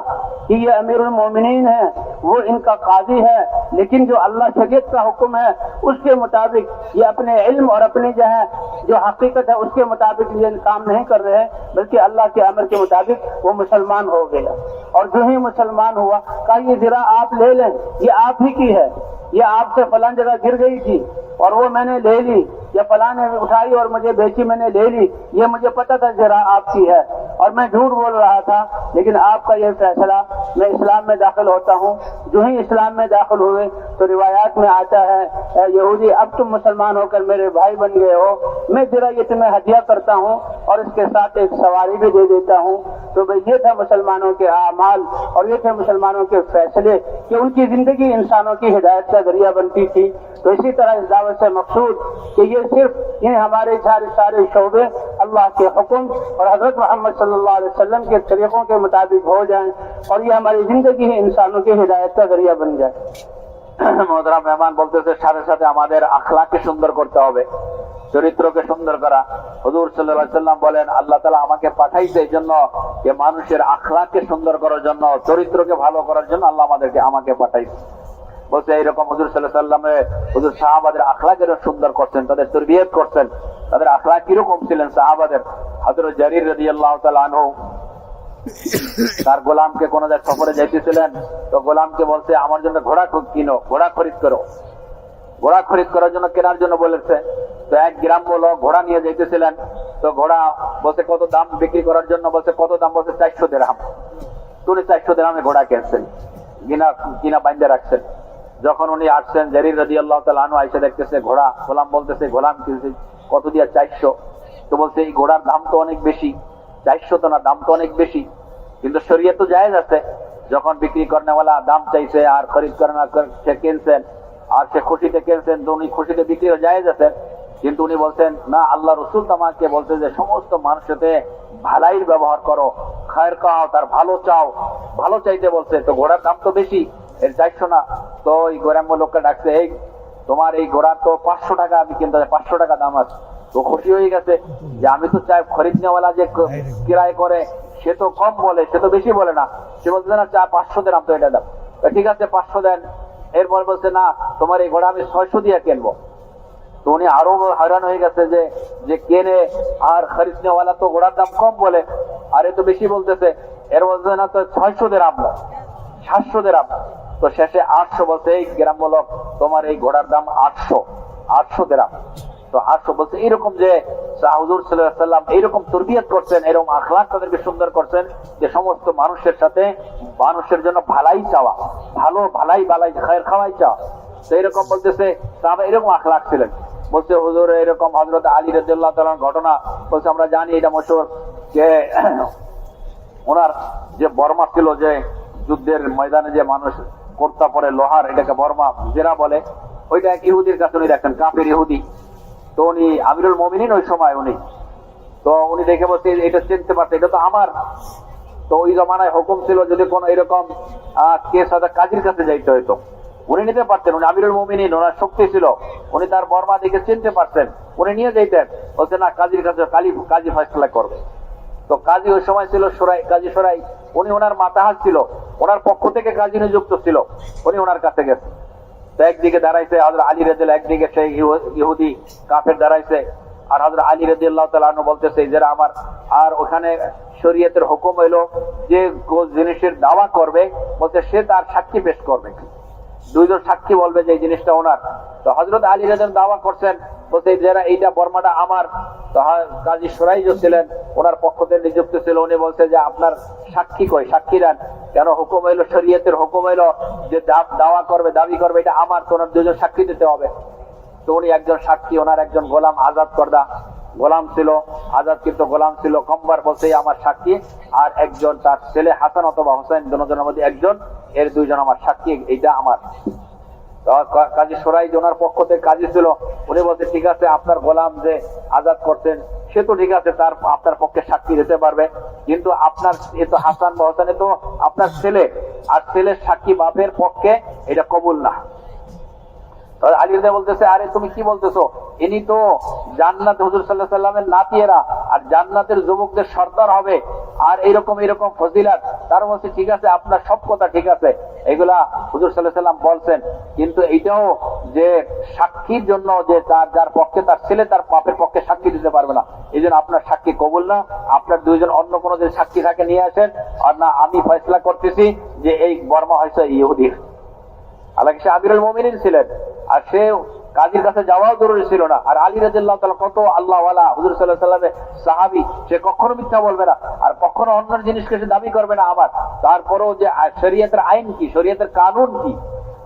[SPEAKER 1] کہ یہ امیر المومنین ہے, وہ ان کا قاضی ہے, لیکن جو اللہ شریعت کا حکم ہے اس کے مطابق یہ اپنے علم اور اپنی جو حقیقت ہے اس کے مطابق یہ کام نہیں کر رہے, بلکہ اللہ کے امر کے مطابق وہ مسلمان ہو گیا. اور جو ہی مسلمان ہوا کہا یہ زرہ آپ لے لیں, یہ آپ ہی کی ہے, یہ آپ سے فلاں جگہ گر گئی تھی اور وہ میں نے لے لی, या फलां ने उठाई और मुझे बेची, मैंने ले ली, ये मुझे पता था जरा आपकी है और मैं झूठ बोल रहा था, लेकिन आपका ये फैसला, मैं इस्लाम में दाखिल होता हूँ। जो ही इस्लाम में दाखिल हुए तो रिवायात में आता है, ए यहूदी अब तुम मुसलमान होकर मेरे भाई बन गए हो, मैं जरा ये तुम्हें हदिया करता हूँ और इसके साथ एक सवारी भी दे देता हूँ। तो भाई ये था मुसलमानों के आमाल और ये थे मुसलमानों के फैसले कि उनकी जिंदगी इंसानों की हिदायत का जरिया बनती थी। तो इसी तरह इस दावत से मकसूद कि ये सिर्फ ये हमारे सारे शोबे अल्लाह के हुक्म और हजरत मोहम्मद सल्लल्लाहु अलैहि वसल्लम के तरीकों के मुताबिक हो जाएं और ये हमारी जिंदगी ही इंसानों की हिदायत का जरिया बन जाए।
[SPEAKER 2] মোহতারাম মেহমান বলতেছে সাথে সাথে আমাদের আখলাককে সুন্দর করতে হবে, চরিত্রকে সুন্দর করা। হুজুর সাল্লাল্লাহু আলাইহি সাল্লাম বলেন আল্লাহ তাআলা আমাকে পাঠাইছে এই জন্য যে মানুষের আখলাককে সুন্দর করার জন্য, চরিত্রকে ভালো করার জন্য আল্লাহ আমাকে পাঠাইছে। বলছে এইরকম হুজুর সাল্লাল্লাহু আলাইহি সাল্লামে হুজুর সাহাবাদের আখলাকের সুন্দর করছেন, তাদের তরবিয়ত করছেন। তাদের আখলাক কিরকম ছিলেন সাহাবাদের? হযরত জারীর রাদিয়াল্লাহু তাআলা আনহু তার গোলামকে কোন জায়গায় সফরে যাইতেছিলেন, তো গোলামকে বলছে আমার জন্য ঘোড়া কিনো, ঘোড়া খরিদ করো। ঘোড়া খরিদ করার জন্য কেনার জন্য বলেছে। তো এক গ্রাম্য লোক ঘোড়া নিয়ে যাইতেছিলেন, তো ঘোড়া বলছে কত দাম বিক্রি করার জন্য, বলছে কত দাম, বলছে 400 দিরহাম। উনি 400 দিরহামে ঘোড়া কিনছেন, কিনা বাইন্ধে রাখছেন। যখন উনি আসছেন জারীর রাদিয়াল্লাহু তাআলা আনহু আয়েশা দেখতেছে ঘোড়া, গোলাম বলতেছে গোলাম কিনছে কত দিয়া? 400। তো বলছে এই ঘোড়ার দাম তো অনেক বেশি, 400 তো না, দাম তো অনেক বেশি, কিন্তু শরীয়ত তো জায়েজ আছে। যখন বিক্রি করনেওয়ালা দাম চাইছে আর খরিদ করে না সে কিনছেন আর সে খুশিতে কিনছেন, তো উনি খুশিতে বিক্রি জায়েজ আছে। কিন্তু উনি বলছেন না, আল্লাহ রাসূল তোমাকে বলছে যে সমস্ত মানুষের সাথে ভালাইর ব্যবহার করো, খায়ের খাও, তার ভালো চাও, ভালো চাইতে বলছে। তো ঘোড়ার দাম তো বেশি, এর 400 না। তো ওই গ্রাম্য লোককে ডাকছে, এই তোমার এই ঘোড়ার তো 500 টাকা আমি কিনতে, 500 টাকা দাম আছে। তো খুশি হয়ে গেছে যে আমি তো চাই খরিদ নেওয়ালা যে কিরায় করে সে তো কম বলে, সে তো বেশি বলে না। সে বলছে না 500 দিলাম, তো এটা দাম। ঠিক আছে 500 দেন। এরপর বলছে না, তোমার এই ঘোড়া আমি 600 দিয়ে কিনবো। তো উনি আরো হয়রান হয়ে গেছে যে কেনে আর খরিদ নেওয়ালা তো ঘোড়ার দাম কম বলে, আর এ তো বেশি বলতেছে। এর বলছে না, তো 600 দিলাম, 700 দিলাম। তো শেষে 800 বলছে, এই গ্রাম্য লোক তোমার এই ঘোড়ার দাম 800 দিলাম। তো 800 বলছে। এরকম যে হুজুর সাল্লাল্লাহু আলাইহি ওয়াসাল্লাম এইরকম তরবিয়ত করছেন, এরকম আখলাক তাদেরকে সুন্দর করছেন যে সমস্ত মানুষের সাথে মানুষের জন্য ভালাই চাওয়া, ভালাই খায়ের খাওয়াই চাওয়া। তো এরকম বলতেছে সাহাবা এরকম আখলাক ছিলেন। বলছে হুজুর এরকম হযরত আলী রাদিয়াল্লাহু তাআলার ঘটনা বলছে আমরা জানি, এটা মশহুর যে ওনার যে বর্মা ছিল, যে যুদ্ধের ময়দানে যে মানুষ কর্তা পরে লোহার, এটাকে বর্মা জেরা বলে, ওইটা এক ইহুদির কাছে উনি দেখেন, কাফের ইহুদি। তো উনি আমিরুল মুমিনিন ওই সময় উনি দেখে বলছে এটা চিনতে পারছে, এটা তো আমার। তো ওই জমানায় হুকুম ছিল যদি কোন এরকম কেস হয়তো কাজীর কাছে যাইতে হইতো, উনি নিতে পারতেন। উনি আমিরুল মুমিনিন, ওনার শক্তি ছিল, উনি তার বর্মা দিকে চিনতে পারছেন, উনি নিয়ে যাইতেন। বলছে না, কাজীর কাছে কাজী ফয়সালা করবে। তো কাজী ওই সময় ছিল কাজী সরাই, উনি ওনার মাতাহাত ছিল, ওনার পক্ষ থেকে কাজী নিযুক্ত ছিল, উনি ওনার কাছে গেছে। তো একদিকে দাঁড়াইছে হযরত আলী রাদিয়াল্লাহু, একদিকে সেই ইহুদি কাফের দাঁড়াইছে, আর হযরত আলী রাদিয়াল্লাহু তাআলা আনহু বলতেছে যারা আমার। আর ওখানে শরীয়তের হুকুম হইলো যে জিনিসের দাওয়া করবে, বলতে সে তার সাক্ষী পেশ করবে, দুইজন সাক্ষী বলবে যে এই জিনিসটা ওনার। তো হযরত আলী রাদিয়াল্লাহু দাওয়া করছেন, বলতে যারা এইটা বর্মাটা আমার। তো কাজী সুরাইজ ছিলেন, ওনার পক্ষ থেকে নিযুক্ত ছিল, উনি বলছে যে আপনার সাক্ষী কই, সাক্ষী দেন। কেন হুকুম হইলো, শরীয়তের হুকুম হইলো যে দাওয়া করবে, দাবি করবে এটা আমার, তো ওনার দুজন সাক্ষী দিতে হবে। তো উনি একজন সাক্ষী, ওনার একজন গোলাম আজাদ করদা গোলাম ছিল, আজাদ কিন্তু গোলাম ছিল কম্বার, বলছে আমার সাক্ষী। আর একজন তার ছেলে হাসান অথবা হোসেন, দুজনের মধ্যে একজন, এর দুইজন আমার সাক্ষী, এইটা আমার। কাজী সুরাইজ ওনার পক্ষ থেকে কাজী ছিল, উনি বলছে ঠিক আছে আপনার গোলাম যে আজাদ করতেন সে তো ঠিক আছে, তার আপনার পক্ষে সাক্ষী দিতে পারবে, কিন্তু আপনার এ তো হাসান বা হোসেন, এ তো আপনার ছেলে, আর ছেলের সাক্ষী বাপের পক্ষে এটা কবুল না। আলী রাদিয়াল্লাহু বলতেছে আরে তুমি কি বলতেছো, ইনি তো জান্নাত হুজুর সাল্লাল্লাহু আলাইহি ওয়াসাল্লামের নাতিয়েরা, আর জান্নাতের যুবকদের সর্দার হবে, আর এরকম ফজিলত। তার বলছে ঠিক আছে আপনার সব কথা ঠিক আছে, এগুলা হুজুর সাল্লাল্লাহু আলাইহি ওয়াসাল্লাম বলছেন, কিন্তু এইটাও যে সাক্ষীর জন্য যে যার পক্ষে তার ছেলে তার বাপের পক্ষে সাক্ষী দিতে পারবে না, এই জন্য আপনার সাক্ষী কবুল না। আপনার দুইজন অন্য কোনো যে সাক্ষী থাকে নিয়ে আসেন, আর না আমি ফয়সালা করতেছি যে এই বর্মা হয়েছে ইহুদির। আলাকি সে আমিরুল মুমিনিন ছিলেন, আর সে কাজীর কাছে যাওয়াও জরুরি ছিল না। আর আলী রাদিয়াল্লাহু তাআলা কত আল্লাহওয়ালা, হুজুর সাল্লাল্লাহু আলাইহি ওয়াসাল্লামের সাহাবী, সে কখনো মিথ্যা বলবে না আর কখনো অন্য জিনিসকে সে দাবি করবে না আমার। তারপরেও যে শরীয়তের আইন কি, শরীয়তের কানুন কি,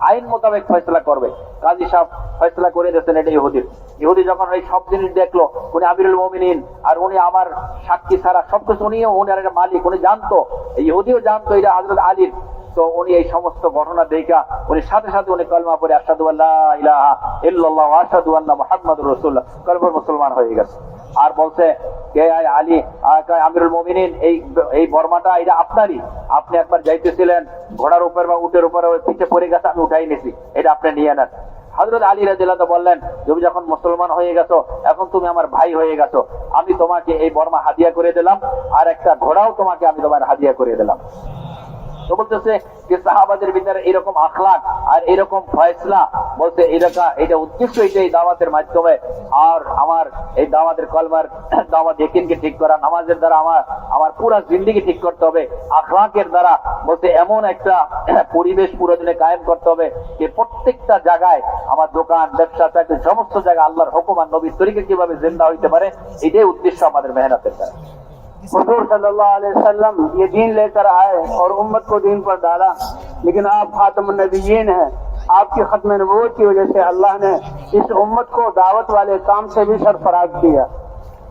[SPEAKER 2] আইন মোতাবেক ফয়সালা করবে। কাজী সাহেব ফয়সালা করে দিয়েছেন এটা ইহুদির। ইহুদি যখন এই সব জিনিস দেখলো, উনি আমিরুল মুমিনিন আর উনি আমার সাক্ষী ছাড়া সবকিছু, উনিও উনার একটা মালিক, উনি জানতো, এই ইহুদিও জানতো এটা হযরত আলীর। তো উনি এই সমস্ত ঘটনা দেখা উনি সাথে সাথে উনি কলমা পড়ে আশহাদু আল্লা ইলাহা ইল্লাল্লাহ ওয়া আশহাদু আন্না মুহাম্মাদুর রাসূলুল্লাহ কলমা মুসলমান হয়ে গেছে। আর বলছে কে আলী আমিরুল মুমিনিন, এই বর্মাটা এটা আপনারই, আপনি একবার যাইতেছিলেন ঘোড়ার উপর বা উটের উপরে, ওই পিঠে পড়ে গেছে, আমি উঠাই নিছি, এটা আপনি নিয়ে নেন। হযরত আলী রাদিয়াল্লাহু তাআলা বললেন, তুমি যখন মুসলমান হয়ে গেছো, এখন তুমি আমার ভাই হয়ে গেছো, আমি তোমাকে এই বর্মা হাদিয়া করে দিলাম, আর একটা ঘোড়াও তোমাকে আমি তোমার হাদিয়া করে দিলাম। তো বলতেছে যে সাহাবাদের ভিতরে এরকম আখলাক আর এরকম ফয়সলা, বলতে এটা উদ্দেশ্য এই দাওয়াতের মাধ্যমে, আর আমার এই দাওয়াতের কলমার দাওয়াত ইয়াকিনকে ঠিক করা, নামাজের দ্বারা আমার পুরা জিন্দেগি ঠিক করতে হবে, আখলাকের দ্বারা বলতে এমন একটা পরিবেশ পুরো দিনে কায়েম করতে হবে যে প্রত্যেকটা জায়গায় আমার দোকান, ব্যবসা, চাকরি, সমস্ত জায়গায় আল্লাহর হুকুম আর নবীর তরিকা কিভাবে জিন্দা হইতে পারে, এটাই উদ্দেশ্য আমাদের মেহনতের দ্বারা।
[SPEAKER 1] हुजूर सल्लल्लाहु अलैहि वसल्लम ये दीन लेकर आए और उम्मत को दीन पर डाला, लेकिन आप खातमुन नबिय्यीन हैं। आपकी खत्म नबूवत की वजह से अल्लाह ने इस उम्मत को दावत वाले काम से भी सरफराज किया।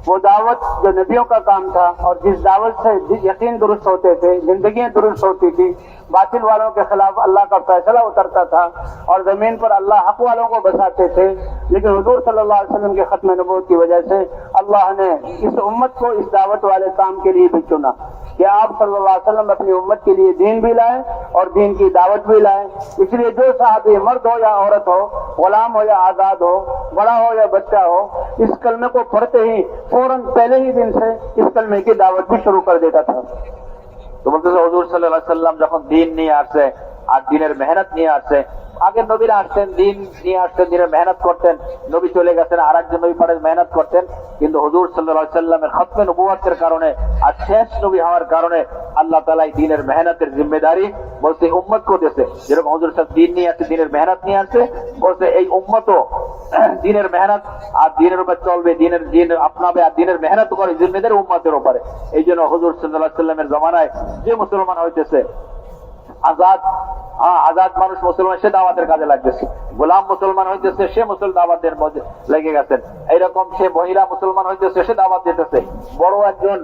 [SPEAKER 1] वो दावत जो नबियों का काम था और जिस दावत से यकीन दुरुस्त होते थे, जिंदगियां दुरुस्त होती थी, बातिल वालों के खिलाफ अल्लाह का फैसला उतरता था और जमीन पर अल्लाह हक वालों को बसाते थे। लेकिन हुजूर सल्लल्लाहु अलैहि वसल्लम के खत्म नबूवत की वजह से अल्लाह ने इस उम्मत को इस दावत वाले काम के लिए भी चुना कि आप सल्लल्लाहु अलैहि वसल्लम अपनी उम्मत के लिए दीन भी लाए और दीन की दावत भी लाए। इसलिए जो साहबी, मर्द हो या औरत हो, गुलाम हो या आजाद हो, बड़ा हो या बच्चा हो, इस कलमे को पढ़ते ही फौरन पहले ही दिन से इस कलमे की दावत भी शुरू कर देता था।
[SPEAKER 2] তো বলতেছে হুজুর সাল্লাল্লাহু আলাইহি ওয়াসাল্লাম যখন দিন নিয়ে আসছে আর দিনের মেহনত নিয়ে আসছে, আগের নবীরা আসতেন, দিন নিয়ে আসতেন, দিনের মেহনত করতেন, নবী চলে গেছেন, আর একজন নবী পরে মেহনত করতেন। কিন্তু হুজুর সাল্লাল্লাহু আলাইহি ওয়াসাল্লামের খতমে নবুয়তের কারণে আর শেষ নবী হওয়ার কারণে আল্লাহ তাআলা এই দিনের মেহনতের জিম্মেদারি বলতে উম্মত কো দিয়েছে। যেরকম হুজুর সাহেব দিন নিয়ে আসছে, দিনের মেহনত নিয়ে আসছে, বলতে এই উম্মতও দিনের মেহনত আর দিনের উপর চলবে, দিন আপনাবে আর দিনের মেহনত করে জিম্মেদারি উম্মতের উপরে। এই জন্য হুজুর সাল্লাল্লাহু আলাইহি ওয়াসাল্লামের জমানায় যে মুসলমান হইতেছে, আজাদ মানুষ মুসলমান, সে দাওয়াতের কাজে লাগতেছে, গোলাম মুসলমান হইতেছে, সে দাওয়াতের মধ্যে লেগে গেছেন। এইরকম সে মহিলা মুসলমান হইতেছে, সে দাওয়াত দিতেছে, বড় একজন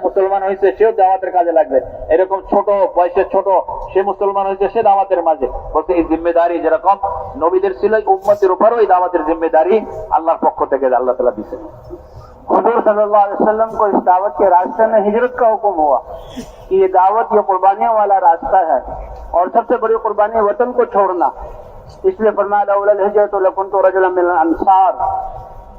[SPEAKER 2] মুসলমান হয়েছে, সেও দাওয়াতের কাজে লাগবে। এরকম ছোট বয়সের ছোট সে মুসলমান হয়েছে, সে দাওয়াতের মাঝে। বলতে এই জিম্মেদারি যেরকম নবীদের ছিল, উম্মতের উপরও এই দাওয়াতের জিম্মেদারি আল্লাহর পক্ষ থেকে আল্লাহ তাআলা দিয়েছেন।
[SPEAKER 1] हुजूर सल्लल्लाहु अलैहि वसल्लम को इस दावत के रास्ते में हिजरत का हुक्म हुआ कि ये दावत, ये कुर्बानियों वाला रास्ता है और सबसे बड़ी कुर्बानी वतन को छोड़ना। इसलिए फरमाया लौलल हिजरतु लकुन्तु रजुलन मिनल अंसार,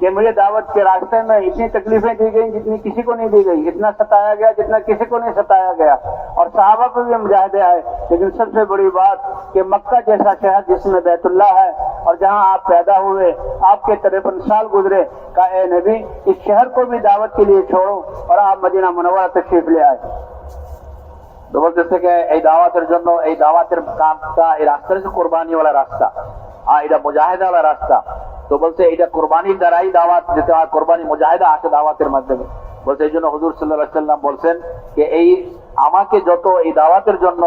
[SPEAKER 1] कि मुझे दावत के रास्ते में इतनी तकलीफें दी गई जितनी किसी को नहीं दी गई, इतना सताया गया जितना किसी को नहीं सताया गया, और सहाबा पर भी मुजाहिदे आए। लेकिन सबसे बड़ी बात कि मक्का जैसा शहर जिसमें बैतुल्लाह है और जहां आप पैदा हुए, आपके 53 साल गुजरे, का ए नबी इस शहर को भी दावत के लिए छोड़ो और आप मदीना मुनव्वरा तशरीफ ले आए।
[SPEAKER 2] তো বলতেছে এই দাওয়াতের জন্য, এই দাওয়াতের কাজটা, এই রাস্তাটা হচ্ছে কোরবানিওয়ালা রাস্তা, আর এটা মুজাহিদাওয়ালা রাস্তা। তো বলছে এটা কোরবানির দ্বারাই দাওয়াত যেতে হয়, কোরবানি মুজাহিদা আসে দাওয়াতের মাধ্যমে। বলছে এই জন্য হুজুর সাল্লাল্লাহু আলাইহি ওয়াসাল্লাম বলছেন যে এই আমাকে যত এই দাওয়াতের জন্য,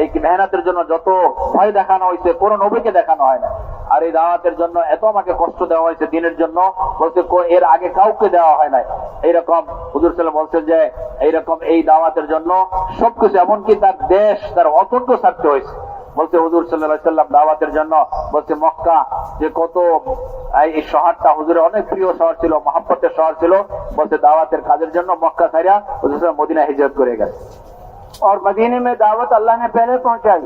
[SPEAKER 2] এই মেহনতের জন্য যত ভয় দেখানো হয়েছে, কোন নবীকে দেখানো হয় না। আর এই দাওয়াতের জন্য এত আমাকে কষ্ট দেওয়া হয়েছে দিনের জন্য, বলছে এর আগে কাউকে দেওয়া হয় নাই। এইরকম হুজুর সাল্লাল্লাহু বলছেন যে এইরকম এই দাওয়াতের জন্য সবকিছু, এমনকি তার দেশ, তার অতন্ত্র ছাড়তে হয়েছে। বলছে হুজুর সাল্লাল্লাহু আলাইহি ওয়াসাল্লাম দাওয়াতের জন্য, বলছে মক্কা যে কত, এই শহরটা হুজুরের অনেক প্রিয় শহর ছিল, মহব্বতের শহর ছিল, বলছে দাওয়াতের কাজের জন্য মক্কা ছাড়া হুজুর সাল্লাল্লাহু মদিনা হিজরত করে গেছে।
[SPEAKER 1] और मदीने में दावत अल्लाह ने पहले पहुंचाई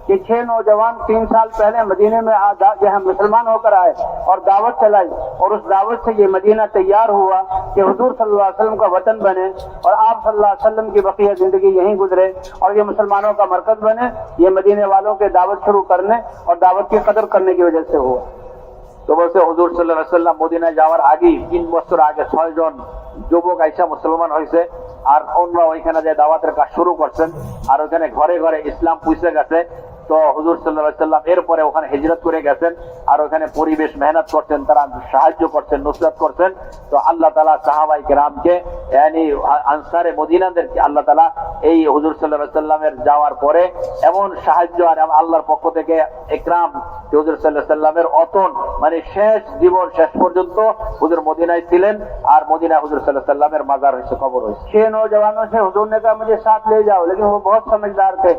[SPEAKER 1] कि 6 नौजवान 3 साल पहले मदीने में यहाँ मुसलमान होकर आए और दावत चलाई, और उस दावत से ये मदीना तैयार हुआ कि हुजूर सल्लल्लाहु अलैहि वसल्लम का वतन बने और आप सल्लल्लाहु अलैहि वसल्लम की बकिया जिंदगी यहीं गुजरे और ये मुसलमानों का मरकज बने। ये मदीने वालों के दावत शुरू करने और दावत की कदर करने की वजह से हुआ।
[SPEAKER 2] তো বলছে হুজুর সাল্লাল্লাহু আলাইহি ওয়াসাল্লাম মদিনায় যাওয়ার আগে 3 বছর আগে 6 জন যুবক আইসা মুসলমান হয়েছে, আর অন্য ওইখানে যে দাওয়াতের কাজ শুরু করছেন, আর ওইখানে ঘরে ঘরে ইসলাম পৌঁছে গেছে। তো হুজুর সাল্লাল্লাহু আলাইহি সাল্লাম এরপরে ওখানে হিজরত করে গেছেন আর ওখানে পরিবেশ মেহনত করছেন, তারা সাহায্য করছেন, নুসরাত করছেন। তো আল্লাহ তাআলা সাহাবায়ে কেরামকে यानी আনসারে মদিনাদেরকে আল্লাহ তাআলা এই হুজুর সাল্লাল্লাহু আলাইহি সাল্লামের যাওয়ার পরে এমন সাহায্য আর আল্লাহর পক্ষ থেকে ইকরাম, হুজুর সাল্লাল্লাহু আলাইহি সাল্লামের অতন মানে শেষ জীবন শেষ পর্যন্ত হুজুর মদিনায় ছিলেন আর মদিনায় হুজুর সাল্লাল্লাহু আলাইহি সাল্লামের মাজার হয়েছে, কবর হয়েছে।
[SPEAKER 1] 6 नौजवानों से हुजूर ने कहा मुझे साथ ले जाओ, लेकिन वो बहुत समझदार थे।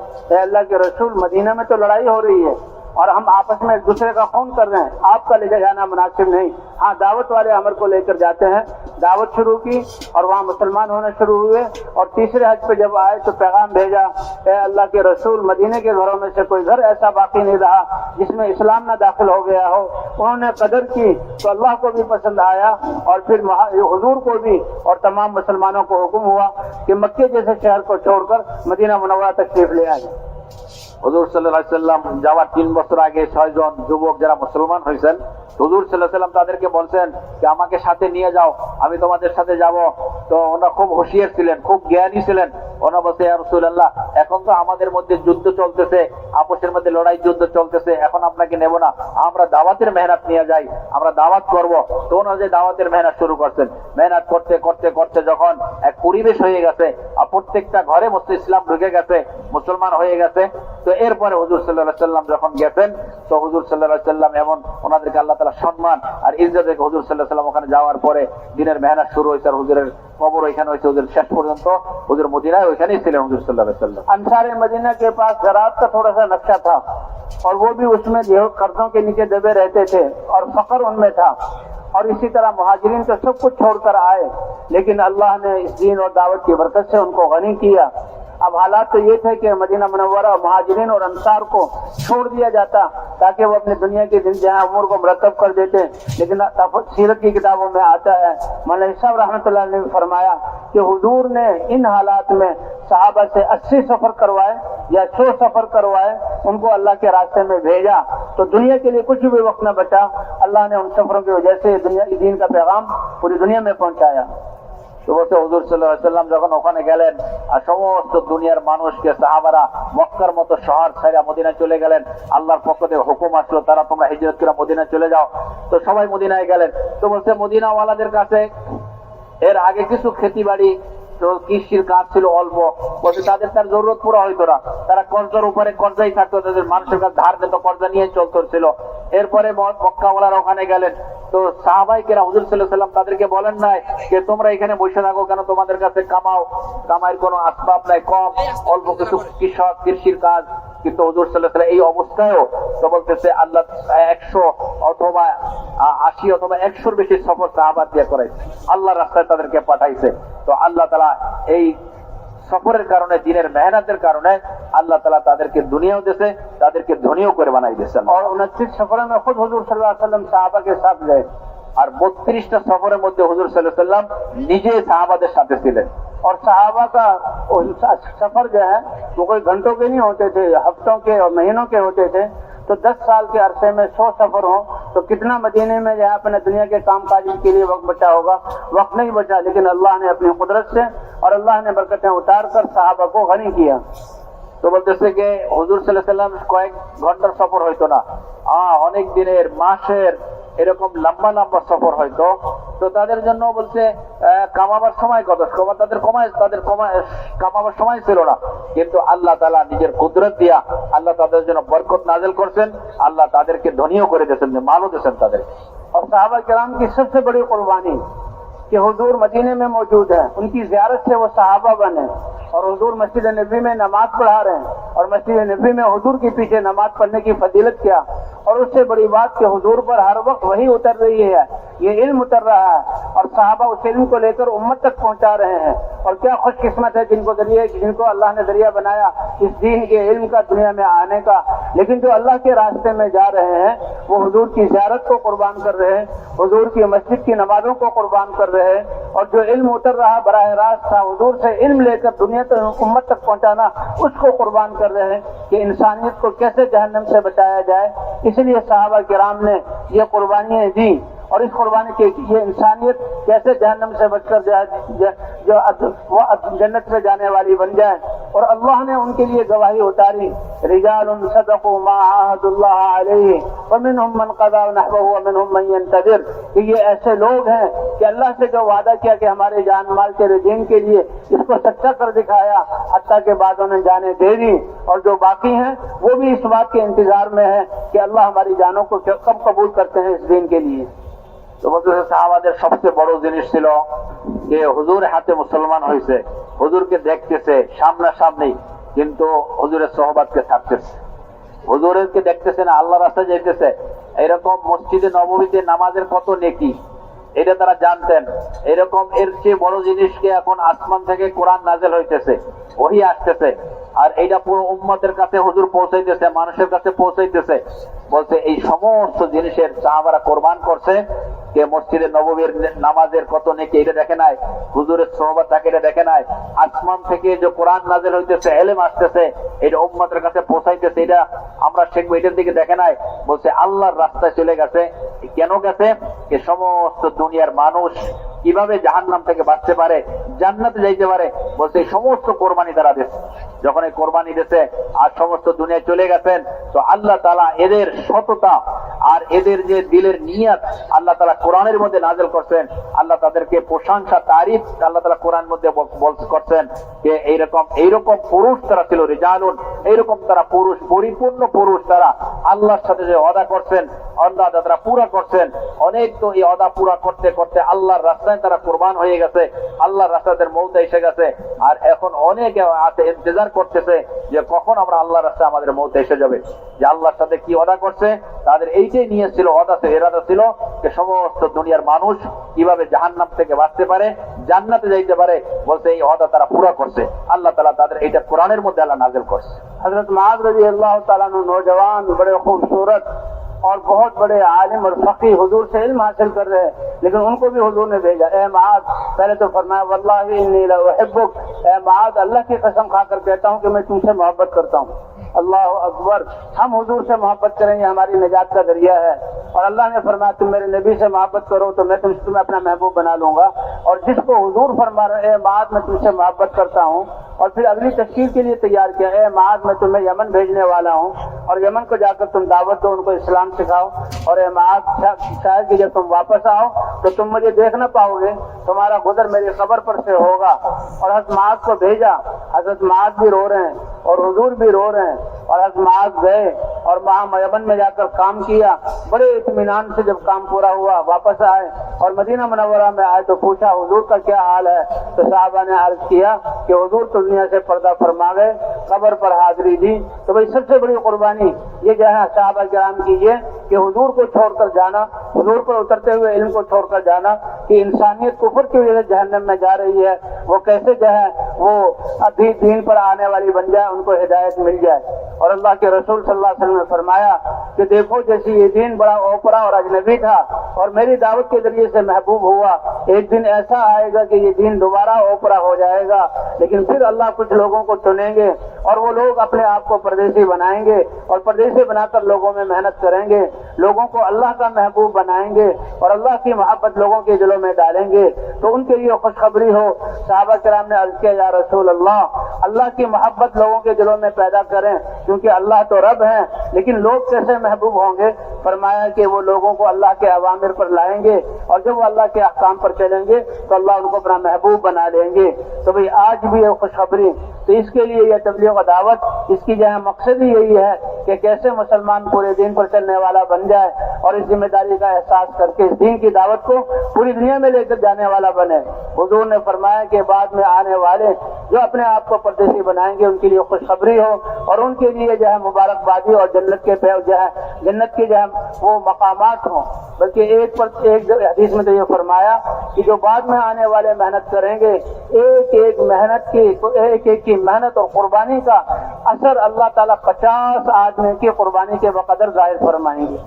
[SPEAKER 1] अल्लाह के रसूल, मदीना में तो लड़ाई हो रही है और हम आपस में एक दूसरे का खून कर रहे हैं, आपका ले जाना मुनासिब नहीं। हाँ, दावत वाले अमर को लेकर जाते हैं। दावत शुरू की और वहाँ मुसलमान होना शुरू हुए और तीसरे हज पे जब आए तो पैगाम भेजा, ए अल्लाह के रसूल, मदीने के घरों में से कोई घर ऐसा बाकी नहीं रहा जिसमें इस्लाम न दाखिल हो गया हो। उन्होंने कदर की तो अल्लाह को भी पसंद आया और फिर हुजूर को भी और तमाम मुसलमानों को हुक्म हुआ कि मक्के जैसे शहर को छोड़कर मदीना मुनव्वरा तशरीफ ले आए।
[SPEAKER 2] হুজুর সাল্লাল্লাহু আলাইহি সাল্লাম যাওয়ার 3 বছর আগে 6 জন যুবক যারা মুসলমান হয়েছেন, হুজুর সাল্লাল্লাহু আলাইহি সাল্লাম তাদেরকে বলছেন যে আমাকে সাথে নিয়ে যাও, আমি তোমাদের সাথে যাব। তো ওনারা খুব হুঁশিয়ার ছিলেন, খুব জ্ঞানী ছিলেন। ওনারা বলছে, ইয়া রাসূলুল্লাহ, এখন তো আমাদের মধ্যে যুদ্ধ চলতেছে, আপসের মধ্যে লড়াই যুদ্ধ চলতেছে, এখন আপনাকে নেব না, আমরা দাওয়াতের মেহনত নিয়ে যাই, আমরা দাওয়াত করব। তো ওনারা যে দাওয়াতের মেহনত শুরু করছেন, মেহনত করতে করতে করতে যখন এক পরিবেশ হয়ে গেছে আর প্রত্যেকটা ঘরে ইসলাম ঢুকে গেছে, মুসলমান হয়ে গেছে, তো এরপরে হুজুর সাল্লাল্লাহু আলাইহি সাল্লাম যখন গেছেন তো হুজুর সাল্লাল্লাহু আলাইহি সাল্লাম এমন ওনাদেরকে আল্লাহ তাআলা সম্মান আর ইজ্জত দিয়ে হুজুর সাল্লাল্লাহু আলাইহি সাল্লাম ওখানে যাওয়ার পরে দিনের মেহনত শুরু হয়েছে আর হুজুরের কবর ওইখানে হয়েছে। হুজুর শেষ পর্যন্ত হুজুর মদিনায় ওইখানেই ছিলেন হুজুর সাল্লাল্লাহু আলাইহি সাল্লাম।
[SPEAKER 1] अंसारे मदीना के पास ज़राअत का थोड़ा सा नक्शा था और वो भी उसमें जो कर्जों के नीचे दबे रहते थे और फकर उनमें था। और इसी तरह मुहाजिरीन तो सब कुछ छोड़कर आए, लेकिन अल्लाह ने इस दीन और दावत की बरकत से उनको गनी किया। अब हालात तो ये थे कि मदीना मुनव्वरा मुहाजिरीन और अंसार को छोड़ दिया जाता ताकि वो अपने दुनिया के दिन जहाँ उम्र को मरतब कर देते, लेकिन सीरत की किताबों में आता है, मौलाना साहब रहमतुल्लाह ने भी फरमाया कि हुजूर ने इन हालात में सहाबा से 80 सफर करवाए या 100 सफर करवाए, उनको अल्लाह के रास्ते में भेजा तो दुनिया के लिए कुछ भी वक्त न बचा। अल्लाह ने उन सफरों की वजह से दुनिया दीन का पैगाम पूरी दुनिया में पहुंचाया।
[SPEAKER 2] তো বলতে হুজুর সাল্লাল্লাহু আলাইহি সাল্লাম যখন ওখানে গেলেন আর সমস্ত দুনিয়ার মানুষকে সাহাবারা মক্কার মতো শহর ছেড়ে মদিনায় চলে গেলেন, আল্লাহর পক্ষ থেকে হুকুম আসলো তারা তোমরা হিজরত করে মদিনায় চলে যাও। তো সবাই মদিনায় গেলেন। তো বলছে মদিনাওয়ালাদের কাছে এর আগে কিছু খেতিবাড়ি তো কৃষির কাজ ছিল অল্প, বলছে তাদের তার জরুরত পুরো হইতো না, তারা কর্জার উপরে কর্জাই থাকতো, তাদের মানুষের কাছে ধার দিত, কর্জা নিয়ে চলতেছিল। এরপরে মক্কাওয়ালারা ওখানে গেলেন। তো সাহাবায়ে কেরাম হুজুর সাল্লাল্লাহু আলাইহি সাল্লাম তাদেরকে বলেন নাই যে তোমরা এখানে বসে থাকো কেন, তোমাদের কাছে কামাইয়ের কোনো আসবাব নাই, কম অল্প কিছু কৃষক কৃষির কাজ। কিন্তু হুজুর সাল্লাল্লাহু আলাইহি সাল্লাম এই অবস্থায়ও তো বলতেছে আল্লাহ 100 অথবা 80 অথবা 100-র বেশি সফর সাহাবা দিয়ে করাইছে, আল্লাহর রাস্তায় তাদেরকে পাঠাইছে। তো আল্লাহ তাআলা এই সফরের কারণে দিনের মেহনতের কারণে আল্লাহ তাআলা তাদেরকে দুনিয়াও দিয়েছে, তাদেরকে ধনীও করে বানাই দিয়েছেন।
[SPEAKER 1] और 29 सफरों में खुद हुजूर सल्लल्लाहु अलैहि वसल्लम साहबा के साथ गए
[SPEAKER 2] আর 32টা সফরের মধ্যে হুজুর সাল্লাল্লাহু আলাইহি সাল্লাম নিজে সাহাবাদের সাথে ছিলেন।
[SPEAKER 1] और सहाबा का सफर जो है वो कोई घंटों के नहीं होते थे, हफ्तों के और महीनों के होते थे। तो 10 साल के अरसे में 100 सफर हो तो कितना मदीने में जहाँ अपने दुनिया के काम काज के लिए वक्त बचा होगा, वक्त नहीं बचा। लेकिन अल्लाह ने अपनी कुदरत से और अल्लाह ने बरकतें उतार कर सहाबा को गनी किया।
[SPEAKER 2] তো বলতেছে যে হুজুর সাল্লাল্লাহু আলাইহি সাল্লাম কয়েক ঘন্টার সফর হইতো না, অনেক দিনের মাসের এরকম লম্বা লম্বা সফর হয়তো। তো তাদের জন্য বলছে কামাবার সময় কত, তাদের কামাবার সময় ছিল না, কিন্তু আল্লাহ তাআলা নিজের কুদরত দিয়া আল্লাহ তাদের জন্য বরকত নাযিল করছেন, আল্লাহ তাদেরকে ধনীও করে দিয়েছেন, মালও দিয়েছেন তাদের।
[SPEAKER 1] और साहबा किराम की सबसे बड़ी कुर्बानी कि हुजूर मदीने में मौजूद है, उनकी ज़ियारत से वो सहाबा बने और हुजूर मस्जिद नबी में नमाज पढ़ा रहे हैं और मस्जिद नबी में हुजूर के पीछे नमाज पढ़ने की फजीलत क्या। और उससे बड़ी बात कि हुजूर पर हर वक्त वही उतर रही है, ये इल्म उतर रहा है और सहाबा उस इल्म को लेकर उम्मत तक पहुंचा रहे हैं। और क्या खुशकिस्मत है जिनको अल्लाह ने जरिया बनाया इस दीन के इल्म का दुनिया में आने का। लेकिन जो अल्लाह के रास्ते में जा रहे हैं वो हुजूर की ज़ियारत को कुर्बान कर रहे हैं, हुजूर की मस्जिद की नमाजों को कुर्बान कर रहे हैं। और जो इल्म उतर रहा बराह रास्त था हुजूर से इल्म लेकर दुनिया तक उम्मत तक पहुंचाना, उसको कुर्बान कर रहे हैं कि इंसानियत को कैसे जहन्नम से बचाया जाए। इसलिए सहाबा किराम ने ये कुर्बानियां दी और इस कुर्बानी के ये इंसानियत कैसे जहन्नम से बचकर जाए, जो वो जन्नत में जाने वाली बन जाए। اور اللہ نے ان کے لیے گواہی اتاری، رجال صدقوا ما عاهدوا الله علیہ ومنهم من قضى نحبه ومنهم من ينتظر، کہ یہ ایسے لوگ ہیں کہ اللہ سے جو وعدہ کیا کہ ہمارے جان مال تیرے دین کے لیے، اس کو سچا کر دکھایا، حتیٰ کہ بعضوں نے جانیں دے دی، اور جو باقی ہیں وہ بھی اس بات کے انتظار میں ہیں کہ اللہ ہماری جانوں کو کب قبول کرتے ہیں اس دین کے لیے۔
[SPEAKER 2] তো বলতেছে সাহাবাদের সবচেয়ে বড় জিনিস ছিল যে হুজুরের হাতে মুসলমান হয়েছে, হুজুরকে দেখতেছে সামনাসামনি, কিন্তু হুজুরের সোহবতকে ছাড়তেছে, হুজুরকে দেখতেছে না, আল্লাহ রাস্তায় যাইতেছে। এরকম মসজিদে নববীতে নামাজের কত নেকি এটা তারা জানতেন। এরকম এর চেয়ে বড় জিনিসকে এখন আসমান থেকে কোরআন নাযিল হইতেছে, ওহী আসতেছে, আর এইটা পুরো উম্মতের কাছে হুজুর পৌঁছাইতেছে, মানুষের কাছে পৌঁছাইতেছে। বলছে এই সমস্ত জিনিসের সাহাবারা কোরবান করছে, কে মসজিদে নববীর নামাজের কত নেকি এটা দেখে নাই, হুজুরের সোহবত থাকে এটা দেখে নাই, আসমান থেকে যে কোরআন নাযিল হইতেছে, ইলম আসতেছে, এটা উম্মতের কাছে পৌঁছাইতেছে, এটা আমরা শিখবো, এটার দিকে দেখে নাই। বলছে আল্লাহর রাস্তায় চলে গেছে। কেন গেছে? যে সমস্ত দুনিয়ার মানুষ কিভাবে জাহান্নাম থেকে বাঁচতে পারে, জান্নাতে যাইতে পারে, বলছে এই সমস্ত কোরবানি তারা দিয়েছে। যখন এই কোরবানি দিয়েছে আর সমস্ত দুনিয়ায় চলে গেছেন, তো আল্লাহ তাআলা এদের সততা আর এদের যে দিলের নিয়ত আল্লাহ তাআলা কোরআনের মধ্যে নাযিল করছেন। আল্লাহ তাদেরকে প্রশংসা তারিফ আল্লাহ তাআলা কোরআনের মধ্যে করছেন যে এইরকম পুরুষ তারা ছিল, রিজালুন, এইরকম তারা পুরুষ, পরিপূর্ণ পুরুষ, তারা আল্লাহর সাথে যে ওয়াদা করছেন, ওয়াদা তারা পুরা করছেন। অনেক তো এই ওয়াদা পুরা করতে করতে আল্লাহর রাস্তায় তারা কোরবান হয়ে গেছে, আল্লাহর রাস্তায় মউত এসে গেছে, আর এখন অনেকে আছে ইন্তজার করতেছে যে কখন আমরা আল্লাহর রাস্তায় আমাদের মউত এসে যাবে। যে আল্লাহর সাথে কি ওয়াদা করছে, তাদের এইটাই নিয়ে ছিল, ওয়াদা ছিল, ইরাদা ছিল যে সমস্ত দুনিয়ার মানুষ কিভাবে জাহান্নাম থেকে বাঁচতে পারে, জান্নাতে যাইতে পারে। বলছে এই ওয়াদা তারা পুরা করছে, আল্লাহ তাআলা তাদের এইটা কোরআনের মধ্যে আল্লাহ নাযিল করছে।
[SPEAKER 1] हजरत मुआज़ रज़ी अल्लाह ताला अन्हु नौजवान बड़े खूबसूरत और बहुत बड़े आलिम और फकीह हुजूर से इल्म हासिल कर रहे हैं, लेकिन उनको भी हुजूर ने भेजा, ए मुआज़, पहले तो फरमाया वल्लाहि इन्नी ला उहिब्बुक, ए मुआज़, अल्लाह की कसम खाकर कहता हूँ कि मैं तुमसे मोहब्बत करता हूँ। अल्लाह अकबर, हम हुजूर से मोहब्बत करेंगे, हमारी निजात का जरिया है। और अल्लाह ने फरमाया तुम मेरे नबी से मोहब्बत करो तो मैं तुम्हें अपना महबूब बना लूंगा। और जिसको हुजूर फरमा रहे हैं मुआज़ मैं तुमसे मोहब्बत करता हूँ, और फिर अगली तशकील के लिए तैयार किया, ए मुआज़ मैं तुम्हें यमन भेजने वाला हूँ, और यमन को जाकर तुम दावत दो, उनको इस्लाम सिखाओ, और ए मुआज़ शायद कि जब तुम वापस आओ तो तुम मुझे देख न पाओगे, तुम्हारा गुजर मेरी कब्र पर से होगा। और हज़रत मुआज़ को भेजा, हज़रत मुआज़ भी रो रहे हैं और हुजूर भी रो रहे हैं, और हज़रत मुआज़ गए और वहाँ यमन में जाकर काम किया। बड़े इत्मीनान से जब काम पूरा हुआ वापस आए और मदीना मुनव्वरा में आए तो पूछा हुजूर का क्या हाल है, तो साहबा ने अर्ज किया कि हुजूर तो दुनिया से पर्दा फरमा गए, कब्र पर हाजिरी दी। तो भाई सबसे बड़ी कुर्बानी ये जो है साहबा किराम की ये कि हुजूर को छोड़कर जाना, हुजूर पर उतरते हुए इल्म को छोड़कर जाना, कि इंसानियत कुफर की वजह से जहन्नम में जा रही है, वो कैसे जो है वो अभी दीन पर आने वाली बन जाए, उनको हिदायत मिल जाए। और अल्लाह के रसूल सल्लल्लाहु अलैहि वसल्लम ने फरमाया कि देखो जैसे ये दीन बड़ा ओपरा और अजनबी था और मेरी दावत के जरिए से महबूब हुआ, एक दिन ऐसा आएगा कि ये दीन दोबारा ओपरा हो जाएगा, लेकिन फिर अल्लाह कुछ लोगों को चुनेंगे और वो लोग अपने आप को परदेसी बनाएंगे और परदेसी बनाकर लोगों में मेहनत करेंगे, लोगों को अल्लाह का महबूब बनाएंगे और अल्लाह की मोहब्बत लोगों के दिलों में डालेंगे। तो उनके लिए खुशखबरी हो। सहाबा किराम ने अर्ज किया, या रसूल अल्लाह, अल्लाह की मोहब्बत लोगों के दिलों में पैदा करें, क्योंकि अल्लाह तो रब है, लेकिन लोग कैसे महबूब होंगे? फरमाया कि वो लोगों को अल्लाह के अवामिर पर लाएंगे और जब वो अल्लाह के अहकाम पर चलेंगे तो अल्लाह उनको अपना महबूब बना लेंगे। तो भाई आज भी है खुशखबरी। तो इसके लिए यह तबलीग व दावत, इसकी जो है मकसद ही यही है कि कैसे मुसलमान पूरे दिन पर चलने वाला बन जाए और इस जिम्मेदारी का एहसास करके इस दीन की दावत को पूरी दुनिया में लेकर जाने वाला बने। हुजूर ने फरमाया कि बाद में आने वाले जो अपने आप को परदेसी बनाएंगे उनके लिए खुशखबरी हो और उनके लिए जो है मुबारकबादी और जन्नत के जो है जन्नत के जो है वो मकामात हों। बल्कि एक हदीस में तो ये फरमाया कि जो बाद में आने वाले मेहनत करेंगे, एक एक की मेहनत और कुर्बानी का असर अल्लाह ताला 50 आदमी की कुर्बानी के बकदर जाहिर फरमाएंगे।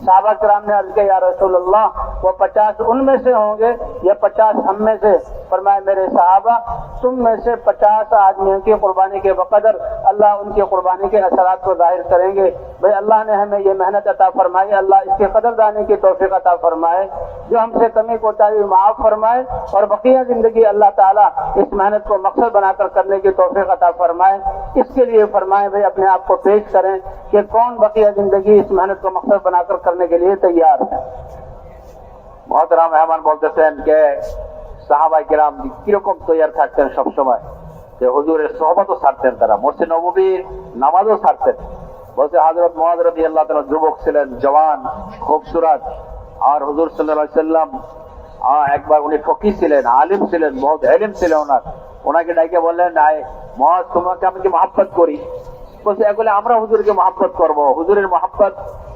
[SPEAKER 1] साहबा किराम ने अर्ज किया या रसूल अल्लाह वो 50 उनमें से होंगे या 50 हम में से? फरमाया मेरे साहबा तुम में से 50 आदमियों की कुर्बानी के बकदर अल्लाह उनकी कुर्बानी के असरात को जाहिर करेंगे। भाई अल्लाह ने हमें ये मेहनत अता फरमाई, अल्लाह इसके कदरदानी की तौफीक अता फरमाए, जो हमसे कमी कोताही माफ फरमाए और बकिया जिंदगी अल्लाह ताला इस मेहनत को मकसद बनाकर करने की तौफीक अता फरमाए। इसके लिए फरमाए भाई अपने आप को पेश करें कि कौन बकिया जिंदगी इस मेहनत को मकसद बनाकर करने के लिए तैयार है।
[SPEAKER 2] মহতরাম মেহমান বলতেছেন যে সাহাবায়ে কিরাম কিরকম তৈয়ার থাকতেন সব সময়, যে হুজুরের সোহবতও ছাড়তেন, তারা মসজিদ নববীর নামাজও ছাড়তেন। বলছে হযরত মুআয রাদিয়াল্লাহু তাআলা যুবক ছিলেন, জওয়ান, খুবসুরত, আর হুজুর সাল্লাল্লাহু আলাইহি সাল্লাম একবার উনি ফকিহ ছিলেন, আলিম ছিলেন, বহুত ইলম ছিল ওনার। ওনাকে ডাকে বললেন মুআয তোমাকে আমি কি মহব্বত করি? বলছে এগুলো আমরা হুজুরকে মহব্বত করব, হুজুরের মহব্বত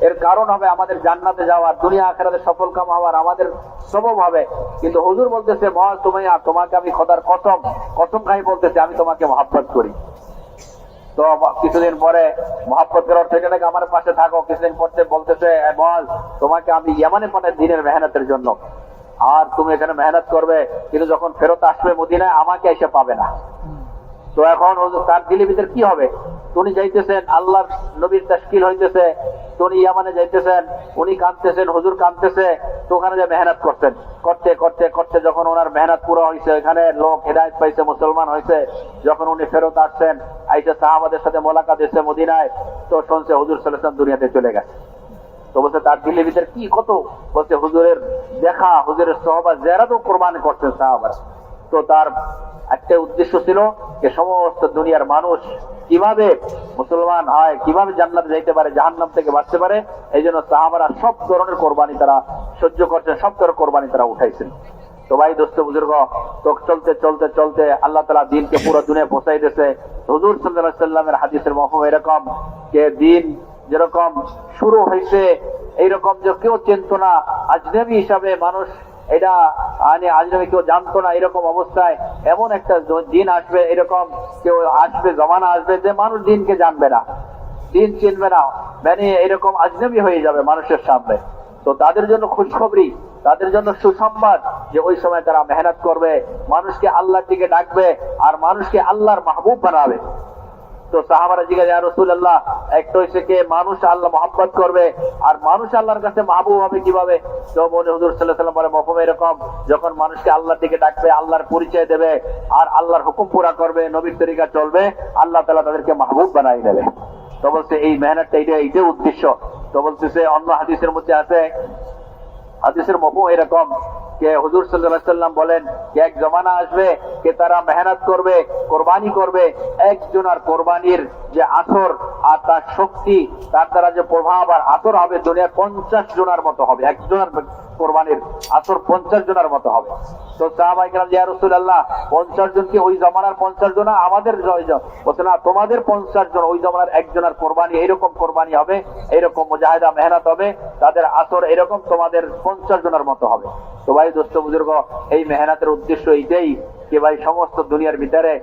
[SPEAKER 2] এর কারণ হবে আমাদের জান্নাতে যাওয়ার, দুনিয়া আখিরাতে সফল কাম হওয়ার আমাদের সবব হবে। কিন্তু হুজুর বলতেছে মুআয তোমাকে আমি খোদার কসম খাই বলতেছে আমি তোমাকে মহব্বত করি। তো কিছুদিন পরে মহব্বত করার থেকে নাকি আমার পাশে থাকো, কিছুদিন পরে বলতেছে মুআয তোমাকে আমি ইয়ামানে পাঠাই দিনের মেহনতের জন্য, আর তুমি এখানে মেহনত করবে, কিন্তু যখন ফেরত আসবে মদিনায় আমাকে এসে পাবে না। তো এখন তার দিলের ভিতরে কি হবে? উনি যাইতেছেন, আল্লাহর নবীর তাশকিল হইতেছে, উনি ইয়ামানে যাইতেছেন, উনি কাঁদতেছেন, হুজুর কাঁদতেছে, তো ওখানে যে মেহনত করতেন, করতে করতে করতে যখন ওনার মেহনত পুরো হয়েছে, এখানে লোক হেদায়েত পাইছে, মুসলমান হয়েছে, যখন উনি ফেরত আসছেন, আইসা সাহাবাদের সাথে মোলাকাত হয়েছে মদিনায়, তো শুনছে হুজুর সাল্লাল্লাহু আলাইহি ওয়াসাল্লাম দুনিয়াতে চলে গেছে। তো বলছে তার দিলের ভিতরে কি কত, বলছে হুজুরের দেখা, হুজুরের সাহাবা জিয়ারতও কোরবান করতেন সাহাবারা। তো তার একটা উদ্দেশ্য ছিল যে সমস্ত দুনিয়ার মানুষ কিভাবে মুসলমান হয়, কিভাবে জান্নাতে যাইতে পারে, জাহান্নাম থেকে বাঁচতে পারে, এই জন্য সাহাবারা সব ধরনের কোরবানি তারা সহ্য করছেন, সব ধরনের কোরবানি তারা উঠাইছেন। তো ভাই দোস্ত বুজুর্গ, তো চলতে চলতে চলতে আল্লাহ তাআলা দিনকে পুরো দুনিয়া পৌঁছাই দিয়েছে। হুজুর সাল্লাল্লাহু আলাইহি ওয়াসাল্লামের হাদিসের মফহুম এরকম যে দিন যেরকম শুরু হয়েছে এইরকম যে কেউ চিনত না, আজনবী হিসাবে মানুষ এটা আজনবী কেউ জানতো না, এরকম অবস্থায় এমন একটা দিন আসবে, এরকম কেউ আসবে, জমানা আসবে যে মানুষ দিনকে জানবে না, দিন চিনবে না, মানে এরকম আজনবী হয়ে যাবে মানুষের সামনে। তো তাদের জন্য খুশখবরি, তাদের জন্য সুসংবাদ যে ওই সময় তারা মেহনত করবে, মানুষকে আল্লাহর দিকে ডাকবে আর মানুষকে আল্লাহর মাহবুব বানাবে। তো সাহাবারা জিজ্ঞাসা ইয়া রাসূলুল্লাহ, একটা হইছে কি মানুষ আল্লাহ মহব্বত করবে আর মানুষ আল্লাহর কাছে মাহবুব হবে কিভাবে? তো বলে হুজুর সাল্লাল্লাহু আলাইহি ওয়াসাল্লাম বলে মফহুম এরকম, যখন মানুষকে আল্লাহর দিকে ডাকবে, আল্লাহর পরিচয় দেবে আর আল্লাহর হুকুম পুরা করবে, নবীর তরিকা চলবে, আল্লাহ তাআলা তাদেরকে মাহবুব বানাই দেবে। তো বলছে এই মেহনতটা এইটাই উদ্দেশ্য। তো বলতেছে অন্য হাদিসের মধ্যে আছে, হাদিসের মফহুম এরকম যে হুজুর সাল্লাল্লাহু আলাইহি ওয়াসাল্লাম বলেন যে এক জমানা আসবে যে তারা মেহনত করবে, কোরবানি করবে, একজনের কোরবানির যে আসর আর তার শক্তি, তার দ্বারা যে প্রভাব আর আসর হবে দুনিয়ার 50 জনের মতো হবে, একজনের কোরবানির আসর 50 জনের মতো হবে। তো সাহাবায়ে কেরাম ইয়া রাসূলুল্লাহ 50 জন কি ওই জমানার 50 জন, আমাদের বলছে না তোমাদের 50 জন, ওই জমানার একজনের কোরবানি এইরকম কোরবানি হবে, এইরকম মুজাহিদা মেহনত হবে, তাদের আসর এরকম তোমাদের 50 জনের মতো হবে। তো ভাই দোস্ত বুজুর্গ, এই মেহনতের উদ্দেশ্য এইটাই যে ভাই সমস্ত দুনিয়ার ভিতরে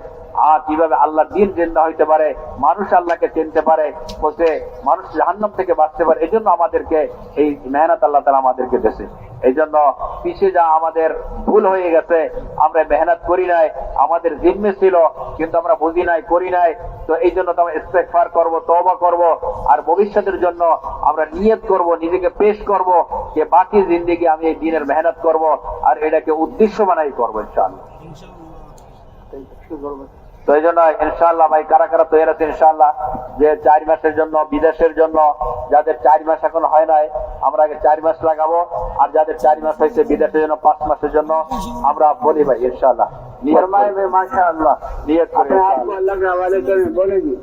[SPEAKER 2] কিভাবে আল্লাহ দিন জিন্দা হইতে পারে, মানুষ আল্লাহকে চিনতে পারে, বলতে মানুষ জাহান্নাম থেকে বাঁচতে পারে, এই জন্য আমাদেরকে এই মেহনত আল্লাহ তাআলা আমাদেরকে দিয়েছে। এই জন্য পিছিয়ে যা আমাদের ভুল হয়ে গেছে, আমরা মেহনত করি নাই, আমাদের জিম্মে ছিল কিন্তু আমরা বুঝি নাই, করি নাই। তো এই জন্য তো আমরা ইস্তেগফার করব, তওবা করব, আর ভবিষ্যতের জন্য আমরা নিয়ত করব, নিজেকে পেশ করব যে বাকি জিন্দেগি আমি এই দিনের মেহনত করব আর এটাকে উদ্দেশ্য বানাই করবো ইনশাআল্লাহ। তো এই জন্য ইনশাআল্লাহ ভাই কারা কারা তৈরি আছে ইনশাআল্লাহ যে 4 মাসের জন্য বিদেশের জন্য, যাদের 4 মাস এখন হয় নাই আমরা আগে 4 মাস লাগাবো, আর যাদের 4 মাস হয়েছে বিদেশের জন্য 5 মাসের জন্য আমরা বলি ভাই ইনশাআল্লাহ।
[SPEAKER 1] फरमाए माशाअल्लाह,
[SPEAKER 2] নিয়ত করে
[SPEAKER 1] अपने आप को अल्लाह के हवाले करें, बोले जी।